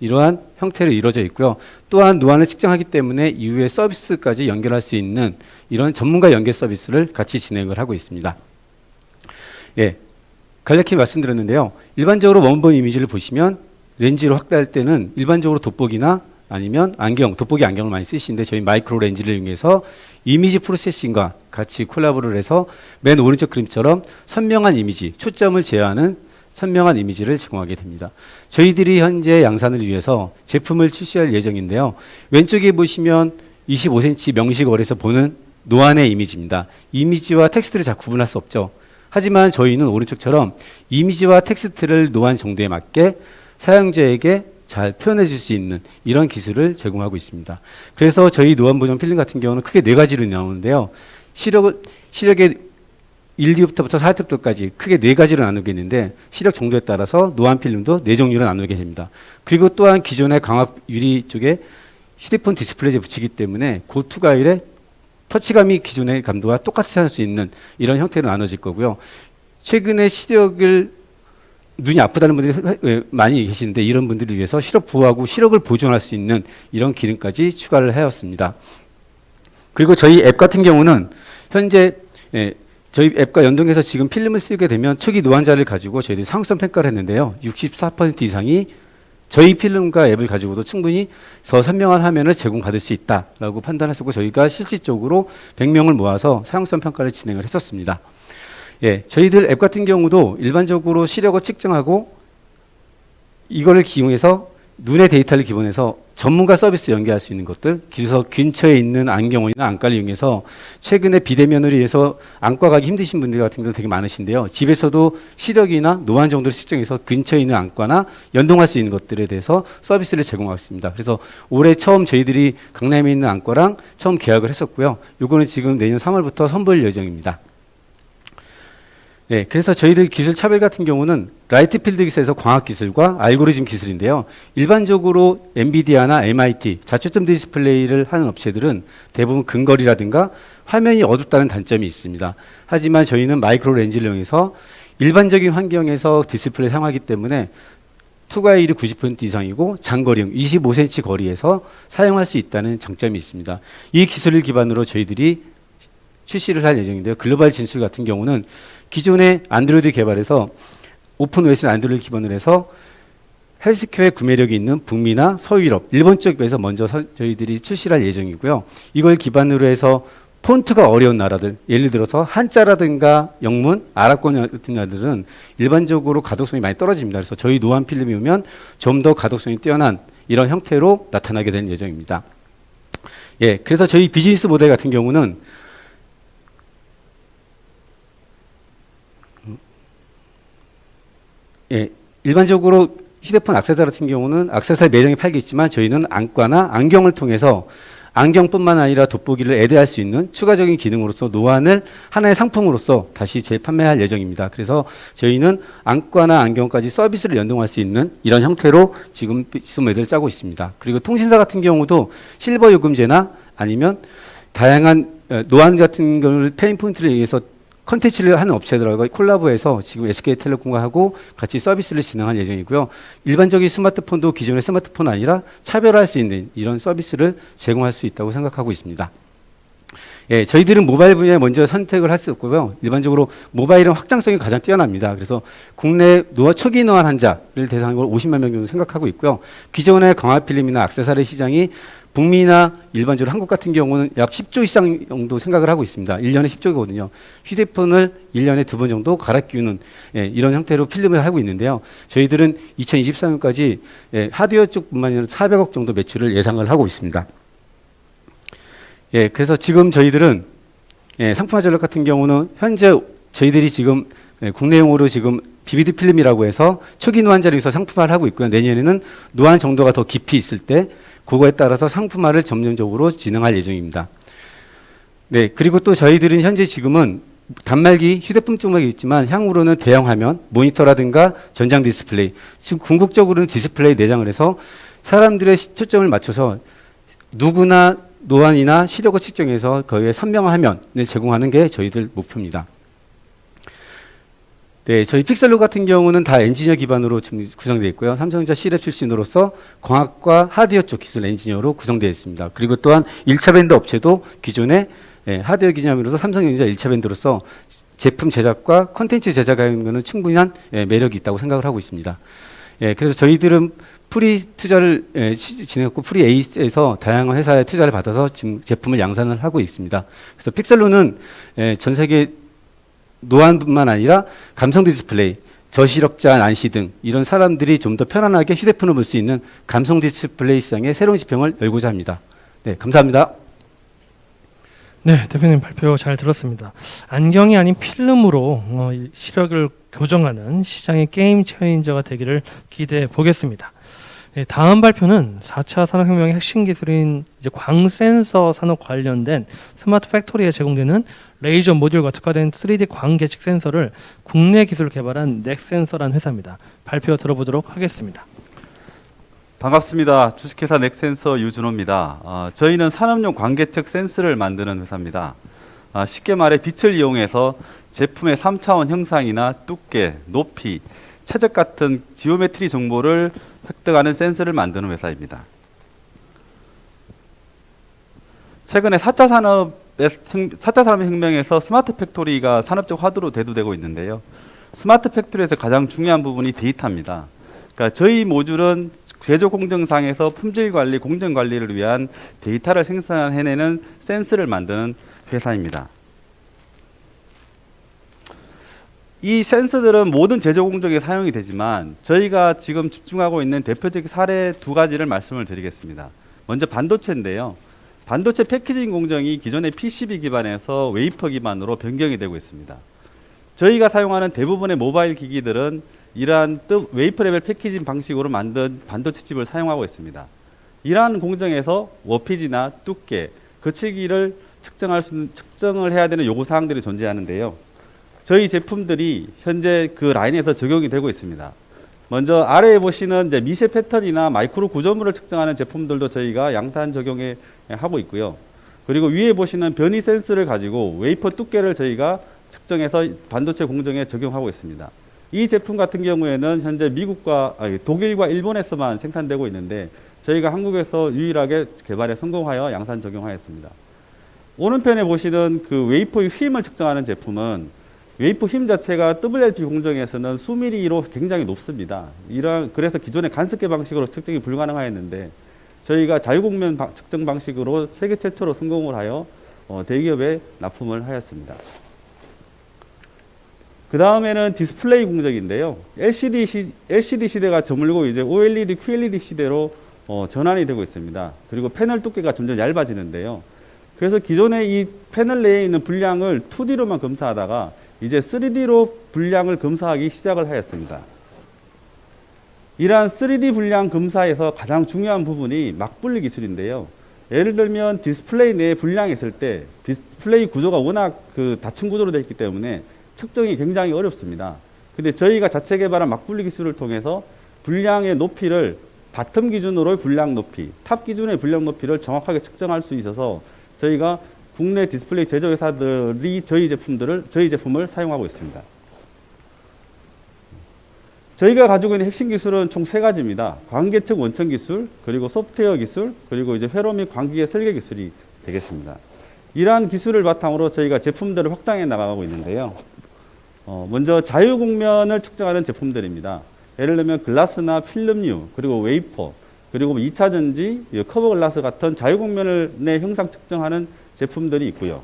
이러한 형태로 이루어져 있고요. 또한 노안을 측정하기 때문에 이후에 서비스까지 연결할 수 있는 이런 전문가 연계 서비스를 같이 진행을 하고 있습니다. 예, 간략히 말씀드렸는데요. 일반적으로 원본 이미지를 보시면 렌즈로 확대할 때는 일반적으로 돋보기나 아니면 안경, 돋보기 안경을 많이 쓰시는데 저희 마이크로 렌즈를 이용해서 이미지 프로세싱과 같이 콜라보를 해서 맨 오른쪽 그림처럼 선명한 이미지, 초점을 제어하는 선명한 이미지를 제공하게 됩니다. 저희들이 현재 양산을 위해서 제품을 출시할 예정인데요. 왼쪽에 보시면 25cm 명시거리에서 보는 노안의 이미지입니다. 이미지와 텍스트를 잘 구분할 수 없죠. 하지만 저희는 오른쪽처럼 이미지와 텍스트를 노안 정도에 맞게 사용자에게 잘 표현해 줄 수 있는 이런 기술을 제공하고 있습니다. 그래서 저희 노안 보정 필름 같은 경우는 크게 네 가지로 나오는데요. 시력의 1D부터 4D부터까지 크게 네 가지로 나누게 있는데 시력 정도에 따라서 노안 필름도 네 종류로 나누게 됩니다. 그리고 또한 기존의 광학 유리 쪽에 휴대폰 디스플레이에 붙이기 때문에 그 투과일에 터치감이 기존의 감도와 똑같이 할 수 있는 이런 형태로 나눠질 거고요. 최근에 시력을 눈이 아프다는 분들이 많이 계시는데 이런 분들을 위해서 시력 보호하고 시력을 보존할 수 있는 이런 기능까지 추가를 하였습니다. 그리고 저희 앱 같은 경우는 현재 저희 앱과 연동해서 지금 필름을 쓰게 되면 초기 노안자를 가지고 저희들이 상성 평가를 했는데요. 64% 이상이 저희 필름과 앱을 가지고도 충분히 더 선명한 화면을 제공받을 수 있다라고 판단했었고 저희가 실질적으로 100명을 모아서 사용성 평가를 진행을 했었습니다. 예, 저희들 앱 같은 경우도 일반적으로 시력을 측정하고 이거를 기용해서 눈의 데이터를 기본해서 전문가 서비스 연계할 수 있는 것들, 그래서 근처에 있는 안경원이나 안과를 이용해서 최근에 비대면으로 인해서 안과 가기 힘드신 분들 같은 경우는 되게 많으신데요. 집에서도 시력이나 노안 정도를 측정해서 근처에 있는 안과나 연동할 수 있는 것들에 대해서 서비스를 제공하고 있습니다. 그래서 올해 처음 저희들이 강남에 있는 안과랑 처음 계약을 했었고요. 요거는 지금 내년 3월부터 선보일 예정입니다. 네, 그래서 저희들 기술 차별 같은 경우는 라이트 필드 기술에서 광학 기술과 알고리즘 기술인데요. 일반적으로 엔비디아나 MIT, 자초점 디스플레이를 하는 업체들은 대부분 근거리라든가 화면이 어둡다는 단점이 있습니다. 하지만 저희는 마이크로 렌즈를 이용해서 일반적인 환경에서 디스플레이 사용하기 때문에 투과율이 90% 이상이고 장거리용 25cm 거리에서 사용할 수 있다는 장점이 있습니다. 이 기술을 기반으로 저희들이 출시를 할 예정인데요. 글로벌 진출 같은 경우는 기존의 안드로이드 개발에서 오픈 OS 안드로이드 기반으로 해서 헬스케어에 구매력이 있는 북미나 서유럽, 일본 쪽에서 먼저 저희들이 출시할 예정이고요. 이걸 기반으로 해서 폰트가 어려운 나라들, 예를 들어서 한자라든가 영문, 아랍권 같은 나라들은 일반적으로 가독성이 많이 떨어집니다. 그래서 저희 노안 필름이 오면 좀 더 가독성이 뛰어난 이런 형태로 나타나게 될 예정입니다. 예, 그래서 저희 비즈니스 모델 같은 경우는 예, 일반적으로 휴대폰 액세서리 같은 경우는 액세서리 매장에 팔겠지만 저희는 안과나 안경을 통해서 안경뿐만 아니라 돋보기를 애대할 수 있는 추가적인 기능으로서 노안을 하나의 상품으로서 다시 재판매할 예정입니다. 그래서 저희는 안과나 안경까지 서비스를 연동할 수 있는 이런 형태로 지금 비즈니스 모델을 짜고 있습니다. 그리고 통신사 같은 경우도 실버 요금제나 아니면 다양한 노안 같은 경우를 페인포인트를 이용해서 컨텐츠를 하는 업체들하고 콜라보해서 지금 SK텔레콤과 하고 같이 서비스를 진행할 예정이고요. 일반적인 스마트폰도 기존의 스마트폰 아니라 차별화할 수 있는 이런 서비스를 제공할 수 있다고 생각하고 있습니다. 예, 저희들은 모바일 분야에 먼저 선택을 할 수 없고요. 일반적으로 모바일은 확장성이 가장 뛰어납니다. 그래서 국내 초기 노안 환자를 대상으로 50만 명 정도 생각하고 있고요. 기존의 광학 필름이나 액세서리 시장이 북미나 일반적으로 한국 같은 경우는 약 10조 이상 정도 생각을 하고 있습니다. 1년에 10조거든요. 휴대폰을 1년에 2번 정도 갈아 끼우는 이런 형태로 필름을 하고 있는데요. 저희들은 2023년까지 하드웨어 쪽뿐만 아니라 400억 정도 매출을 예상을 하고 있습니다. 그래서 지금 저희들은 상품화 전략 같은 경우는 현재 저희들이 지금 국내용으로 지금 BBD 필름이라고 해서 초기 노안자를 위해서 상품화를 하고 있고요. 내년에는 노안 정도가 더 깊이 있을 때 그거에 따라서 상품화를 점점적으로 진행할 예정입니다. 네, 그리고 또 저희들은 현재 지금은 단말기 휴대폰 쪽만 있지만 향후로는 대형 화면, 모니터라든가 전장 디스플레이, 지금 궁극적으로는 디스플레이 내장을 해서 사람들의 초점을 맞춰서 누구나 노안이나 시력을 측정해서 거기에 선명한 화면을 제공하는 게 저희들 목표입니다. 네, 저희 픽셀로 같은 경우는 다 엔지니어 기반으로 지금 구성되어 있고요. 삼성전자 C랩 출신으로서 광학과 하드웨어 쪽 기술 엔지니어로 구성되어 있습니다. 그리고 또한 1차 밴드 업체도 기존의 하드웨어 기념으로서 삼성전자 1차 밴드로서 제품 제작과 콘텐츠 제작하는 것은 충분한 매력이 있다고 생각을 하고 있습니다. 그래서 저희들은 프리 투자를 진행했고 프리 A에서 다양한 회사의 투자를 받아서 지금 제품을 양산을 하고 있습니다. 그래서 픽셀로는 전 세계 노안뿐만 아니라 감성 디스플레이, 저시력자 난시 등 이런 사람들이 좀 더 편안하게 휴대폰을 볼 수 있는 감성 디스플레이 시장의 새로운 지평을 열고자 합니다. 네, 감사합니다. 네, 대표님 발표 잘 들었습니다. 안경이 아닌 필름으로 시력을 교정하는 시장의 게임 체인저가 되기를 기대해 보겠습니다. 네, 다음 발표는 4차 산업혁명의 핵심 기술인 이제 광센서 산업 관련된 스마트 팩토리에 제공되는 레이저 모듈과 특화된 3D 광계측 센서를 국내 기술을 개발한 넥센서라는 회사입니다. 발표 들어보도록 하겠습니다. 반갑습니다. 주식회사 넥센서 유준호입니다. 저희는 산업용 광계측 센서를 만드는 회사입니다. 쉽게 말해 빛을 이용해서 제품의 3차원 형상이나 두께, 높이, 최적 같은 지오메트리 정보를 획득하는 센서를 만드는 회사입니다. 최근에 4차 산업혁명에서 스마트 팩토리가 산업적 화두로 대두되고 있는데요. 스마트 팩토리에서 가장 중요한 부분이 데이터입니다. 그러니까 저희 모듈은 제조 공정상에서 품질 관리, 공정 관리를 위한 데이터를 생산해내는 센서를 만드는 회사입니다. 이 센서들은 모든 제조 공정에 사용이 되지만 저희가 지금 집중하고 있는 대표적 사례 두 가지를 말씀을 드리겠습니다. 먼저 반도체인데요. 반도체 패키징 공정이 기존의 PCB 기반에서 웨이퍼 기반으로 변경이 되고 있습니다. 저희가 사용하는 대부분의 모바일 기기들은 이러한 웨이퍼 레벨 패키징 방식으로 만든 반도체 칩을 사용하고 있습니다. 이러한 공정에서 워피지나 두께, 거치기를 측정을 해야 되는 요구사항들이 존재하는데요. 저희 제품들이 현재 그 라인에서 적용이 되고 있습니다. 먼저 아래에 보시는 이제 미세 패턴이나 마이크로 구조물을 측정하는 제품들도 저희가 양산 적용해 하고 있고요. 그리고 위에 보시는 변이 센스를 가지고 웨이퍼 두께를 저희가 측정해서 반도체 공정에 적용하고 있습니다. 이 제품 같은 경우에는 현재 독일과 일본에서만 생산되고 있는데 저희가 한국에서 유일하게 개발에 성공하여 양산 적용하였습니다. 오른편에 보시는 그 웨이퍼의 휘임을 측정하는 제품은 웨이퍼 힘 자체가 WLP 공정에서는 수미리로 굉장히 높습니다. 그래서 기존의 간섭계 방식으로 측정이 불가능하였는데 저희가 자유공면 측정 방식으로 세계 최초로 성공을 하여 대기업에 납품을 하였습니다. 그 다음에는 디스플레이 공정인데요. LCD 시대가 저물고 이제 OLED, QLED 시대로 전환이 되고 있습니다. 그리고 패널 두께가 점점 얇아지는데요. 그래서 기존에 이 패널 내에 있는 분량을 2D로만 검사하다가 이제 3D로 분량을 검사하기 시작을 하였습니다. 이러한 3D 분량 검사에서 가장 중요한 부분이 막분리 기술인데요. 예를 들면 디스플레이 내에 분량이 있을 때 디스플레이 구조가 워낙 다층 구조로 되어 있기 때문에 측정이 굉장히 어렵습니다. 근데 저희가 자체 개발한 막분리 기술을 통해서 분량의 높이를 바텀 기준으로 분량 높이, 탑 기준의 분량 높이를 정확하게 측정할 수 있어서 저희가 국내 디스플레이 제조회사들이 저희 제품을 사용하고 있습니다. 저희가 가지고 있는 핵심 기술은 총 3가지입니다. 광계측 원천 기술, 그리고 소프트웨어 기술, 그리고 이제 회로 및 광기계 설계 기술이 되겠습니다. 이러한 기술을 바탕으로 저희가 제품들을 확장해 나가고 있는데요. 먼저 자유국면을 측정하는 제품들입니다. 예를 들면 글라스나 필름류, 그리고 웨이퍼, 그리고 2차 전지, 커버 글라스 같은 자유국면을 형상 측정하는 제품들이 있고요.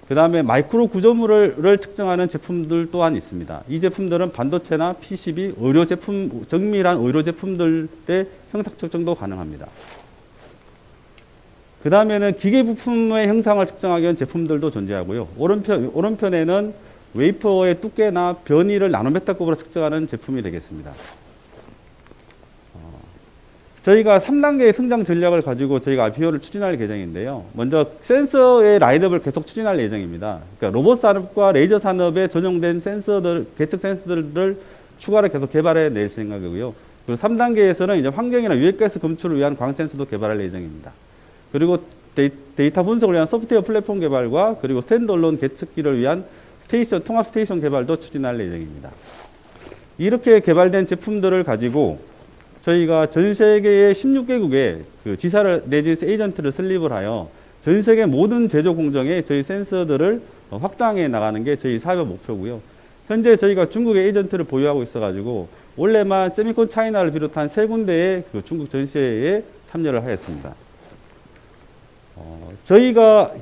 그 다음에 마이크로 구조물을 측정하는 제품들 또한 있습니다. 이 제품들은 반도체나 PCB, 의료 제품, 정밀한 의료 제품들의 형상 측정도 가능합니다. 그 다음에는 기계 부품의 형상을 측정하기 위한 제품들도 존재하고요. 오른편에는 웨이퍼의 두께나 변이를 나노메터급으로 측정하는 제품이 되겠습니다. 저희가 3단계의 성장 전략을 가지고 저희가 IPO를 추진할 예정인데요. 먼저 센서의 라인업을 계속 추진할 예정입니다. 그러니까 로봇 산업과 레이저 산업에 전용된 센서들, 계측 센서들을 추가로 계속 개발해 낼 생각이고요. 그리고 3단계에서는 이제 환경이나 유해가스 검출을 위한 광 센서도 개발할 예정입니다. 그리고 데이터 분석을 위한 소프트웨어 플랫폼 개발과 그리고 스탠드얼론 계측기를 위한 통합 스테이션 개발도 추진할 예정입니다. 이렇게 개발된 제품들을 가지고 저희가 전 세계의 16개국에 그 지사를 내지 에이전트를 설립을 하여 전 세계 모든 제조 공정에 저희 센서들을 확장해 나가는 게 저희 사업 목표고요. 현재 저희가 중국에 에이전트를 보유하고 있어가지고 올해만 세미콘 차이나를 비롯한 3군데의 그 중국 전시회에 참여를 하였습니다. 저희가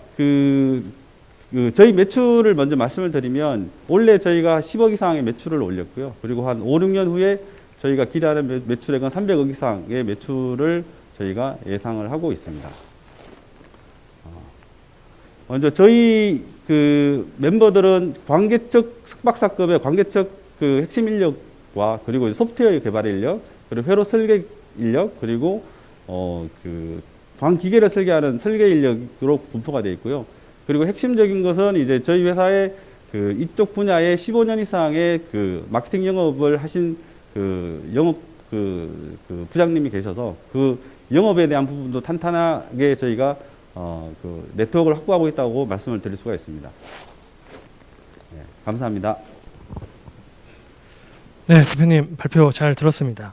저희 매출을 먼저 말씀을 드리면 올해 저희가 10억 이상의 매출을 올렸고요. 그리고 한 5, 6년 후에 저희가 기대하는 매출액은 300억 이상의 매출을 저희가 예상을 하고 있습니다. 먼저 저희 멤버들은 관계적 석박사급의 관계적 핵심 인력과 그리고 소프트웨어 개발 인력, 그리고 회로 설계 인력, 그리고 광기계를 설계하는 설계 인력으로 분포가 되어 있고요. 그리고 핵심적인 것은 이제 저희 회사의 이쪽 분야에 15년 이상의 마케팅 영업을 하신 영업 부장님이 계셔서 그 영업에 대한 부분도 탄탄하게 저희가 네트워크를 확보하고 있다고 말씀을 드릴 수가 있습니다. 네, 감사합니다. 네, 대표님 발표 잘 들었습니다.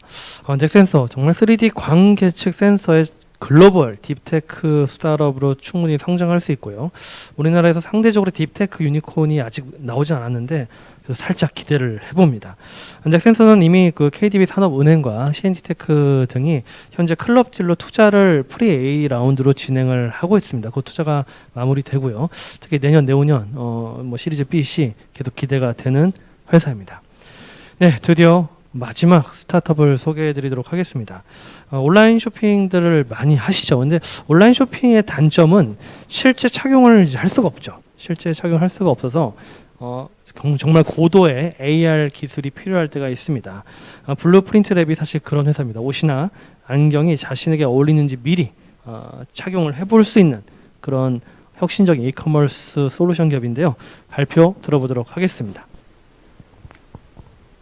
넥센서 정말 3D 광계측 센서의 글로벌 딥테크 스타트업으로 충분히 성장할 수 있고요. 우리나라에서 상대적으로 딥테크 유니콘이 아직 나오지 않았는데 살짝 기대를 해봅니다. 넥센서는 이미 KDB 산업은행과 CNT테크 등이 현재 클럽 딜로 투자를 프리 A 라운드로 진행을 하고 있습니다. 그 투자가 마무리되고요. 특히 내년, 내후년 시리즈 B, C 계속 기대가 되는 회사입니다. 네, 드디어 마지막 스타트업을 소개해 드리도록 하겠습니다. 온라인 쇼핑들을 많이 하시죠. 근데 온라인 쇼핑의 단점은 실제 착용을 할 수가 없죠. 실제 착용할 수가 없어서 정말 고도의 AR 기술이 필요할 때가 있습니다. 블루프린트 랩이 사실 그런 회사입니다. 옷이나 안경이 자신에게 어울리는지 미리 착용을 해볼 수 있는 그런 혁신적인 이커머스 솔루션 기업인데요. 발표 들어보도록 하겠습니다.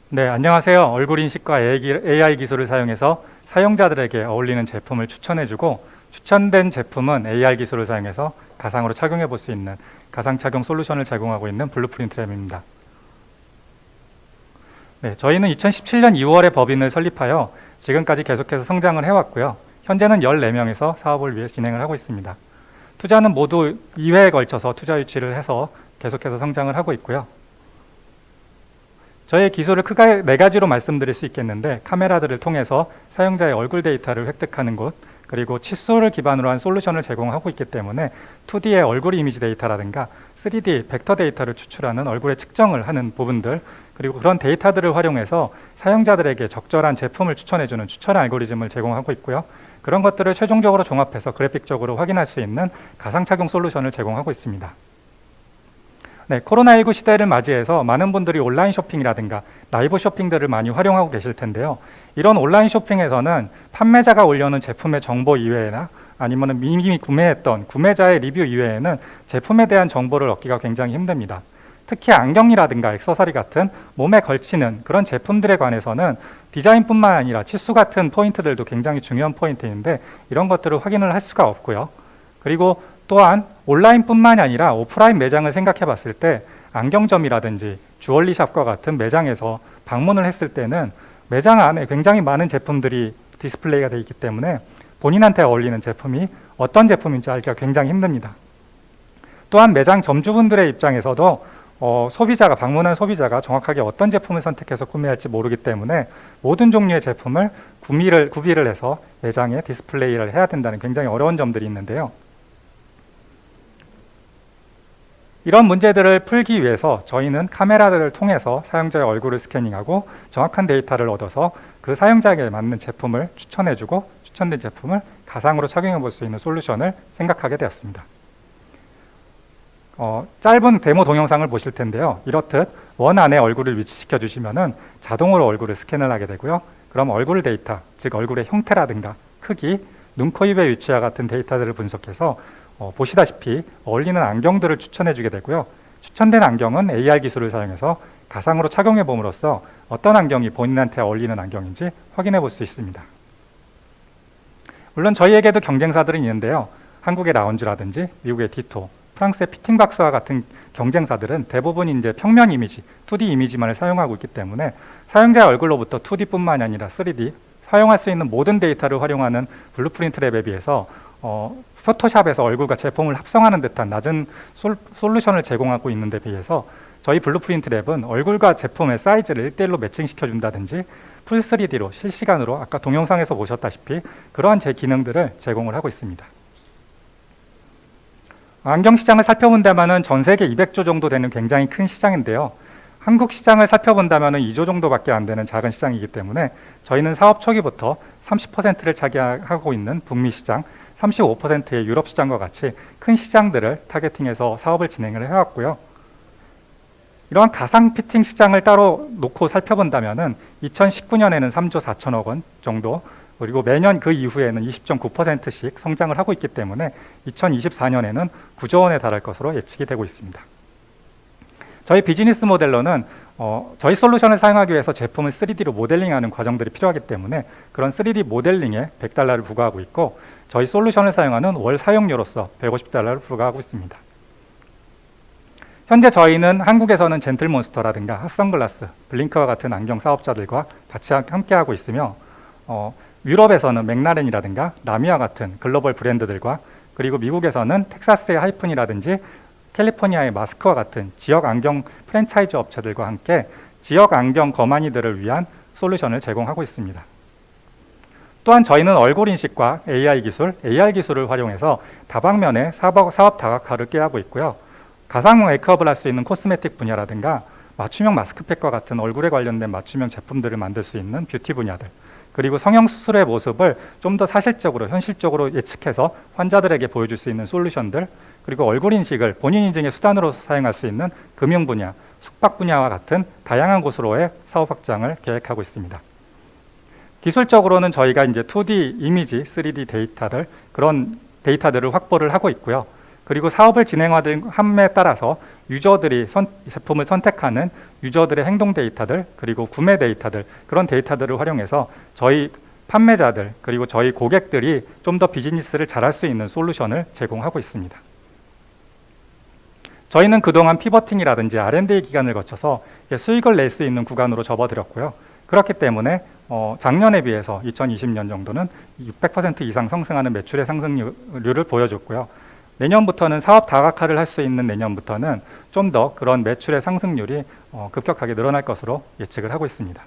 네, 안녕하세요. 얼굴 인식과 AI 기술을 사용해서 사용자들에게 어울리는 제품을 추천해주고 추천된 제품은 AR 기술을 사용해서 가상으로 착용해 볼 수 있는 가상 착용 솔루션을 제공하고 있는 블루프린트랩입니다. 네, 저희는 2017년 2월에 법인을 설립하여 지금까지 계속해서 성장을 해왔고요. 현재는 14명에서 사업을 위해 진행을 하고 있습니다. 투자는 모두 2회에 걸쳐서 투자 유치를 해서 계속해서 성장을 하고 있고요. 저희 기술을 크게 4가지로 말씀드릴 수 있겠는데 카메라들을 통해서 사용자의 얼굴 데이터를 획득하는 곳, 그리고 치수를 기반으로 한 솔루션을 제공하고 있기 때문에 2D의 얼굴 이미지 데이터라든가 3D 벡터 데이터를 추출하는 얼굴의 측정을 하는 부분들, 그리고 그런 데이터들을 활용해서 사용자들에게 적절한 제품을 추천해주는 추천 알고리즘을 제공하고 있고요. 그런 것들을 최종적으로 종합해서 그래픽적으로 확인할 수 있는 가상 착용 솔루션을 제공하고 있습니다. 네, 코로나19 시대를 맞이해서 많은 분들이 온라인 쇼핑이라든가 라이브 쇼핑들을 많이 활용하고 계실 텐데요. 이런 온라인 쇼핑에서는 판매자가 올려놓은 제품의 정보 이외에나 아니면 이미 구매했던 구매자의 리뷰 이외에는 제품에 대한 정보를 얻기가 굉장히 힘듭니다. 특히 안경이라든가 액세서리 같은 몸에 걸치는 그런 제품들에 관해서는 디자인뿐만 아니라 치수 같은 포인트들도 굉장히 중요한 포인트인데 이런 것들을 확인을 할 수가 없고요. 그리고 또한 온라인뿐만이 아니라 오프라인 매장을 생각해 봤을 때 안경점이라든지 주얼리샵과 같은 매장에서 방문을 했을 때는 매장 안에 굉장히 많은 제품들이 디스플레이가 되어 있기 때문에 본인한테 어울리는 제품이 어떤 제품인지 알기가 굉장히 힘듭니다. 또한 매장 점주분들의 입장에서도 소비자가 방문한 소비자가 정확하게 어떤 제품을 선택해서 구매할지 모르기 때문에 모든 종류의 제품을 구비를 해서 매장에 디스플레이를 해야 된다는 굉장히 어려운 점들이 있는데요. 이런 문제들을 풀기 위해서 저희는 카메라들을 통해서 사용자의 얼굴을 스캐닝하고 정확한 데이터를 얻어서 그 사용자에게 맞는 제품을 추천해주고 추천된 제품을 가상으로 착용해 볼 수 있는 솔루션을 생각하게 되었습니다. 짧은 데모 동영상을 보실 텐데요. 이렇듯 원 안에 얼굴을 위치시켜 주시면은 자동으로 얼굴을 스캔을 하게 되고요. 그럼 얼굴 데이터, 즉 얼굴의 형태라든가 크기, 눈, 코, 입의 위치와 같은 데이터들을 분석해서 보시다시피 어울리는 안경들을 추천해 주게 되고요. 추천된 안경은 AR 기술을 사용해서 가상으로 착용해 봄으로써 어떤 안경이 본인한테 어울리는 안경인지 확인해 볼 수 있습니다. 물론 저희에게도 경쟁사들이 있는데요. 한국의 라운지라든지 미국의 디토, 프랑스의 피팅박스와 같은 경쟁사들은 대부분 이제 평면 이미지, 2D 이미지만을 사용하고 있기 때문에 사용자의 얼굴로부터 2D뿐만이 아니라 3D, 사용할 수 있는 모든 데이터를 활용하는 블루프린트 랩에 비해서 포토샵에서 얼굴과 제품을 합성하는 듯한 낮은 솔루션을 제공하고 있는 데 비해서 저희 블루프린트 랩은 얼굴과 제품의 사이즈를 1:1로 매칭시켜 준다든지 풀 3D로 실시간으로 아까 동영상에서 보셨다시피 그러한 기능들을 제공을 하고 있습니다. 안경 시장을 살펴본다면 전 세계 200조 정도 되는 굉장히 큰 시장인데요. 한국 시장을 살펴본다면 2조 정도밖에 안 되는 작은 시장이기 때문에 저희는 사업 초기부터 30%를 차지하고 있는 북미 시장, 35%의 유럽 시장과 같이 큰 시장들을 타겟팅해서 사업을 진행을 해왔고요. 이러한 가상 피팅 시장을 따로 놓고 살펴본다면 2019년에는 3조 4천억 원 정도, 그리고 매년 그 이후에는 20.9%씩 성장을 하고 있기 때문에 2024년에는 9조 원에 달할 것으로 예측이 되고 있습니다. 저희 비즈니스 모델로는 저희 솔루션을 사용하기 위해서 제품을 3D로 모델링하는 과정들이 필요하기 때문에 그런 3D 모델링에 $100를 부과하고 있고 저희 솔루션을 사용하는 월 사용료로서 $150를 부과하고 있습니다. 현재 저희는 한국에서는 젠틀몬스터라든가 핫선글라스, 블링크와 같은 안경 사업자들과 같이 함께하고 있으며 유럽에서는 맥라렌이라든가 라미와 같은 글로벌 브랜드들과 그리고 미국에서는 텍사스의 하이픈이라든지 캘리포니아의 마스크와 같은 지역 안경 프랜차이즈 업체들과 함께 지역 안경 거만이들을 위한 솔루션을 제공하고 있습니다. 또한 저희는 얼굴 인식과 AI 기술, AR 기술을 활용해서 다방면의 사업 다각화를 꾀하고 있고요. 가상 메이크업을 할 수 있는 코스메틱 분야라든가 맞춤형 마스크팩과 같은 얼굴에 관련된 맞춤형 제품들을 만들 수 있는 뷰티 분야들, 그리고 성형수술의 모습을 좀 더 사실적으로 현실적으로 예측해서 환자들에게 보여줄 수 있는 솔루션들, 그리고 얼굴 인식을 본인 인증의 수단으로 사용할 수 있는 금융 분야, 숙박 분야와 같은 다양한 곳으로의 사업 확장을 계획하고 있습니다. 기술적으로는 저희가 이제 2D 이미지, 3D 데이터들, 그런 데이터들을 확보를 하고 있고요. 그리고 사업을 진행함에 따라서 유저들이 제품을 선택하는 유저들의 행동 데이터들, 그리고 구매 데이터들, 그런 데이터들을 활용해서 저희 판매자들, 그리고 저희 고객들이 좀 더 비즈니스를 잘할 수 있는 솔루션을 제공하고 있습니다. 저희는 그동안 피버팅이라든지 R&D 기간을 거쳐서 수익을 낼 수 있는 구간으로 접어들었고요. 그렇기 때문에 작년에 비해서 2020년 정도는 600% 이상 상승하는 매출의 상승률을 보여줬고요. 내년부터는 사업 다각화를 할 수 있는 내년부터는 좀 더 그런 매출의 상승률이 급격하게 늘어날 것으로 예측을 하고 있습니다.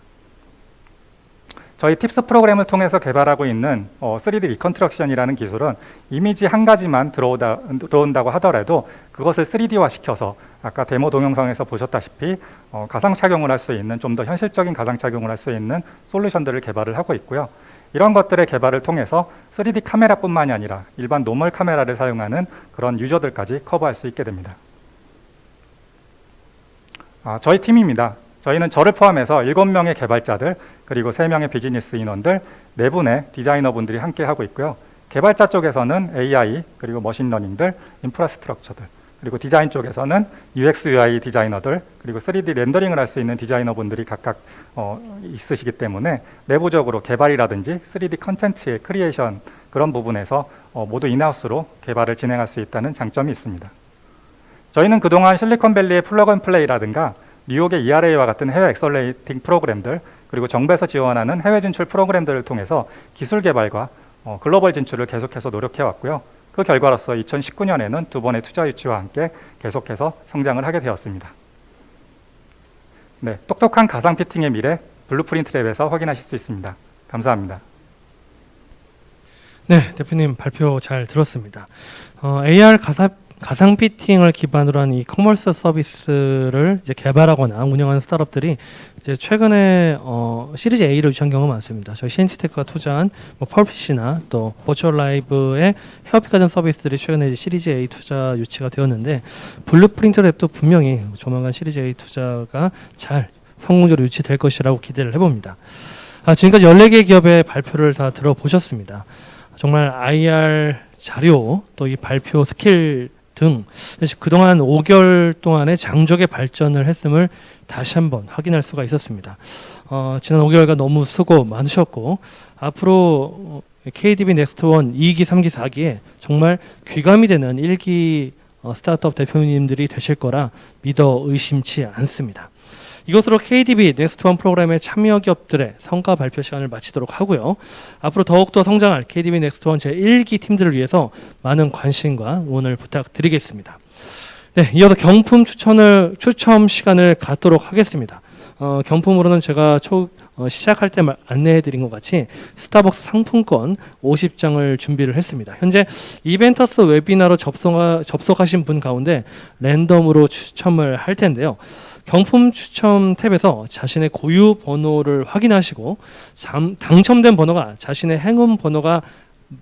저희 팁스 프로그램을 통해서 개발하고 있는 3D 리컨스트럭션이라는 기술은 이미지 한 가지만 들어온다고 하더라도 그것을 3D화 시켜서 아까 데모 동영상에서 보셨다시피 가상 착용을 할 수 있는 좀 더 현실적인 가상 착용을 할 수 있는 솔루션들을 개발을 하고 있고요. 이런 것들의 개발을 통해서 3D 카메라뿐만이 아니라 일반 노멀 카메라를 사용하는 그런 유저들까지 커버할 수 있게 됩니다. 저희 팀입니다. 저희는 저를 포함해서 7명의 개발자들, 그리고 3명의 비즈니스 인원들, 4분의 디자이너분들이 함께 하고 있고요. 개발자 쪽에서는 AI, 그리고 머신러닝들, 인프라스트럭처들, 그리고 디자인 쪽에서는 UX, UI 디자이너들, 그리고 3D 렌더링을 할 수 있는 디자이너분들이 각각 있으시기 때문에 내부적으로 개발이라든지 3D 컨텐츠의 크리에이션 그런 부분에서 모두 인하우스로 개발을 진행할 수 있다는 장점이 있습니다. 저희는 그동안 실리콘밸리의 플러그앤플레이라든가 뉴욕의 ERA와 같은 해외 엑셀레이팅 프로그램들, 그리고 정부에서 지원하는 해외 진출 프로그램들을 통해서 기술 개발과 글로벌 진출을 계속해서 노력해왔고요. 그 결과로서 2019년에는 두 번의 투자 유치와 함께 계속해서 성장을 하게 되었습니다. 네, 똑똑한 가상 피팅의 미래 블루프린트 랩에서 확인하실 수 있습니다. 감사합니다. 네, 대표님 발표 잘 들었습니다. AR 가상 피팅을 기반으로 한 이 커머스 서비스를 이제 개발하거나 운영하는 스타트업들이 이제 최근에 시리즈 A를 유치한 경우가 많습니다. 저희 CNG테크가 투자한 펄핏이나 또 버추얼 라이브의 헤어픽 같은 서비스들이 최근에 이제 시리즈 A 투자 유치가 되었는데 블루프린트 랩도 분명히 조만간 시리즈 A 투자가 잘 성공적으로 유치될 것이라고 기대를 해봅니다. 지금까지 14개 기업의 발표를 다 들어보셨습니다. 정말 IR 자료 또 이 발표 스킬 등 그동안 5개월 동안의 장족의 발전을 했음을 다시 한번 확인할 수가 있었습니다. 지난 5개월간 너무 수고 많으셨고 앞으로 KDB 넥스트원 2기, 3기, 4기에 정말 귀감이 되는 1기 스타트업 대표님들이 되실 거라 믿어 의심치 않습니다. 이것으로 KDB 넥스트원 프로그램의 참여 기업들의 성과 발표 시간을 마치도록 하고요. 앞으로 더욱더 성장할 KDB 넥스트원 제1기 팀들을 위해서 많은 관심과 응원을 부탁드리겠습니다. 네, 이어서 경품 추첨 시간을 갖도록 하겠습니다. 경품으로는 제가 시작할 때 안내해드린 것 같이 스타벅스 상품권 50장을 준비를 했습니다. 현재 이벤터스 웨비나로 접속하신 분 가운데 랜덤으로 추첨을 할 텐데요. 경품 추첨 탭에서 자신의 고유 번호를 확인하시고 당첨된 번호가 자신의 행운 번호가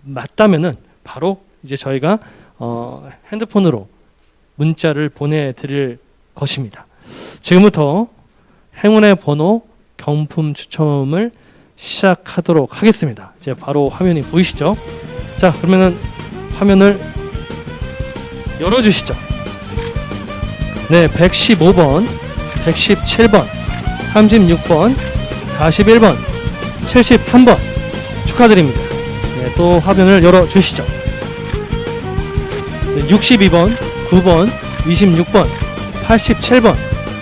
맞다면은 바로 이제 저희가 핸드폰으로 문자를 보내드릴 것입니다. 지금부터 행운의 번호 경품 추첨을 시작하도록 하겠습니다. 이제 바로 화면이 보이시죠? 자, 그러면은 화면을 열어주시죠. 네, 115번, 117번, 36번, 41번, 73번 축하드립니다. 네, 또 화면을 열어주시죠. 네, 62번, 9번, 26번, 87번,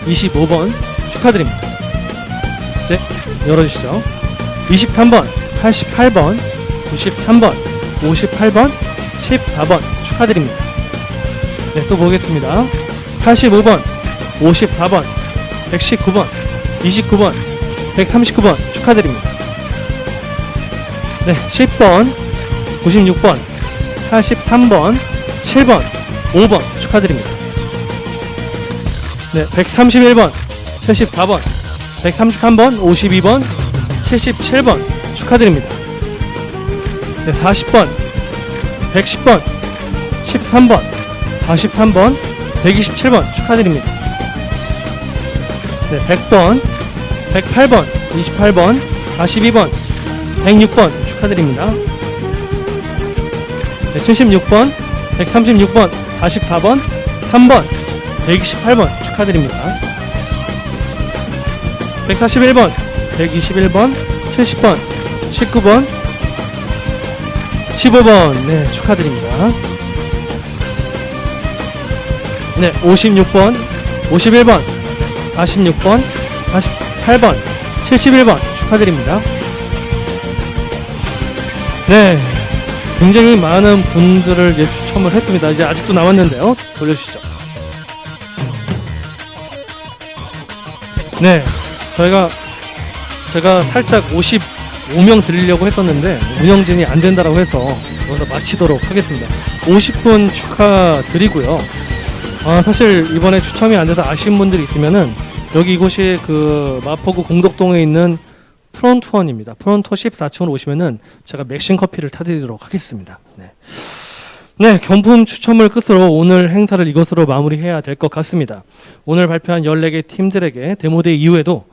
25번 축하드립니다. 네, 열어주시죠. 23번, 88번, 93번, 58번, 14번 축하드립니다. 네, 또 보겠습니다. 85번, 54번, 119번, 29번, 139번 축하드립니다. 네, 10번, 96번, 83번, 7번, 5번 축하드립니다. 네, 131번, 74번, 133번, 52번, 77번 축하드립니다. 네, 40번, 110번, 13번, 43번, 127번 축하드립니다. 네, 100번, 108번, 28번, 42번, 106번 축하드립니다. 네, 76번, 136번, 44번, 3번, 128번 축하드립니다. 141번, 121번, 70번, 19번, 15번 네, 축하드립니다. 네, 56번, 51번, 46번, 48번, 71번 축하드립니다. 네, 굉장히 많은 분들을 이제 추첨을 했습니다. 이제 아직도 남았는데요. 돌려주시죠. 네, 제가 살짝 55명 드리려고 했었는데 운영진이 안 된다라고 해서 여기서 마치도록 하겠습니다. 50분 축하드리고요. 사실 이번에 추첨이 안 돼서 아쉬운 분들이 있으면은 여기 이곳이 그 마포구 공덕동에 있는 프론트원입니다. 프론트원 14층으로 오시면은 제가 맥심 커피를 타드리도록 하겠습니다. 네. 네, 경품 추첨을 끝으로 오늘 행사를 이것으로 마무리해야 될 것 같습니다. 오늘 발표한 14개 팀들에게 데모데이 이후에도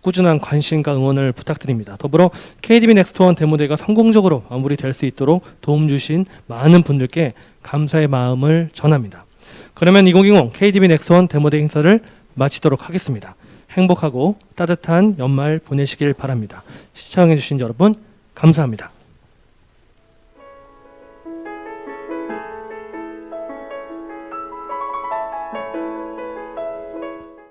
꾸준한 관심과 응원을 부탁드립니다. 더불어 KDB 넥스트원 데모데이가 성공적으로 마무리될 수 있도록 도움 주신 많은 분들께 감사의 마음을 전합니다. 그러면 2020 KDB 넥스트원 데모데이 행사를 마치도록 하겠습니다. 행복하고 따뜻한 연말 보내시길 바랍니다. 시청해주신 여러분 감사합니다.